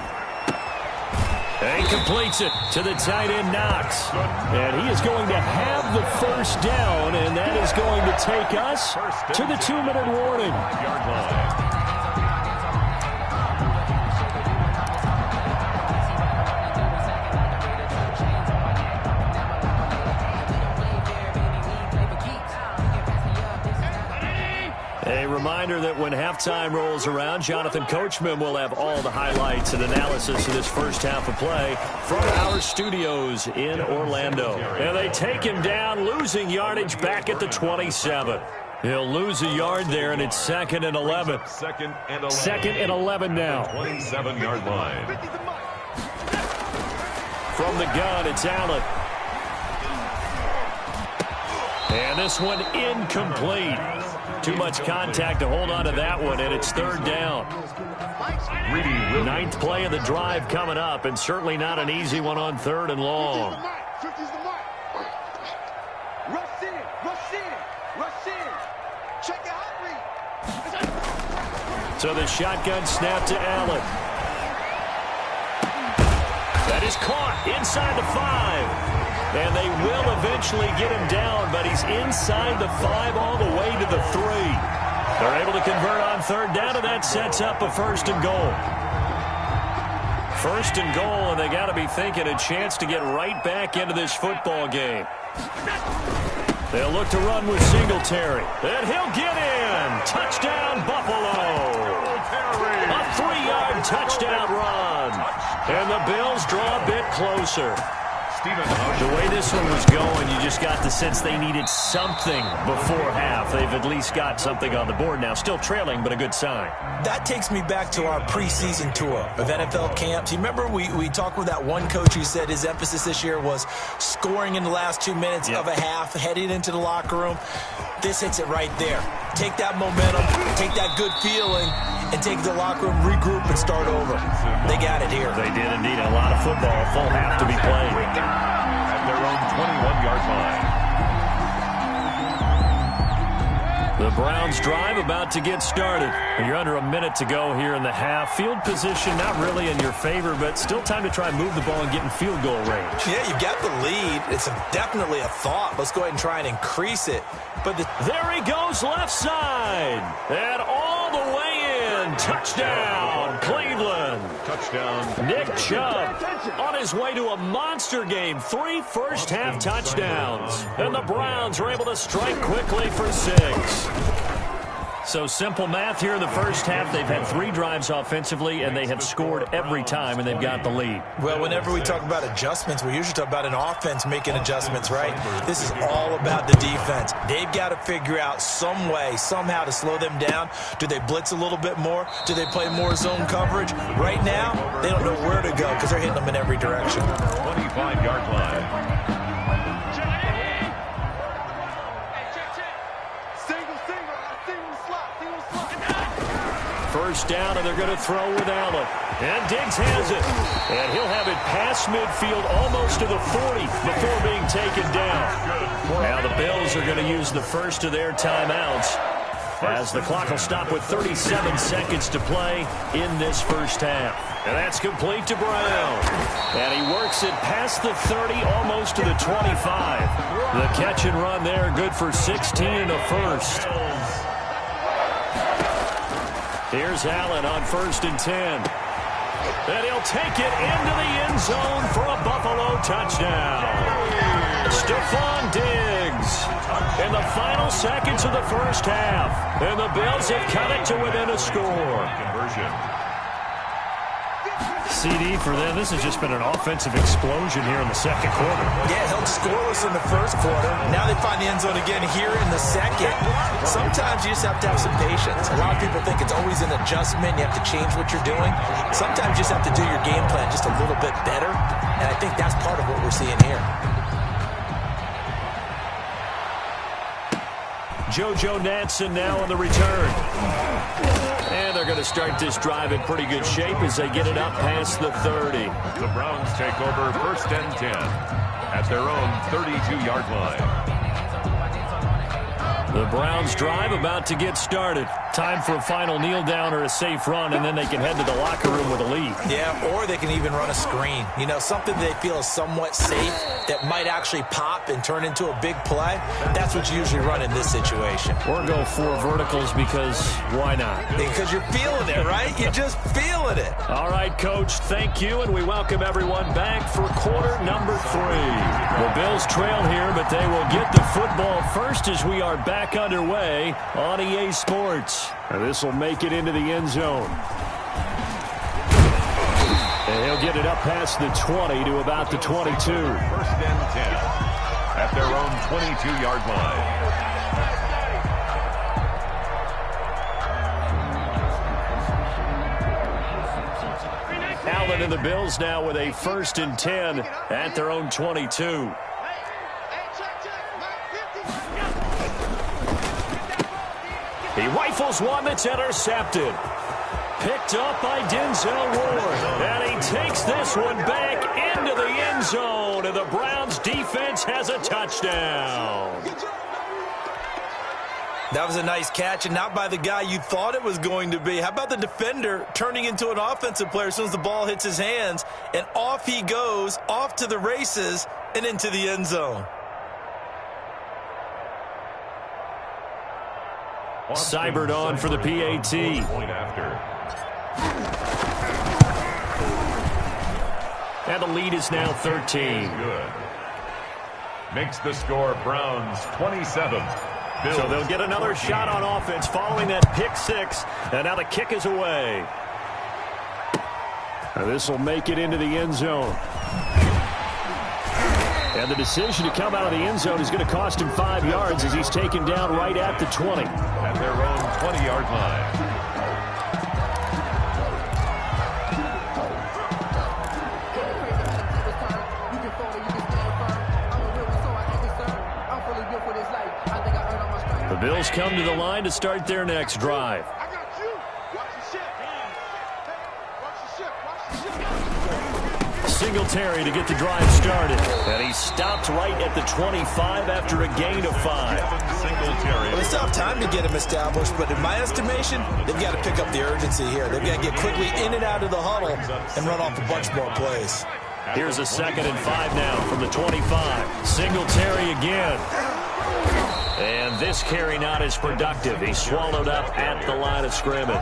And completes it to the tight end, Knox. And he is going to have the first down, and that is going to take us to the 2-minute warning. A reminder that when halftime rolls around, Jonathan Coachman will have all the highlights and analysis of this first half of play from our studios in Orlando. And they take him down, losing yardage back at the 27. He'll lose a yard there, and it's 2nd and 11. Second and 11. 2nd and 11 now. 27-yard line. From the gun, it's Allen. And this one incomplete. Too much contact to hold on to that one, and it's 3rd down. 9th play of the drive coming up, and certainly not an easy one on 3rd and long. 50's the mic. Rush in. Check your hot read. So the shotgun snap to Allen. That is caught inside the 5. And they will eventually get him down, but he's inside the 5 all the way to the 3. They're able to convert on 3rd down, and that sets up a 1st and goal. 1st and goal, and they got to be thinking a chance to get right back into this football game. They'll look to run with Singletary. And he'll get in. Touchdown, Buffalo. A 3-yard touchdown run. And the Bills draw a bit closer. The way this one was going, you just got the sense they needed something before half. They've at least got something on the board now. Still trailing, but a good sign. That takes me back to our preseason tour of NFL camps. You remember we talked with that one coach who said his emphasis this year was scoring in the last 2 minutes of a half, heading into the locker room. This hits it right there. Take that momentum, take that good feeling, and take the locker room, regroup, and start over. They got it here. They did indeed. A lot of football, a full half to be played. At their own 21-yard line. The Browns drive about to get started. And you're under a minute to go here in the half. Field position not really in your favor, but still time to try and move the ball and get in field goal range. Yeah, you've got the lead. It's definitely a thought. Let's go ahead and try and increase it. But there he goes, left side. And all the way in. Touchdown, Cleveland. Touchdown. Nick Chubb on his way to a monster game. 3 first-half touchdowns. And the Browns are able to strike quickly for 6. So simple math here in the first half. They've had 3 drives offensively, and they have scored every time, and they've got the lead. Well, whenever we talk about adjustments, we usually talk about an offense making adjustments, right? This is all about the defense. They've got to figure out some way, somehow to slow them down. Do they blitz a little bit more? Do they play more zone coverage? Right now, they don't know where to go because they're hitting them in every direction. 25-yard line. First down, and they're going to throw with Allen. And Diggs has it. And he'll have it past midfield almost to the 40 before being taken down. Now the Bills are going to use the first of their timeouts as the clock will stop with 37 seconds to play in this first half. And that's complete to Brown. And he works it past the 30, almost to the 25. The catch and run there, good for 16 and a first. Here's Allen on 1st and 10. And he'll take it into the end zone for a Buffalo touchdown. Stephon Diggs in the final seconds of the first half. And the Bills have cut it to within a score. Conversion. CD for them. This has just been an offensive explosion here in the second quarter. Yeah, held scoreless in the first quarter. Now they find the end zone again here in the second. Sometimes you just have to have some patience. A lot of people think it's always an adjustment. You have to change what you're doing. Sometimes you just have to do your game plan just a little bit better. And I think that's part of what we're seeing here. JoJo Natson now on the return. And they're going to start this drive in pretty good shape as they get it up past the 30. The Browns take over 1st and 10 at their own 32-yard line. The Browns drive about to get started. Time for a final kneel down or a safe run, and then they can head to the locker room with a lead. Yeah, or they can even run a screen. You know, something they feel is somewhat safe that might actually pop and turn into a big play. That's what you usually run in this situation. Or go 4 verticals because why not? Because you're feeling it, right? You're just feeling it. All right, Coach, thank you, and we welcome everyone back for quarter number 3. The Bills trail here, but they will get the football first as we are back underway on EA Sports. And this will make it into the end zone. And he'll get it up past the 20 to about the 22. 1st and 10 at their own 22-yard line. Allen and the Bills now with a 1st and 10 at their own 22. He rifles one that's intercepted. Picked up by Denzel Ward. And he takes this one back into the end zone. And the Browns defense has a touchdown. That was a nice catch, and not by the guy you thought it was going to be. How about the defender turning into an offensive player as soon as the ball hits his hands, and off he goes, off to the races, and into the end zone. Seibert on for the PAT. And the lead is now 13. Good. makes the score Browns 27. Bills So they'll get another shot on offense following that pick six. And now the kick is away. This will make it into the end zone. And the decision to come out of the end zone is going to cost him 5 yards as he's taken down right at the 20. At their own 20-yard line. The Bills come to the line to start their next drive. Singletary to get the drive started. And he stopped right at the 25 after a gain of 5. Singletary. Well, they still have time to get him established, but in my estimation, they've got to pick up the urgency here. They've got to get quickly in and out of the huddle and run off a bunch more plays. Here's a 2nd and 5 now from the 25. Singletary again. And this carry not as productive. He's swallowed up at the line of scrimmage.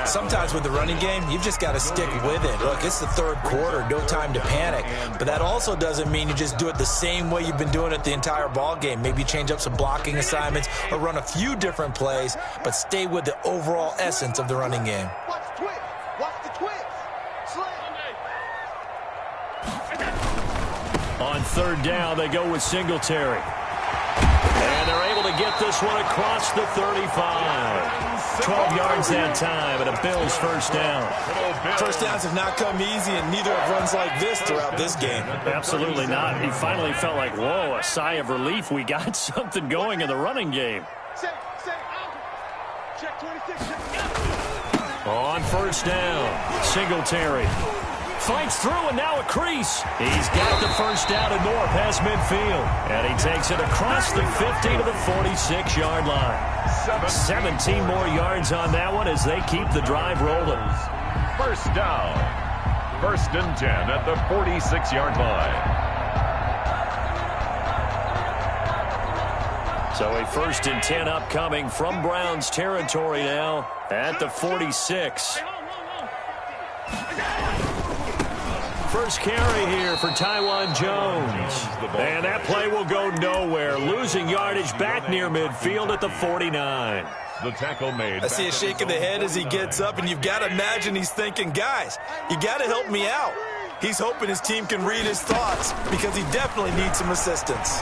Sometimes with the running game, you've just got to stick with it. Look, it's the third quarter, no time to panic. But that also doesn't mean you just do it the same way you've been doing it the entire ball game. Maybe change up some blocking assignments or run a few different plays, but stay with the overall essence of the running game. Watch the twist. Watch the twist. On 3rd down, they go with Singletary. And they're able to get this one across the 35. 12 yards that time, and a Bills first down. First downs have not come easy, and neither have runs like this throughout this game. Absolutely not. He finally felt like, whoa, a sigh of relief. We got something going in the running game. On 1st down, Singletary fights through, and now a crease. He's got the first down and more past midfield. And he takes it across the 50 to the 46-yard line. 17 more yards on that one as they keep the drive rolling. First down. 1st and 10 at the 46-yard line. So a 1st and 10 upcoming from Browns territory now at the 46. First carry here for Taiwan Jones. And that play will go nowhere. Losing yardage back near midfield at the 49. The tackle made. I see a shake of the head as he gets up, and you've got to imagine he's thinking, guys, you got to help me out. He's hoping his team can read his thoughts because he definitely needs some assistance.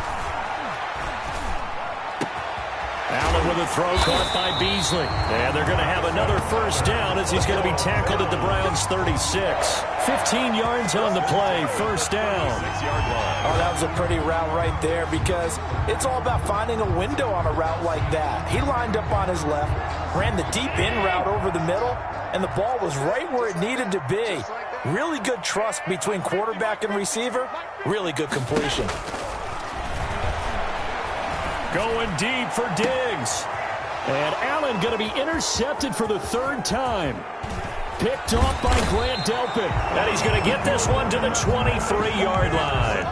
Allen with a throw caught by Beasley. And they're going to have another first down as he's going to be tackled at the Browns' 36. 15 yards on the play, first down. Oh, that was a pretty route right there because it's all about finding a window on a route like that. He lined up on his left, ran the deep in route over the middle, and the ball was right where it needed to be. Really good trust between quarterback and receiver. Really good completion. Going deep for Diggs. And Allen going to be intercepted for the 3rd time. Picked off by Grant Delpit. And he's going to get this one to the 23-yard line.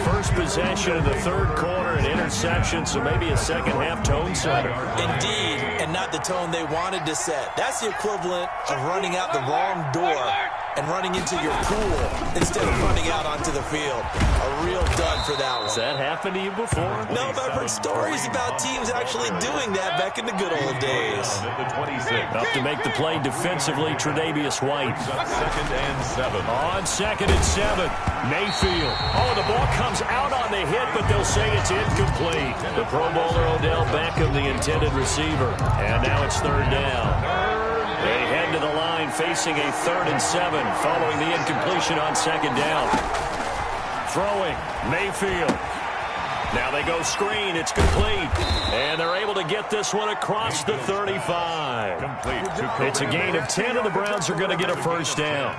First possession of the 3rd quarter, an interception, so maybe a second-half tone setter. Indeed, and not the tone they wanted to set. That's the equivalent of running out the wrong door and running into your pool instead of running out onto the field. A real dud for that one. Has that happened to you before? No, but I've heard stories about teams actually doing that back in the good old days. Up to make the play defensively, Tre'Davious White. 2nd and 7. On 2nd and 7, Mayfield. Oh, the ball comes out on the hit, but they'll say it's incomplete. The Pro Bowler Odell Beckham, the intended receiver. And now it's 3rd down. They head to the line facing a 3rd and 7 following the incompletion on 2nd down. Throwing, Mayfield. Now they go screen. It's complete. And they're able to get this one across the 35. It's a gain of 10, and the Browns are going to get a first down.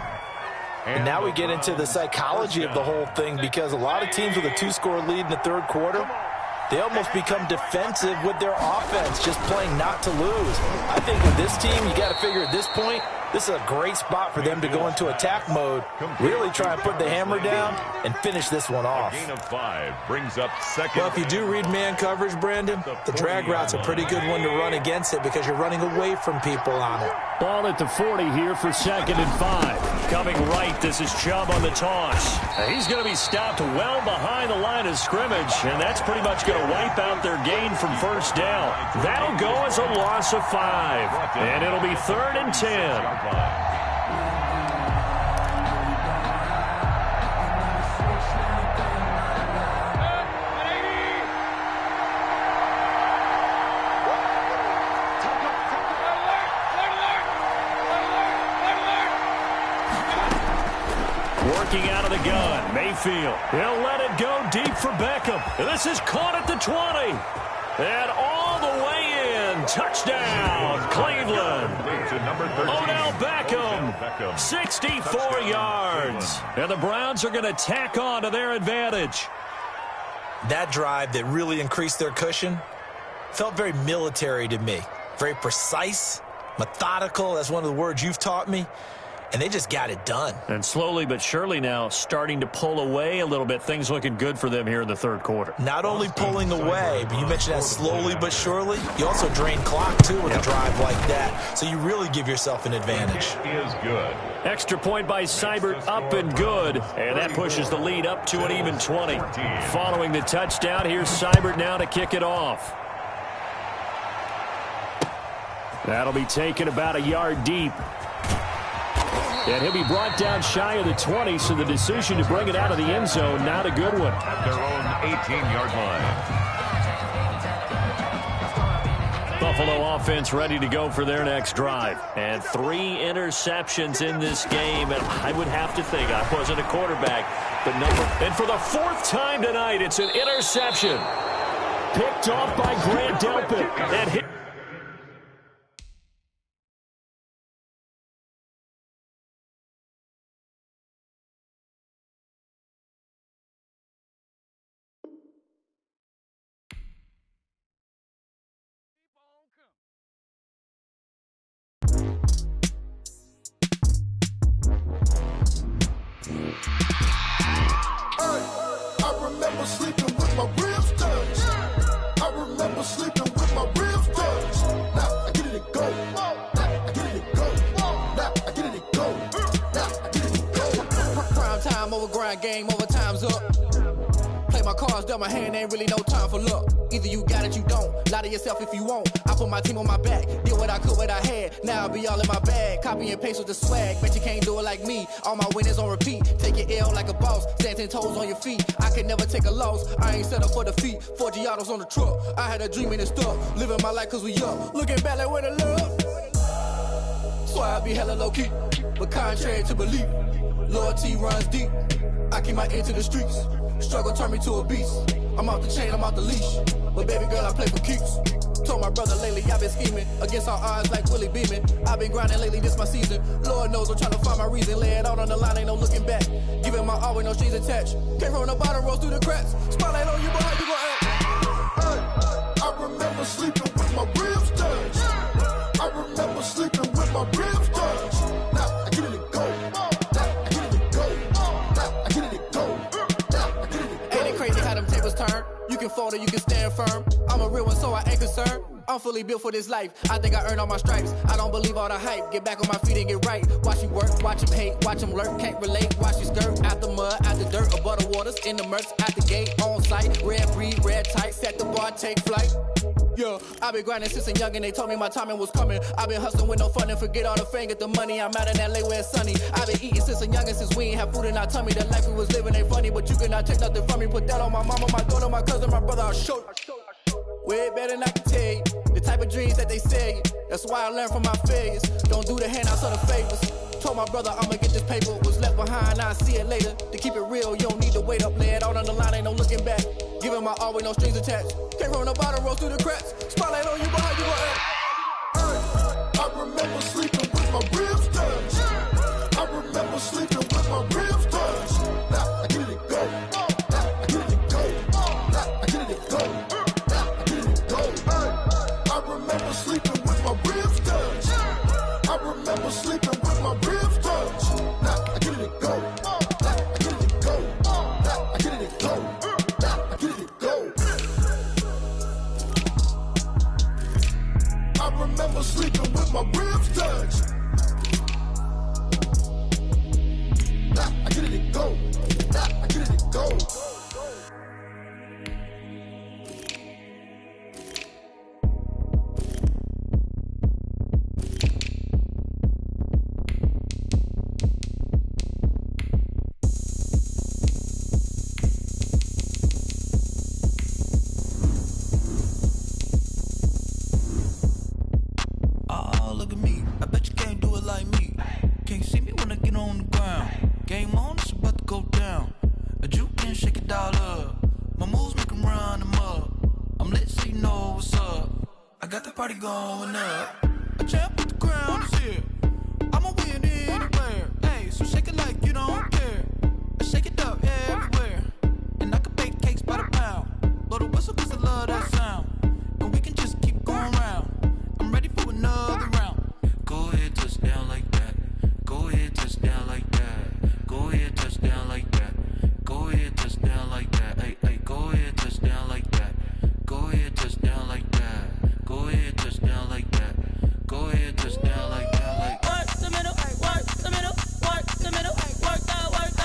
And now we get into the psychology of the whole thing because a lot of teams with a 2-score lead in the 3rd quarter, they almost become defensive with their offense, just playing not to lose. I think with this team, you got to figure at this point, this is a great spot for them to go into attack mode, really try and put the hammer down and finish this one off. Gain of 5 brings up 2nd. Well, if you do read man coverage, Brandon, the drag route's a pretty good one to run against it because you're running away from people on it. Ball at the 40 here for 2nd and 5. Coming right, this is Chubb on the toss. He's going to be stopped well behind the line of scrimmage, and that's pretty much going to wipe out their gain from first down. That'll go as a loss of 5, and it'll be 3rd and 10. Working out of the gun, Mayfield. He'll let it go deep for Beckham. This is caught at the 20. And all the way in. Touchdown, Cleveland. Odell Beckham, 64 yards. And the Browns are going to tack on to their advantage. That drive that really increased their cushion felt very military to me. Very precise, methodical. That's one of the words you've taught me. And they just got it done. And slowly but surely now starting to pull away a little bit. Things looking good for them here in the 3rd quarter. Not only pulling away, but you mentioned that slowly but surely. You also drain clock, too, with a drive like that. So you really give yourself an advantage. Is good. Extra point by Seibert, up and good. And that pushes the lead up to an even 20. Following the touchdown, here's Seibert now to kick it off. That'll be taken about a yard deep. And he'll be brought down shy of the 20, so the decision to bring it out of the end zone, not a good one. At their own 18-yard line. Buffalo offense ready to go for their next drive. And 3 interceptions in this game. And I would have to think, I wasn't a quarterback, but and for the 4th time tonight, it's an interception. Picked off by Grant Delpit. And hit. I remember sleeping with my ribs touched. I remember sleeping with my ribs touched. Now I get it and go. Now I get it and go. Now I get it and go. Now I get it and go. Prime time over grind game, overtime's up. Play my cards, dealt my hand, ain't really no time for luck. Either you got it, you don't. Lie to yourself if you won't. I put my team on my back, did what I could, what I had. Now I be all in my bag, copy and paste with the swag. Bet you can't do it like me. All my winners on repeat. Take your L like a boss, stand 10 toes on your feet. I can never take a loss. I ain't set up for defeat. 4 Giottos on the truck. I had a dream and it stuck. Living my life cause we up. Looking back like where the love. So I be hella low key, but contrary to belief, loyalty runs deep. I keep my ear to the streets. Struggle turned me to a beast. I'm off the chain, I'm off the leash. But baby girl, I play for keeps. Told my brother lately, I've been scheming against all odds like Willie Beeman. I've been grinding lately, this my season. Lord knows I'm trying to find my reason. Lay it out on the line, ain't no looking back. Giving my all with no strings attached. Came from the bottom, rose through the cracks. Spotlight on you, but how you gon' act? I remember sleeping with my ribs touched. I remember sleeping with my ribs touched. Now I get it and go. Now I get it and go. Now I get it and go. Now I get it and go. Ain't it crazy how them tables turn? You can fold or you can stand firm. I'm a real one, so I ain't concerned. I'm fully built for this life. I think I earned all my stripes. I don't believe all the hype. Get back on my feet and get right. Watch you work, watch him hate, watch him lurk. Can't relate, watch you skirt. Out the mud, out the dirt, above the waters, in the murks, out the gate, on site. Red breed, red tight, set the bar, take flight. Yeah, I've been grinding since a young and they told me my timing was coming. I've been hustling with no fun and forget all the fame, get the money. I'm out in LA where it's sunny. I've been eating since a young and since we ain't have food in our tummy. The life we was living ain't funny, but you cannot take nothing from me. Put that on my mama, my daughter, my cousin, my brother, I'll show you. Way better than I can tell you. The type of dreams that they sell you. That's why I learned from my failures. Don't do the handouts or the favors. Told my brother I'ma get this paper. Was left behind, I'll see it later. To keep it real, you don't need to wait up. Lay it out on the line, ain't no looking back. Giving my all with no strings attached. Came from the bottom, rose through the cracks. Spotlight on you, but how you gon' act? I remember sleeping with my ribs touched. I remember sleeping with my ribs touched. Now I get it and go. Now I get it and go. Now I get it and go. Now I get it and go. I remember sleeping with my ribs touched. I remember sleeping with my ribs touched. Now I get it and go. Now I get it and go. Now I get it and go. Now I get it and go. I remember sleeping with my ribs touched. know what's up. I got the party going up. A champ with the crown is here. I'ma win anywhere. Hey, so shake it like you don't care. I shake it up everywhere. And I can bake cakes by the pound. Blow the whistle cause I love that sound. And we can just keep going round. I'm ready for another round. Go ahead, touch down like that. Go ahead, touch down like that. Go ahead, touch down like that. Go ahead, touch down like that. Hey, hey, go ahead, touch down like that. Go ahead, touch down like that. Go ahead, touch down like that. Go ahead, touch down like that. Like work the middle, work the middle, work the middle, work out, work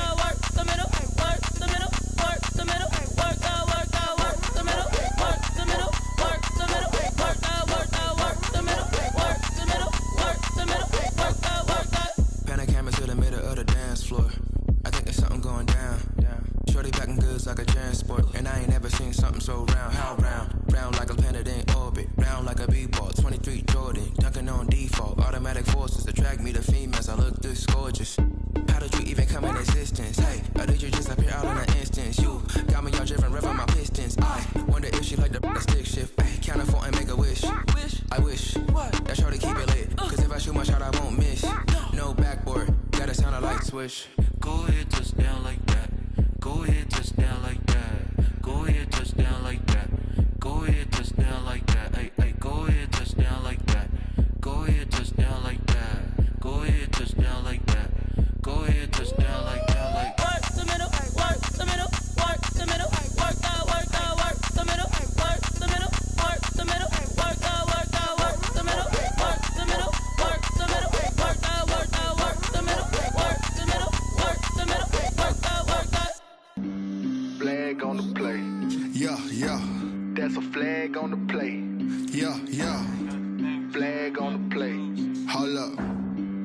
the middle, work the middle, work the middle, work out, work the middle, work the middle, work the middle, work out, work the middle, work the middle, work the middle, work out, work out. Pan a camera to the middle of the dance floor. I think there's something going down. Shorty packing goods like a transport, and I ain't never seen something so round. How round? Round like a planet in orbit, round like a b-ball. 23 Jordan, dunking on default. Automatic forces attract me to females. I look this gorgeous. How did you even come in existence? Hey, or did you just appear out in an instance? You got me all driven, revving my pistons. I wonder if she like the stick shift. Hey, count her 4 and make a wish. I wish that shorty keep it lit, cause if I shoot my shot, I won't miss. No backboard, gotta sound a light switch. Go ahead, touch down like that. Go ahead, touch down like that. Go ahead, touch down like that. Go ahead, touch down like that. Hey, hey, go ahead, touch down like that. Go ahead, touch down like that. Go ahead, touch down like that. Go ahead, touch down like that. Like work the middle, work the middle, work the middle, work out, work the middle, work the middle, work the middle, work out, work the middle, work the middle, work the middle, work out, work the middle, work the middle, work the middle, work out, work out. Flag on the play. Yeah, yeah. That's a flag on the play. Yeah, yeah. Flag on the play. Hold up.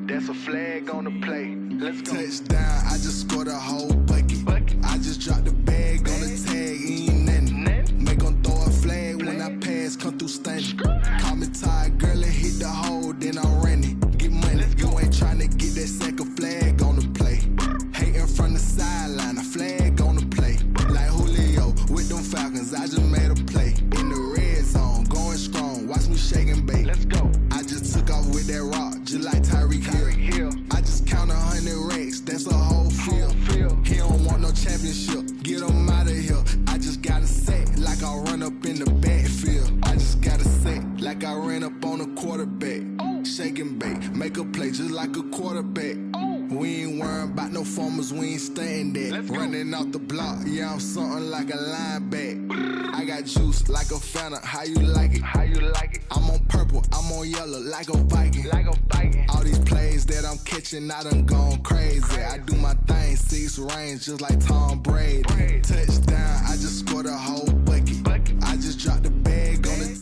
That's a flag on the play. Let's go. Touchdown, I just scored a whole bucket. I just dropped the bag on the tag, ain't nothing. Make 'em throw a flag when I pass, come through stunning. Call me tired, girl, and hit the hole, then I'm running. Get money, you ain't tryna get that second flag on the play. Hating from the sideline, a flag on the play. Like Julio with them Falcons, I just made a play. In the red zone, going strong, watch me shake and bake. Let's go. I just took off with that rock, just like Tyreek Hill. I just count 100 racks, that's a whole field. He don't want no championship, get him out of here. I just gotta say, like I run up in the backfield. I just gotta say, like I ran up on a quarterback. Shake and bake, make a play just like a quarterback. We ain't worrying about no formers, we ain't staying there. Running off the block, yeah, I'm something like a linebacker. I got juice like a Fanta, how you like it? How you like it? I'm on purple, I'm on yellow, like a Viking. Like a Viking. All these plays that I'm catching, I done gone crazy. I do my thing, 6 range, just like Tom Brady. Touchdown, I just scored a whole bucket. I just dropped the bag on the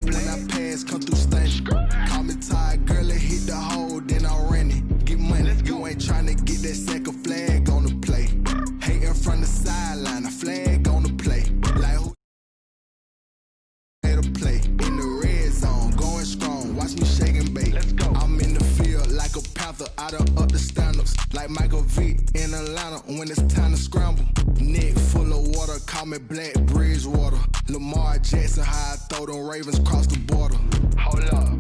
when I pass, come through stunning. Call me tired, girl, and hit the hole, then I'm running. Get money, you ain't tryna get that second flag on the play. Hating from the sideline, a flag on the play. Like who made a play? In the red zone, going strong, watch me shake and bake. Let's go. I'm in the field like a panther, I done up the standards. Like Michael Vick in Atlanta when it's time to scramble. Neck full of water, call me Black Bridgewater. Lamar Jackson, how I throw them Ravens cross the border. Hold up,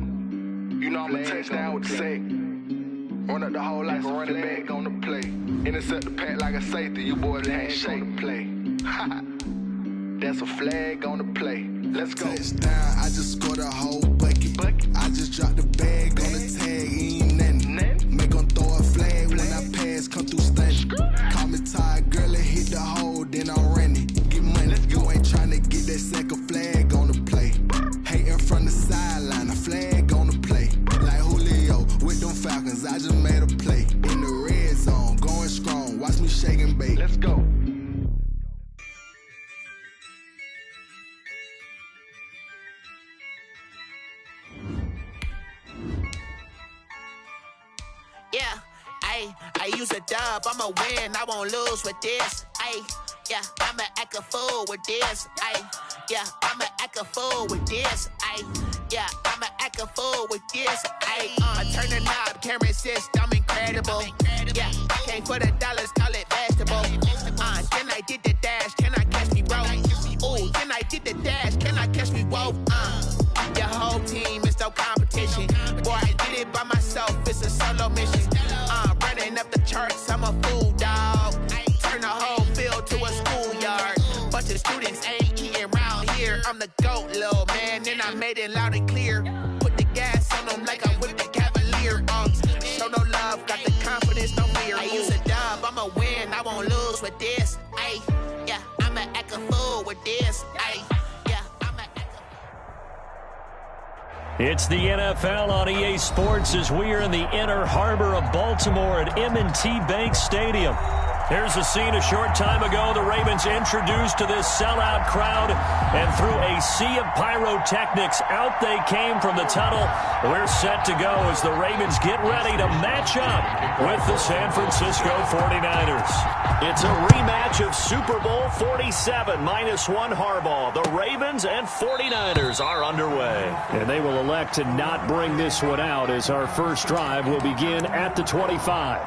you know I'm a touchdown with the sack. Run up the hole like a running back on the play. Intercept the pack like a safety, you boys handshake on the play. That's a flag on the play. Let's go. Touchdown, I just scored a whole bucket. I just dropped the bag on the tag, ain't nothing. Make 'em throw a flag when I pass, come through stunning. Call me tired, girl, and hit the hole, then I'm running. Get money, you ain't tryna get that second flag on the play. Hating from the sideline, a flag on the play. Like Julio with them Falcons, I just made a play. In the red zone, going strong, watch me shake and bake. Let's go. Yeah, I use a dub, I'ma win, I won't lose with this. Yeah, I'ma act a fool with this. Yeah, I'ma act a fool with this. Yeah, I'ma act a fool with this. I turn the knob, camera assist, I'm incredible. Yeah, came for the dollars, call it basketball. Then I did the dash, can I catch me, bro? Ooh, get the dash, can I catch me? Whoa, your whole team is no competition. Boy, I did it by myself, it's a solo mission. Running up the charts, I'm a fool, dog. Turn the whole field to a schoolyard. Bunch of students ain't eating round here. I'm the GOAT, little man, and I made it loud and clear. Put the gas on them like I whipped the Cavalier. Show no love, got the confidence, no fear. I use a dub, I'ma win, I won't lose with this. Ay, yeah, I'ma act a fool with this. Ay, yeah, I'ma act a... It's the NFL on EA Sports as we are in the inner harbor of Baltimore at M&T Bank Stadium. Here's a scene a short time ago. The Ravens introduced to this sellout crowd, and through a sea of pyrotechnics, out they came from the tunnel. We're set to go as the Ravens get ready to match up with the San Francisco 49ers. It's a rematch of Super Bowl 47 -1 Harbaugh. The Ravens and 49ers are underway. And they will elect to not bring this one out as our first drive will begin at the 25.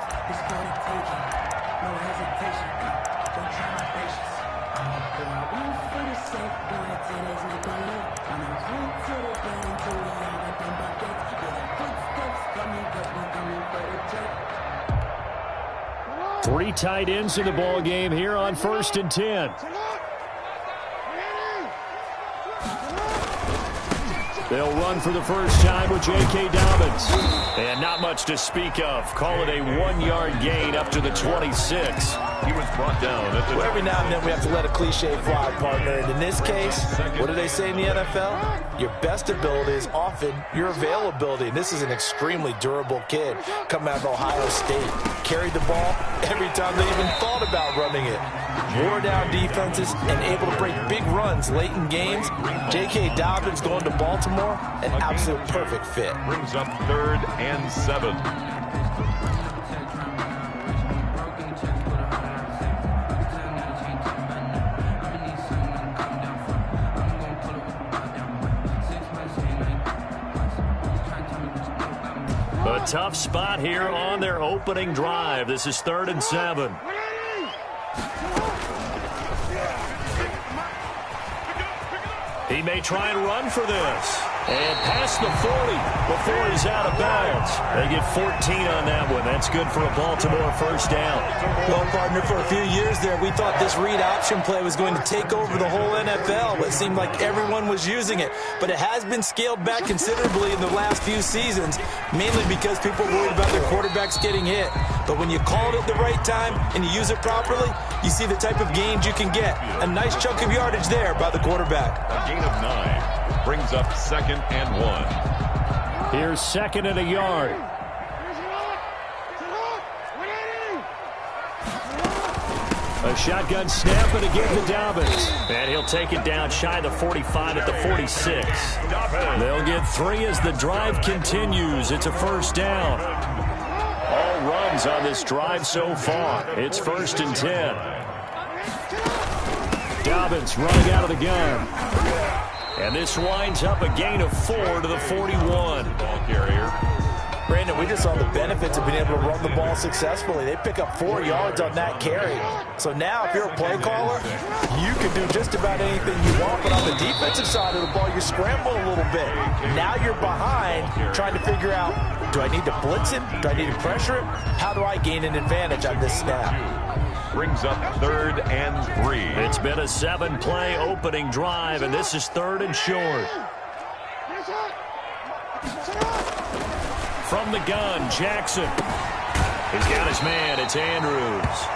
Three tight ends in the ball game here on 1st and 10. They'll run for the first time with J.K. Dobbins. And not much to speak of. Call it a 1-yard gain up to the 26. He was brought down at the... Well, every now and then we have to let a cliche fly, partner. And in this case, what do they say in the NFL? Your best ability is often your availability. And this is an extremely durable kid coming out of Ohio State. Carried the ball every time they even thought about running it. Wore down defenses and able to break big runs late in games. J.K. Dobbins going to Baltimore, an absolute perfect fit. Brings up 3rd and 7. A tough spot here on their opening drive. This is 3rd and 7. He may try and run for this. And past the 40 before he's out of bounds. They get 14 on that one. That's good for a Baltimore first down. Well, partner, for a few years there, we thought this read option play was going to take over the whole NFL. It seemed like everyone was using it. But it has been scaled back considerably in the last few seasons, mainly because people worried about their quarterbacks getting hit. But when you call it at the right time and you use it properly, you see the type of gains you can get. A nice chunk of yardage there by the quarterback. A gain of 9. Brings up 2nd and 1. Here's 2nd and a yard. A shotgun snap and again to Dobbins. And he'll take it down shy of the 45 at the 46. They'll get 3 as the drive continues. It's a first down. All runs on this drive so far. It's 1st and 10. Dobbins running out of the gun. And this winds up a gain of 4 to the 41. Ball carrier. Brandon, we just saw the benefits of being able to run the ball successfully. They pick up 4 yards on that carry. So now, if you're a play caller, you can do just about anything you want. But on the defensive side of the ball, you scramble a little bit. Now you're behind, trying to figure out, do I need to blitz him? Do I need to pressure him? How do I gain an advantage on this snap? Brings up 3rd and 3. It's been a 7-play opening drive, and this is 3rd and short. From the gun, Jackson. He's got his man. It's Andrews.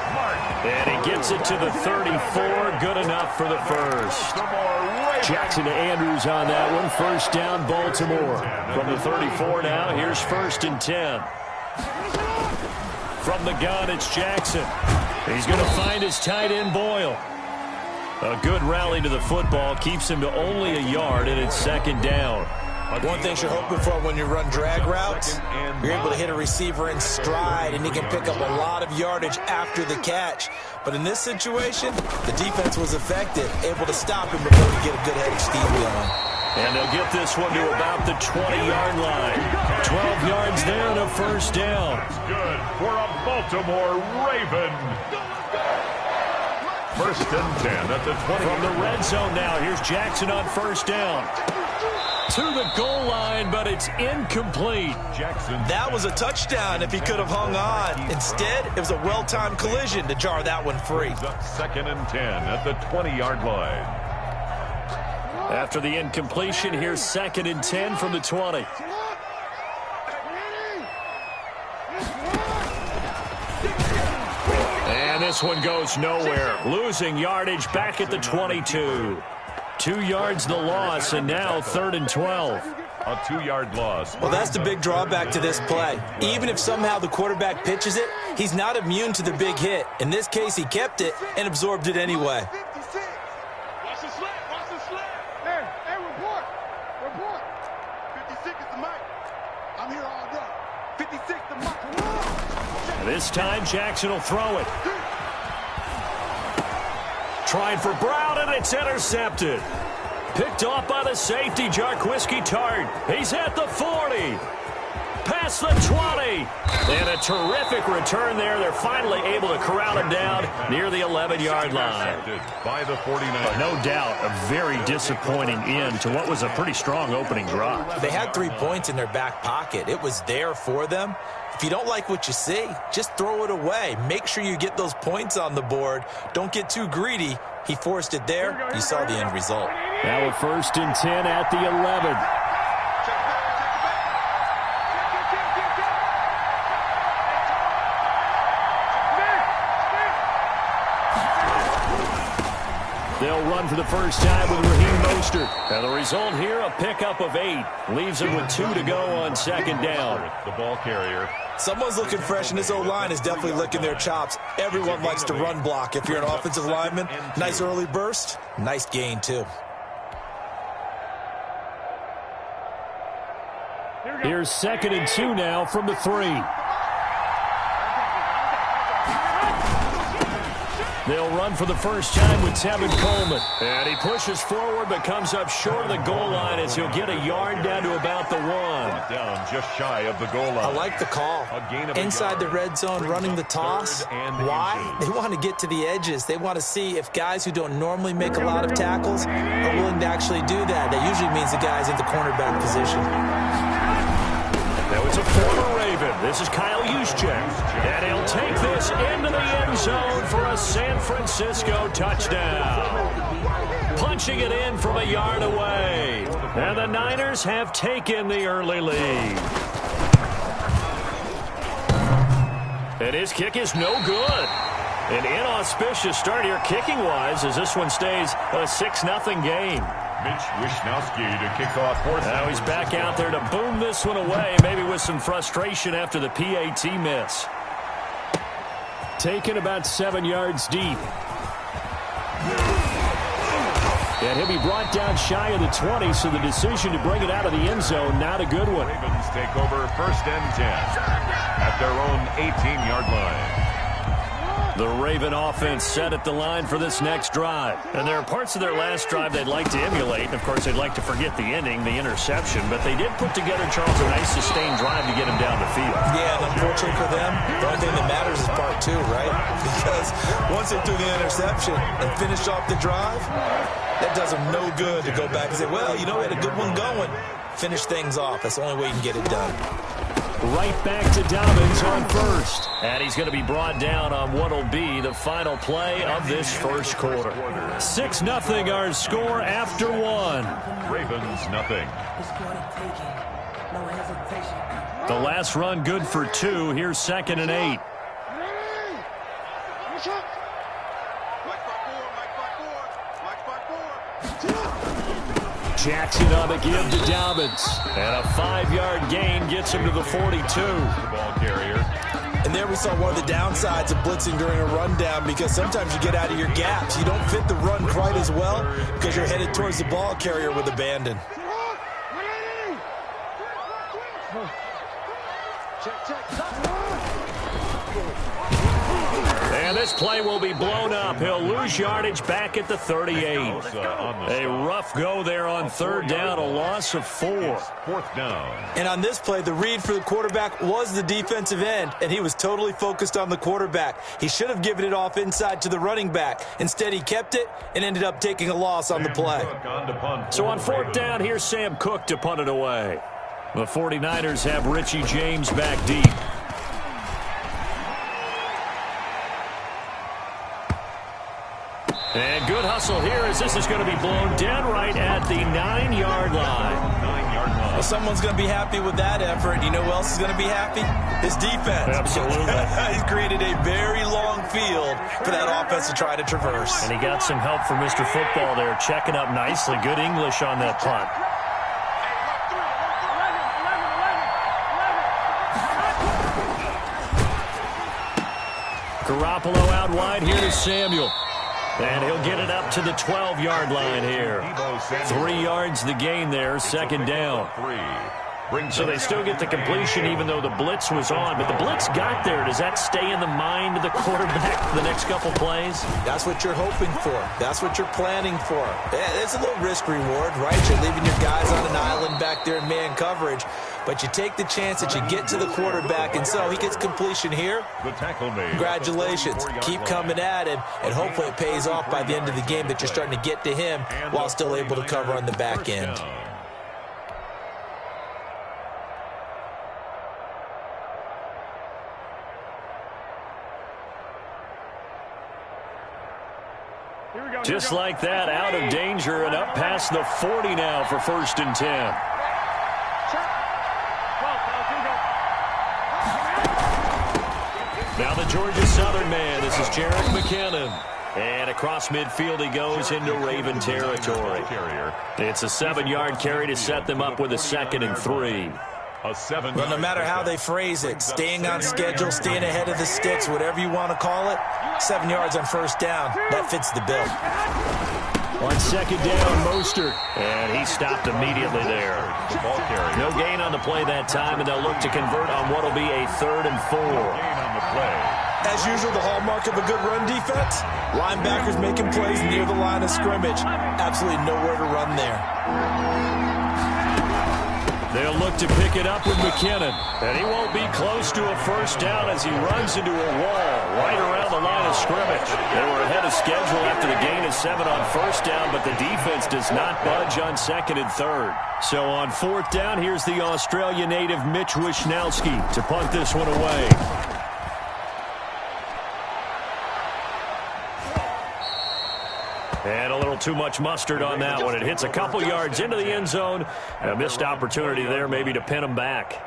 And he gets it to the 34. Good enough for the first. Jackson to Andrews on that one. First down, Baltimore. From the 34 now, here's 1st and 10. From the gun, it's Jackson. He's going to find his tight end, Boyle. A good rally to the football keeps him to only a yard, and it's 2nd down. One thing you're hoping for when you run drag routes, you're able to hit a receiver in stride, and he can pick up a lot of yardage after the catch. But in this situation, the defense was effective, able to stop him before he get a good head of steam going. And they'll get this one to about the 20-yard line. 12 yards there and a first down. Good for a Baltimore Raven. First and 10 at the 20. From the red zone now, here's Jackson on first down. To the goal line, but it's incomplete. Jackson. That was a touchdown if he could have hung on. Instead, it was a well-timed collision to jar that one free. Second and 10 at the 20-yard line. After the incompletion, here's second and 10 from the 20. And this one goes nowhere. Losing yardage back at the 22. 2 yards the loss, and now 3rd and 12. A 2-yard loss. Well, that's the big drawback to this play. Even if somehow the quarterback pitches it, he's not immune to the big hit. In this case, he kept it and absorbed it anyway. Watch the slap. Watch the slap. Hey, report. Report. 56 is the mic. I'm here all day. 56 the mic. This time, Jackson will throw it. Trying for Brown, and it's intercepted. Picked off by the safety, Jarquiski Tart. He's at the 40. Past the 20. And a terrific return there. They're finally able to corral him down near the 11-yard line. By the 49. No doubt, a very disappointing end to what was a pretty strong opening drive. They had 3 points in their back pocket. It was there for them. If you don't like what you see, just throw it away. Make sure you get those points on the board. Don't get too greedy. He forced it there. You saw the end result. Now a 1st and 10 at the 11. They'll run for the first time with Raheem Mostert. And the result here, a pickup of 8. Leaves him with 2 to go on 2nd down. The ball carrier. Someone's looking fresh, and this O-line is definitely licking their chops. Everyone likes to run block. If you're an offensive lineman, nice early burst, nice gain, too. Here's 2nd and 2 now from the 3. They'll run for the first time with Tevin Coleman. And he pushes forward but comes up short of the goal line as he'll get a yard down to about the 1. Down just shy of the goal line. I like the call. Inside the red zone, running the toss. Why? They want to get to the edges. They want to see if guys who don't normally make a lot of tackles are willing to actually do that. That usually means the guy's in the cornerback position. Now it's a former Raven. This is Kyle Juszczyk. And he'll take this into the end zone for a San Francisco touchdown. Punching it in from a yard away. And the Niners have taken the early lead. And his kick is no good. An inauspicious start here kicking-wise as this one stays a 6-0 game. Mitch Wishnowski to kick off 4th. Now he's back out there to boom this one away, maybe with some frustration after the PAT miss. Taken about 7 yards deep. And he'll be brought down shy of the 20, so the decision to bring it out of the end zone, not a good one. Ravens take over 1st and 10 at their own 18-yard line. The Raven offense set at the line for this next drive. And there are parts of their last drive they'd like to emulate. Of course, they'd like to forget the ending, the interception. But they did put together, Charles, a nice sustained drive to get him down the field. Yeah, and unfortunately for them, the only thing that matters is part 2, right? Because once they threw the interception and finished off the drive, that does them no good to go back and say, well, you know, we had a good one going. Finish things off. That's the only way you can get it done. Right back to Dobbins on 1st. And he's going to be brought down on what will be the final play of this first quarter. 6-0 our score after 1. Ravens nothing. The last run good for 2. Here's 2nd and 8. Jackson on the give to Dobbins. And a 5-yard gain gets him to the 42. The ball carrier. And there we saw one of the downsides of blitzing during a rundown, because sometimes you get out of your gaps. You don't fit the run quite as well because you're headed towards the ball carrier with abandon. And And this play will be blown up. He'll lose yardage back at the 38. A rough go there on third down, a loss of 4. Fourth down. And on this play, the read for the quarterback was the defensive end, and he was totally focused on the quarterback. He should have given it off inside to the running back. Instead, he kept it and ended up taking a loss on the play. So on fourth down, here's Sam Cook to punt it away. The 49ers have Richie James back deep. And good hustle here as this is going to be blown dead right at the 9-yard line. Well, someone's going to be happy with that effort. You know who else is going to be happy? His defense. Absolutely. He's created a very long field for that offense to try to traverse. And he got some help from Mr. Football there, checking up nicely. Good English on that punt. Garoppolo out wide. Here to Samuel. And he'll get it up to the 12-yard line here. 3 yards the gain there, second down. So they still get the completion even though the blitz was on. But the blitz got there. Does that stay in the mind of the quarterback for the next couple plays? That's what you're hoping for. That's what you're planning for. It's a little risk reward, right? You're leaving your guys on an island back there in man coverage. But you take the chance that you get to the quarterback, and so he gets completion here. The tackle made. Congratulations. Keep coming at him, and hopefully it pays off by the end of the game that you're starting to get to him while still able to cover on the back end. Just like that, out of danger and up past the 40 now for 1st and 10. Now the Georgia Southern man. This is Jerick McKinnon. And across midfield he goes into Raven territory. It's a 7-yard carry to set them up with a 2nd and 3. Well, no matter how they phrase it, staying on schedule, staying ahead of the sticks, whatever you want to call it, 7 yards on first down, that fits the bill. On second down, Mostert, and he stopped immediately there. No gain on the play that time, and they'll look to convert on what will be a 3rd and 4. As usual, the hallmark of a good run defense, linebackers making plays near the line of scrimmage. Absolutely nowhere to run there. They'll look to pick it up with McKinnon. And he won't be close to a first down as he runs into a wall right around the line of scrimmage. They were ahead of schedule after the gain of 7 on first down, but the defense does not budge on 2nd and 3rd. So on 4th down, here's the Australia native Mitch Wishnowski to punt this one away. And a little too much mustard on that one. It hits a couple yards into the end zone. A missed opportunity there maybe to pin him back.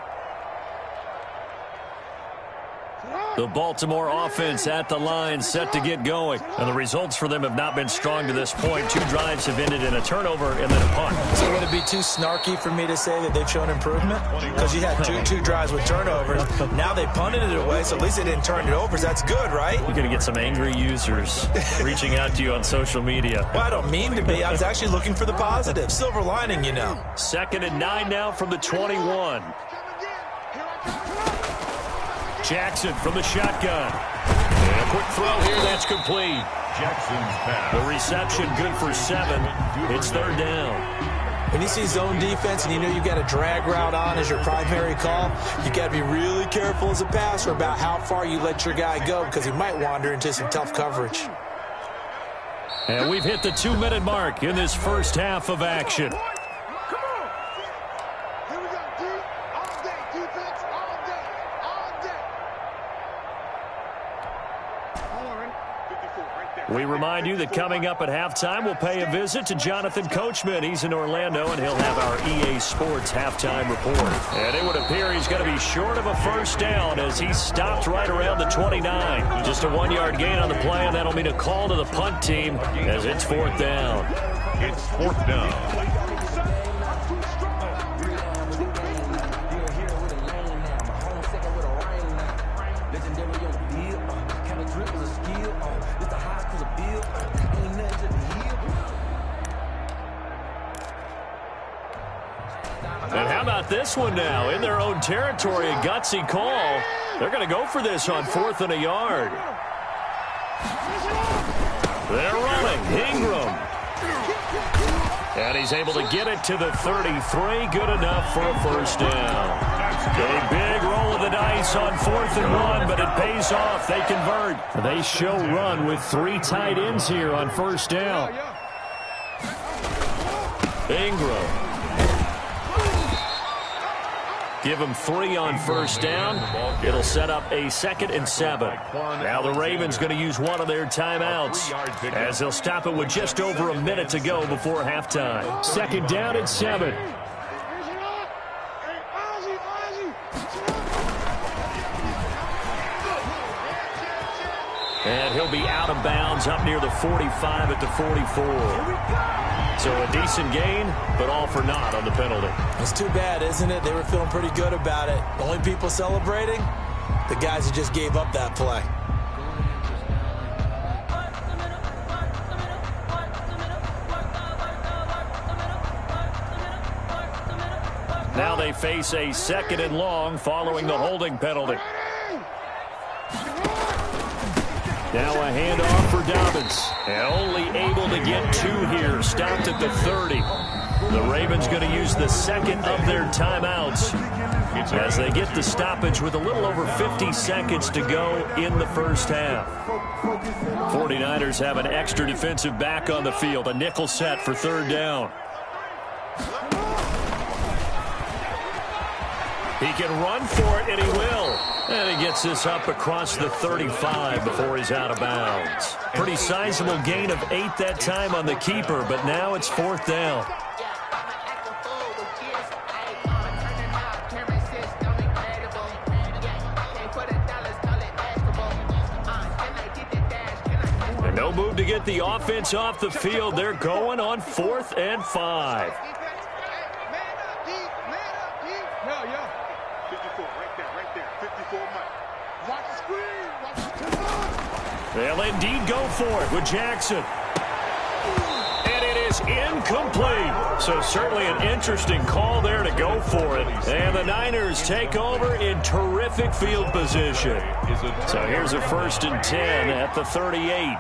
The Baltimore offense at the line set to get going. And the results for them have not been strong to this point. 2 drives have ended in a turnover and then a punt. So would it be too snarky for me to say that they've shown improvement? Because you had two drives with turnovers. Now they punted it away, so at least they didn't turn it over. So that's good, right? You're going to get some angry users reaching out to you on social media. Well, I don't mean to be. I was actually looking for the positive. Silver lining, you know. 2nd and 9 now from the 21. Jackson from the shotgun. And a quick throw here, that's complete. Jackson's pass. The reception good for 7. It's 3rd down. When you see zone defense and you know you've got a drag route on as your primary call, you got to be really careful as a passer about how far you let your guy go because he might wander into some tough coverage. And we've hit the 2-minute mark in this first half of action. We remind you that coming up at halftime, we'll pay a visit to Jonathan Coachman. He's in Orlando, and he'll have our EA Sports halftime report. And it would appear he's going to be short of a first down as he stopped right around the 29. Just a 1-yard gain on the play, and that'll mean a call to the punt team as it's 4th down. It's 4th down. And how about this one now? In their own territory, a gutsy call. They're going to go for this on 4th and a yard. They're running. Ingram. And he's able to get it to the 33. Good enough for a first down. A big roll of the dice on 4th and 1, but it pays off. They convert. They show run with 3 tight ends here on first down. Ingram. Give him 3 on first down. It'll set up a 2nd and 7. Now the Ravens going to use one of their timeouts as they'll stop it with just over a minute to go before halftime. 2nd down and 7. And he'll be out of bounds up near the 45 at the 44. So a decent gain, but all for naught on the penalty. It's too bad, isn't it? They were feeling pretty good about it. The only people celebrating, the guys who just gave up that play. Now they face a 2nd and long following the holding penalty. Now a handoff for Dobbins. And only able to get 2 here. Stopped at the 30. The Ravens going to use the 2nd of their timeouts as they get the stoppage with a little over 50 seconds to go in the first half. 49ers have an extra defensive back on the field. A nickel set for 3rd down. He can run for it, and he will. And he gets this up across the 35 before he's out of bounds. Pretty sizable gain of 8 that time on the keeper, but now it's 4th down. And no move to get the offense off the field. They're going on 4th and 5. They'll indeed go for it with Jackson. And it is incomplete. So certainly an interesting call there to go for it. And the Niners take over in terrific field position. So here's a 1st and 10 at the 38.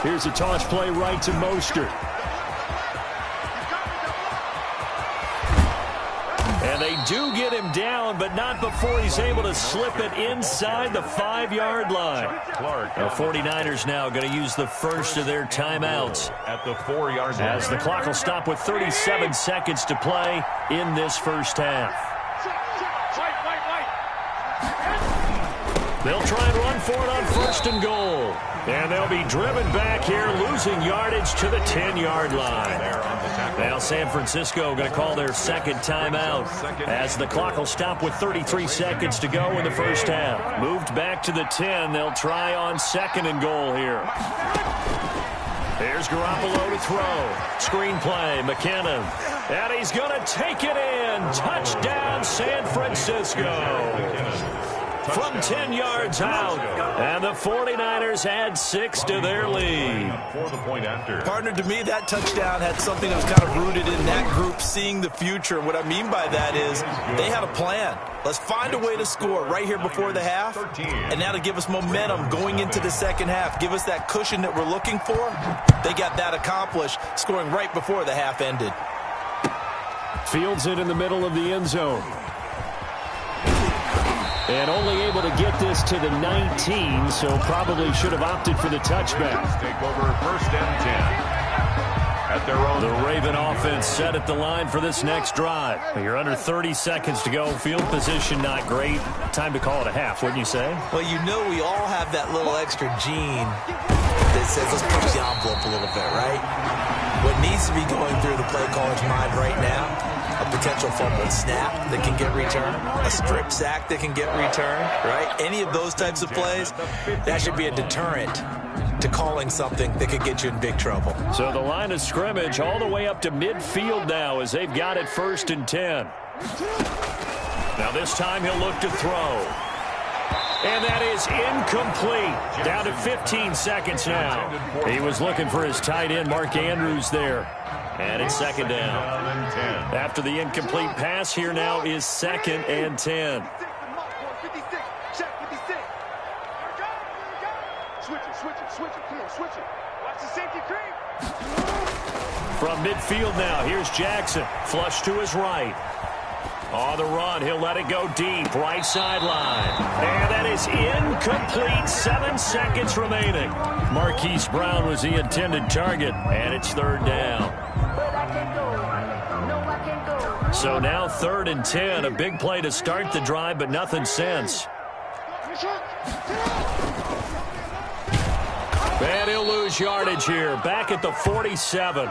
Here's a toss play right to Mostert. And they do get him down, but not before he's able to slip it inside the 5-yard line. The 49ers now going to use the first of their timeouts at the 4-yard line, as the clock will stop with 37 seconds to play in this first half. They'll try and run for it on 1st and goal. And they'll be driven back here, losing yardage to the 10-yard line. Now San Francisco going to call their 2nd timeout as the clock will stop with 33 seconds to go in the first half. Moved back to the 10. They'll try on 2nd and goal here. Here's Garoppolo to throw. Screen play, McKinnon. And he's going to take it in. Touchdown, San Francisco. From 10 yards out. And the 49ers add 6 to their lead. For the point after. Partner, to me, that touchdown had something that was kind of rooted in that group seeing the future. What I mean by that is they had a plan. Let's find a way to score right here before the half. And now to give us momentum going into the second half. Give us that cushion that we're looking for. They got that accomplished, scoring right before the half ended. Fields it in the middle of the end zone. And only able to get this to the 19, so probably should have opted for the touchback. Take over 1st and 10. At their own. The Raven offense set at the line for this next drive. You're under 30 seconds to go. Field position not great. Time to call it a half, wouldn't you say? Well, you know we all have that little extra gene that says let's push the envelope a little bit, right? What needs to be going through the play caller's mind right now, a potential fumbled snap that can get returned, a strip sack that can get returned, right? Any of those types of plays, that should be a deterrent to calling something that could get you in big trouble. So the line of scrimmage all the way up to midfield now as they've got it 1st and 10. Now this time he'll look to throw. And that is incomplete. Down to 15 seconds now. He was looking for his tight end, Mark Andrews, there. And it's 2nd down. After the incomplete pass, here now is 2nd and 10. Switch it. Come on, switch it. Watch the safety creep. From midfield now, here's Jackson. Flush to his right. On the run, he'll let it go deep. Right sideline. And that is incomplete. 7 seconds remaining. Marquise Brown was the intended target, and it's third down. So now 3rd and 10. A big play to start the drive, but nothing since. And he'll lose yardage here. Back at the 47.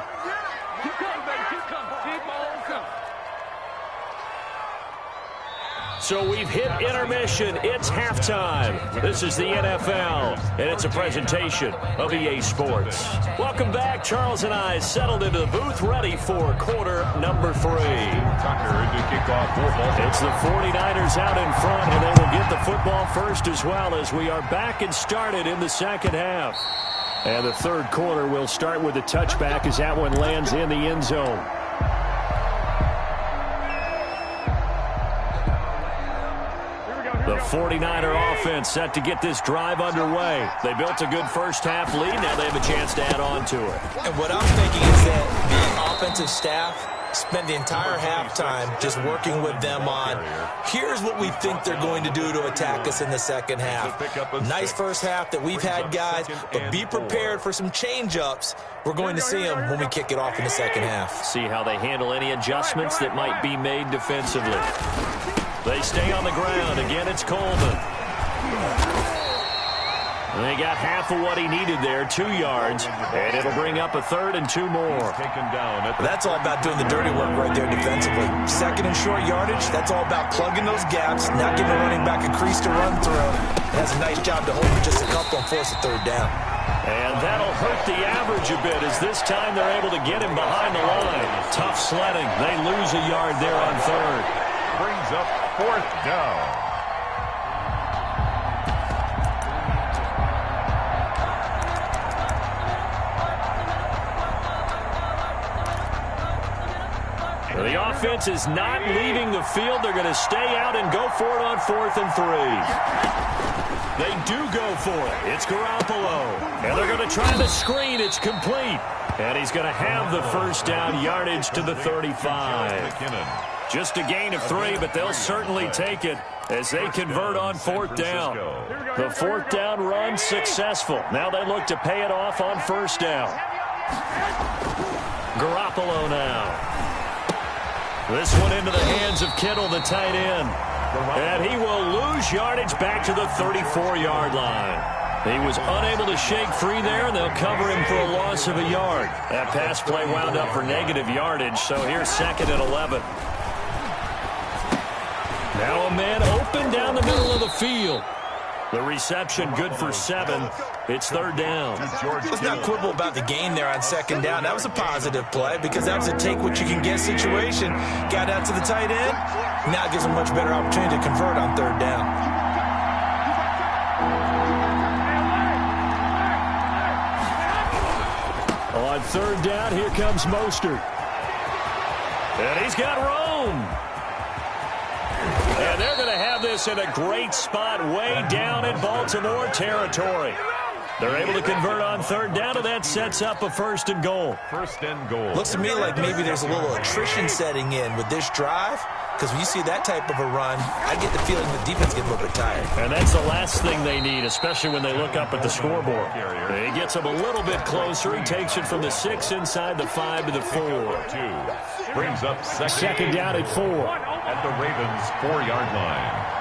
So we've hit intermission. It's halftime. This is the NFL, and it's a presentation of EA Sports. Welcome back. Charles and I settled into the booth, ready for quarter number 3. It's the 49ers out in front, and they will get the football first as well as we are back and started in the second half. And the third quarter will start with a touchback as that one lands in the end zone. The 49er offense set to get this drive underway. They built a good first-half lead. Now they have a chance to add on to it. And what I'm thinking is that the offensive staff spent the entire halftime just working with them on, here's what we think they're going to do to attack us in the second half. Nice first half that we've had, guys, but be prepared for some change-ups. We're going to see them when we kick it off in the second half. See how they handle any adjustments that might be made defensively. They stay on the ground. Again, it's Coleman. They got half of what he needed there, 2 yards, and it'll bring up a 3rd and 2 more. That's all about doing the dirty work right there defensively. 2nd and short yardage, that's all about plugging those gaps, not giving the running back a crease to run through. It has a nice job to hold with just a couple and force a 3rd down. And that'll hurt the average a bit as this time they're able to get him behind the line. Tough sledding. They lose a yard there on 3rd. Brings up 4th down. The offense is not leaving the field. They're going to stay out and go for it on 4th and 3. They do go for it. It's Garoppolo. And they're going to try the screen. It's complete. And he's going to have the first down yardage to the 35. Just a gain of 3, but they'll certainly take it as they convert on 4th down. The 4th down run successful. Now they look to pay it off on 1st down. Garoppolo now. This one into the hands of Kittle, the tight end. And he will lose yardage back to the 34-yard line. He was unable to shake free there, and they'll cover him for a loss of a yard. That pass play wound up for negative yardage, so here's 2nd and 11. Now a man open down the middle of the field. The reception good for 7. It's 3rd down. Let's not quibble about the gain there on 2nd down. That was a positive play because that was a take-what-you-can-get situation. Got out to the tight end. Now it gives him a much better opportunity to convert on 3rd down. On 3rd down, here comes Mostert. And he's got Rome. And they're going to have this in a great spot way down in Baltimore territory. They're able to convert on 3rd down, and that sets up a 1st and goal. 1st and goal. Looks to me like maybe there's a little attrition setting in with this drive, because when you see that type of a run, I get the feeling the defense gets a little bit tired. And that's the last thing they need, especially when they look up at the scoreboard. He gets them a little bit closer. He takes it from the 6 inside the 5 to the 4. 2 brings up 2nd down at 4. At the Ravens' 4-yard line.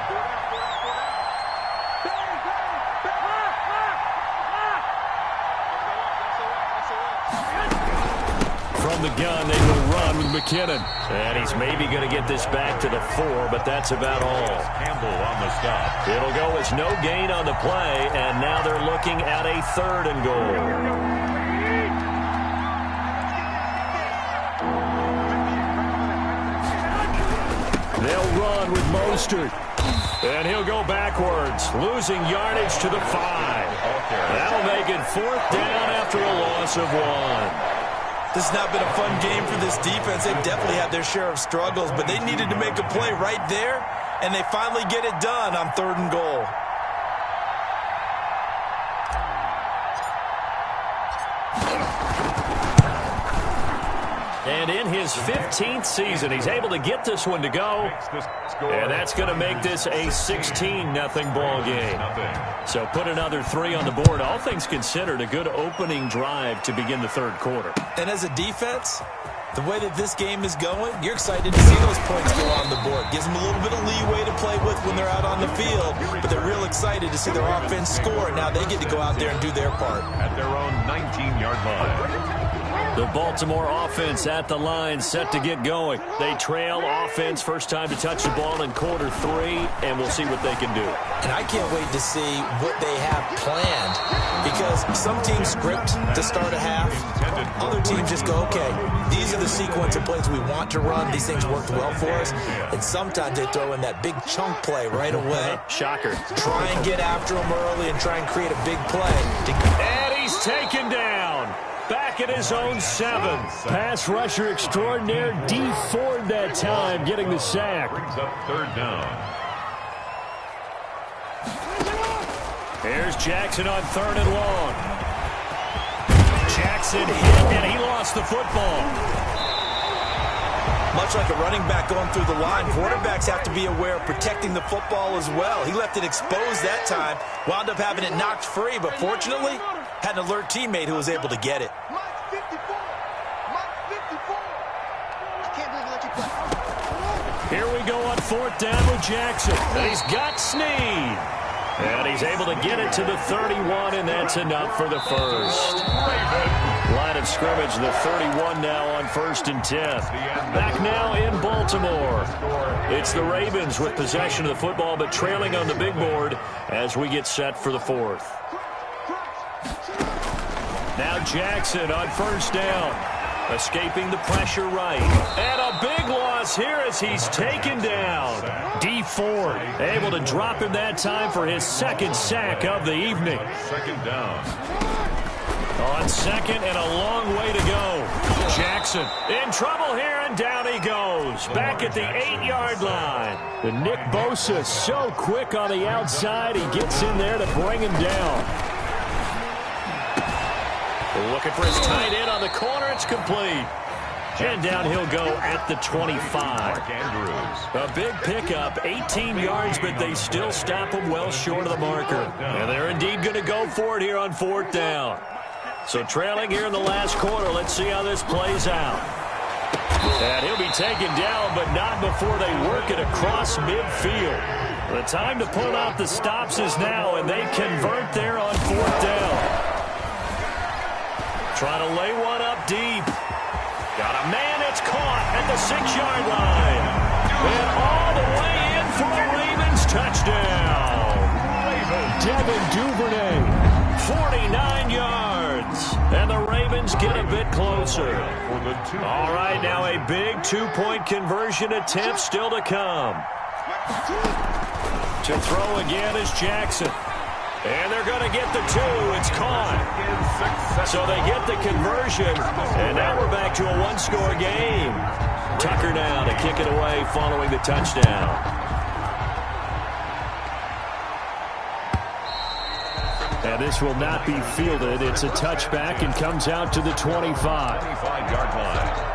From the gun, they will run with McKinnon. And he's maybe going to get this back to the 4, but that's about all. Campbell on the stop. It'll go as no gain on the play, and now they're looking at a 3rd and goal. They'll run with Mostert. And he'll go backwards, losing yardage to the 5. That'll make it 4th down after a loss of 1. This has not been a fun game for this defense. They've definitely had their share of struggles, but they needed to make a play right there, and they finally get it done on 3rd and goal. And in his 15th season, he's able to get this one to go. And that's going to make this a 16-0 ball game. So put another 3 on the board. All things considered, a good opening drive to begin the third quarter. And as a defense, the way that this game is going, you're excited to see those points go on the board. Gives them a little bit of leeway to play with when they're out on the field, but they're real excited to see their offense score. Now they get to go out there and do their part. At their own 19-yard line. The Baltimore offense at the line, set to get going. They trail offense, first time to touch the ball in quarter 3, and we'll see what they can do. And I can't wait to see what they have planned, because some teams script to start a half. Other teams just go, okay, these are the sequence of plays we want to run. These things worked well for us. And sometimes they throw in that big chunk play right away. Shocker. Try and get after them early and try and create a big play. And he's taken down. Back at his own 7. Pass rusher extraordinaire, D. Ford that time, getting the sack. Brings up third down. Here's Jackson on 3rd and long. Jackson hit, and he lost the football. Much like a running back going through the line, quarterbacks have to be aware of protecting the football as well. He left it exposed that time, wound up having it knocked free, but fortunately, had an alert teammate who was able to get it. Here we go on 4th down with Jackson. And he's got Snead. And he's able to get it to the 31, and that's enough for the first. Line of scrimmage, the 31 now on 1st and 10. Back now in Baltimore. It's the Ravens with possession of the football, but trailing on the big board as we get set for the 4th. Now Jackson on 1st down. Escaping the pressure right. And a big loss here as he's taken down. D. Ford able to drop him that time for his 2nd sack of the evening. 2nd down. On 2nd and a long way to go. Jackson in trouble here, and down he goes. Back at the 8-yard line. And Nick Bosa so quick on the outside. He gets in there to bring him down. Looking for his tight end on the corner. It's complete. And down he'll go at the 25. A big pickup, 18 yards, but they still stop him well short of the marker. And they're indeed going to go for it here on 4th down. So trailing here in the last quarter. Let's see how this plays out. And he'll be taken down, but not before they work it across midfield. The time to pull out the stops is now, and they convert there on 4th down. Trying to lay one up deep. Got a man that's caught at the 6-yard line. And all the way in for a Ravens touchdown. Devin Duvernay, 49 yards. And the Ravens get a bit closer. All right, now a big 2-point conversion attempt still to come. To throw again is Jackson. And they're going to get the 2. It's caught. So they get the conversion. And now we're back to a 1-score game. Tucker now to kick it away following the touchdown. And this will not be fielded. It's a touchback and comes out to the 25. 25-yard line.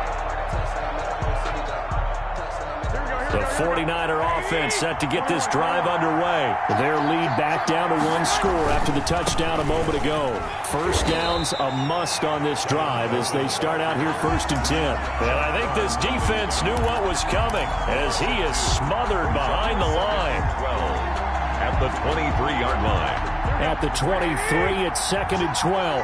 The 49er offense set to get this drive underway. Their lead back down to 1 score after the touchdown a moment ago. First down's a must on this drive as they start out here 1st and 10. And I think this defense knew what was coming as he is smothered behind the line. 12 at the 23-yard line. At the 23, it's 2nd and 12.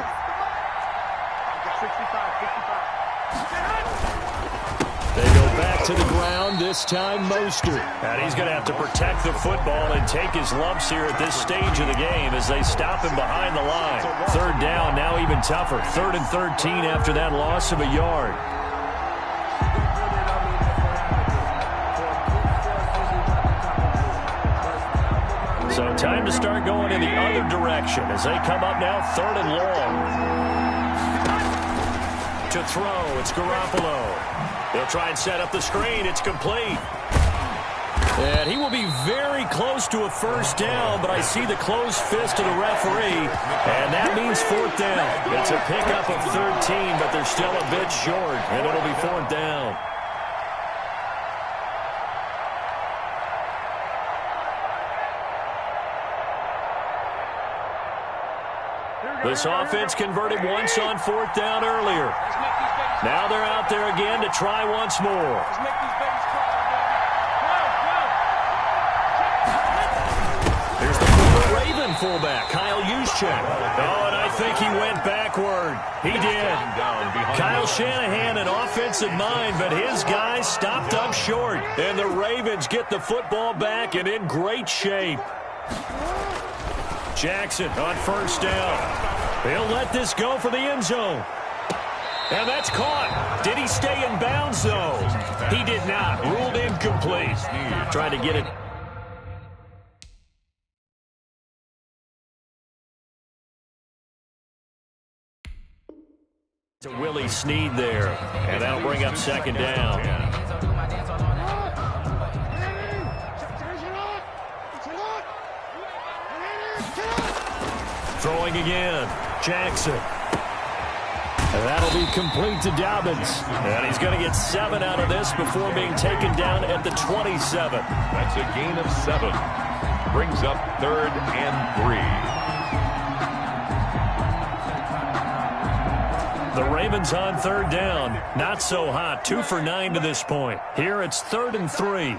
They go back to the ground, this time Mostert. And he's going to have to protect the football and take his lumps here at this stage of the game as they stop him behind the line. 3rd down, now even tougher. 3rd and 13 after that loss of a yard. So time to start going in the other direction as they come up now 3rd and long. To throw, it's Garoppolo. He'll try and set up the screen. It's complete. And he will be very close to a first down, but I see the closed fist of the referee, and that means fourth down. It's a pickup of 13, but they're still a bit short, and it'll be fourth down. This offense converted once on fourth down earlier. Now they're out there again to try once more. Here's the former Raven fullback, Kyle Juszczyk. Oh, and I think he went backward. He did. Kyle Shanahan, an offensive mind, but his guys stopped up short. And the Ravens get the football back and in great shape. Jackson on first down. He'll let this go for the end zone. And that's caught. Did he stay in bounds, though? He did not. Ruled incomplete. Trying to get it. To Willie Snead there. And that'll bring up second down. Throwing again. Jackson. And that'll be complete to Dobbins. And he's going to get 7 out of this before being taken down at the 27. That's a gain of 7. Brings up 3rd and 3. The Ravens on 3rd down. Not so hot. 2 for 9 to this point. Here it's 3rd and 3.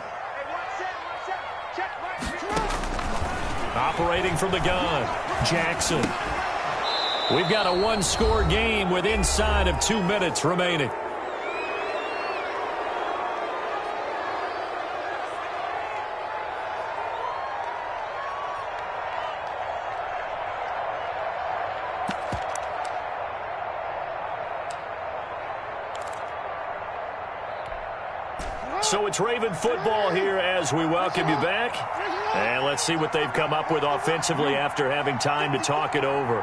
Operating from the gun. Jackson. We've got a one-score game with inside of 2 minutes remaining. So it's Raven football here as we welcome you back. And let's see what they've come up with offensively after having time to talk it over.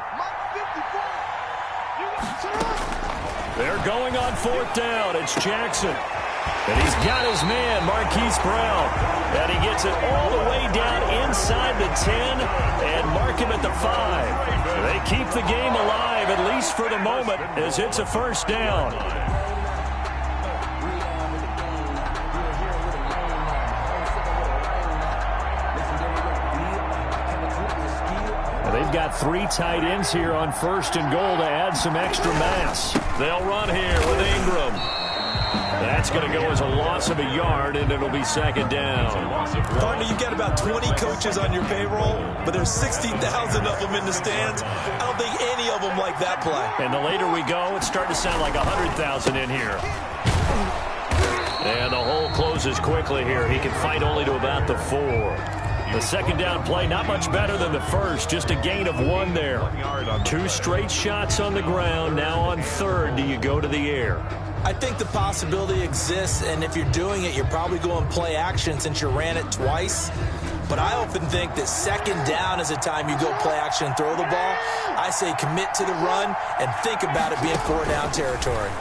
They're going on 4th down. It's Jackson. And he's got his man, Marquise Brown. And he gets it all the way down inside the 10 and mark him at the 5. They keep the game alive, at least for the moment, as it's a first down. They've got 3 tight ends here on 1st and goal to add some extra mass. They'll run here with Ingram. That's going to go as a loss of a yard, and it'll be second down. Partner, you've got about 20 coaches on your payroll, but there's 60,000 of them in the stands. I don't think any of them like that play. And the later we go, it's starting to sound like 100,000 in here. And the hole closes quickly here. He can fight only to about the 4. The second down play, not much better than the first. Just a gain of 1 there. 2 straight shots on the ground. Now on 3rd, do you go to the air? I think the possibility exists, and if you're doing it, you're probably going play action since you ran it twice. But I often think that second down is a time you go play action and throw the ball. I say commit to the run and think about it being 4-down territory.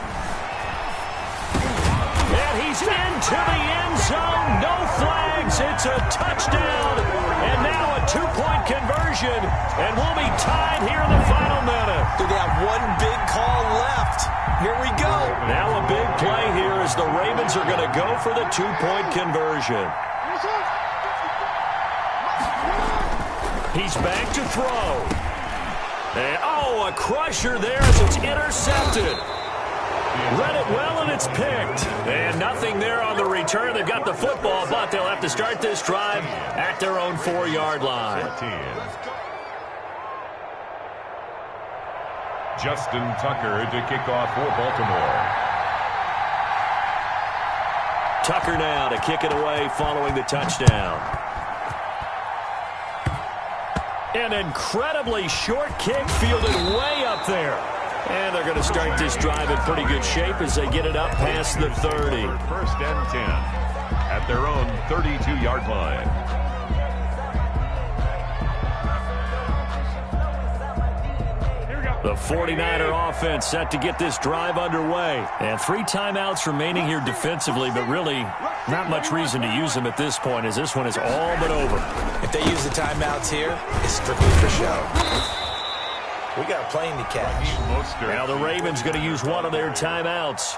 And he's into the end zone. No flags. It's a touchdown. And now a 2-point conversion. And we'll be tied here in the final minute. They have 1 big call left. Here we go. Now a big play here as the Ravens are going to go for the 2-point conversion. He's back to throw. And, a crusher there as it's intercepted. Read it well, and it's picked. And nothing there on the return. They've got the football, but they'll have to start this drive at their own 4-yard line. Justin Tucker to kick off for Baltimore. Tucker now to kick it away following the touchdown. An incredibly short kick fielded way up there. And they're going to start this drive in pretty good shape as they get it up past the 30. 1st and 10 at their own 32-yard line. The 49er offense set to get this drive underway. And 3 timeouts remaining here defensively, but really Not much reason to use them at this point, as this one is all but over. If they use the timeouts here, it's strictly for show. We got a plane to catch. Now the Ravens going to use one of their timeouts,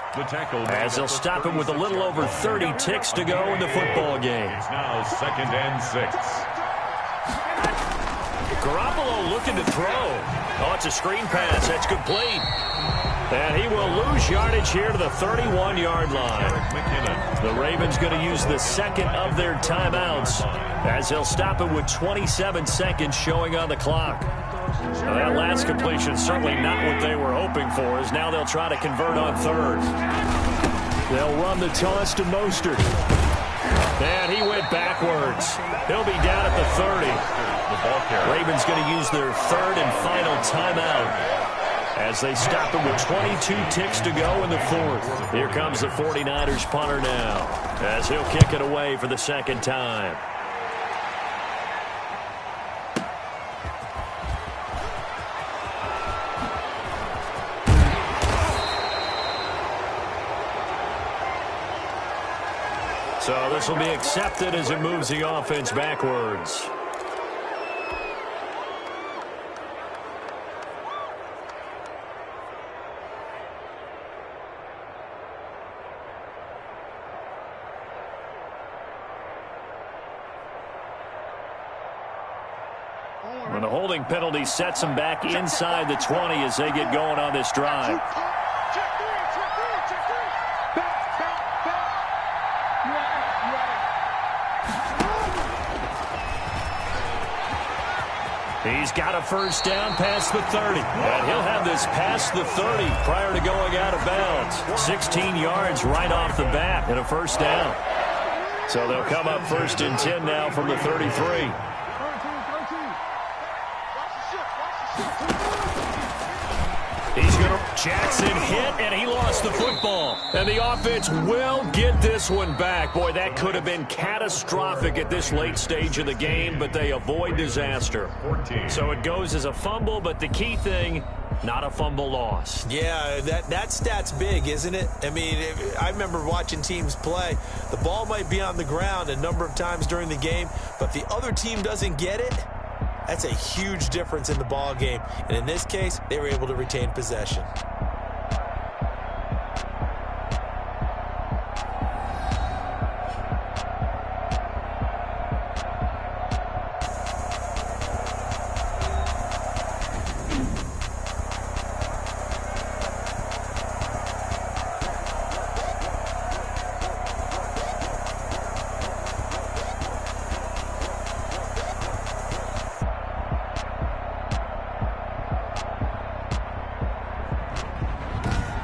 as they'll stop him with a little over 30 ticks to go in the football game. It's now 2nd and 6. Garoppolo looking to throw. Oh, it's a screen pass. That's complete. And he will lose yardage here to the 31-yard line. The Ravens going to use the second of their timeouts, as they'll stop it with 27 seconds showing on the clock. Now that last completion certainly not what they were hoping for, as now they'll try to convert on third. They'll run the toss to Mostert. And he went backwards. He'll be down at the 30. Ravens going to use their third and final timeout, as they stop it with 22 ticks to go in the fourth. Here comes the 49ers punter now, as he'll kick it away for the second time. So this will be accepted as it moves the offense backwards. And the holding penalty sets them back inside the 20 as they get going on this drive. He's got a first down past the 30. And he'll have this past the 30 prior to going out of bounds. 16 yards right off the bat and a first down. So they'll come up 1st and 10 now from the 33. He's going to Jackson hit, and he lost the football. And the offense will get this one back. Boy, that could have been catastrophic at this late stage of the game, but they avoid disaster. So it goes as a fumble, but the key thing, not a fumble loss. Yeah, that stat's big, isn't it? I mean, I remember watching teams play. The ball might be on the ground a number of times during the game, but if the other team doesn't get it, that's a huge difference in the ball game. And in this case, they were able to retain possession.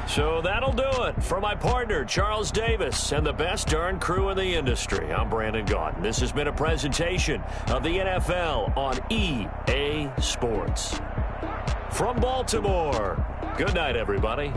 So that'll do it for my partner, Charles Davis, and the best darn crew in the industry. I'm Brandon Gaudin. This has been a presentation of the NFL on EA Sports. From Baltimore, good night, everybody.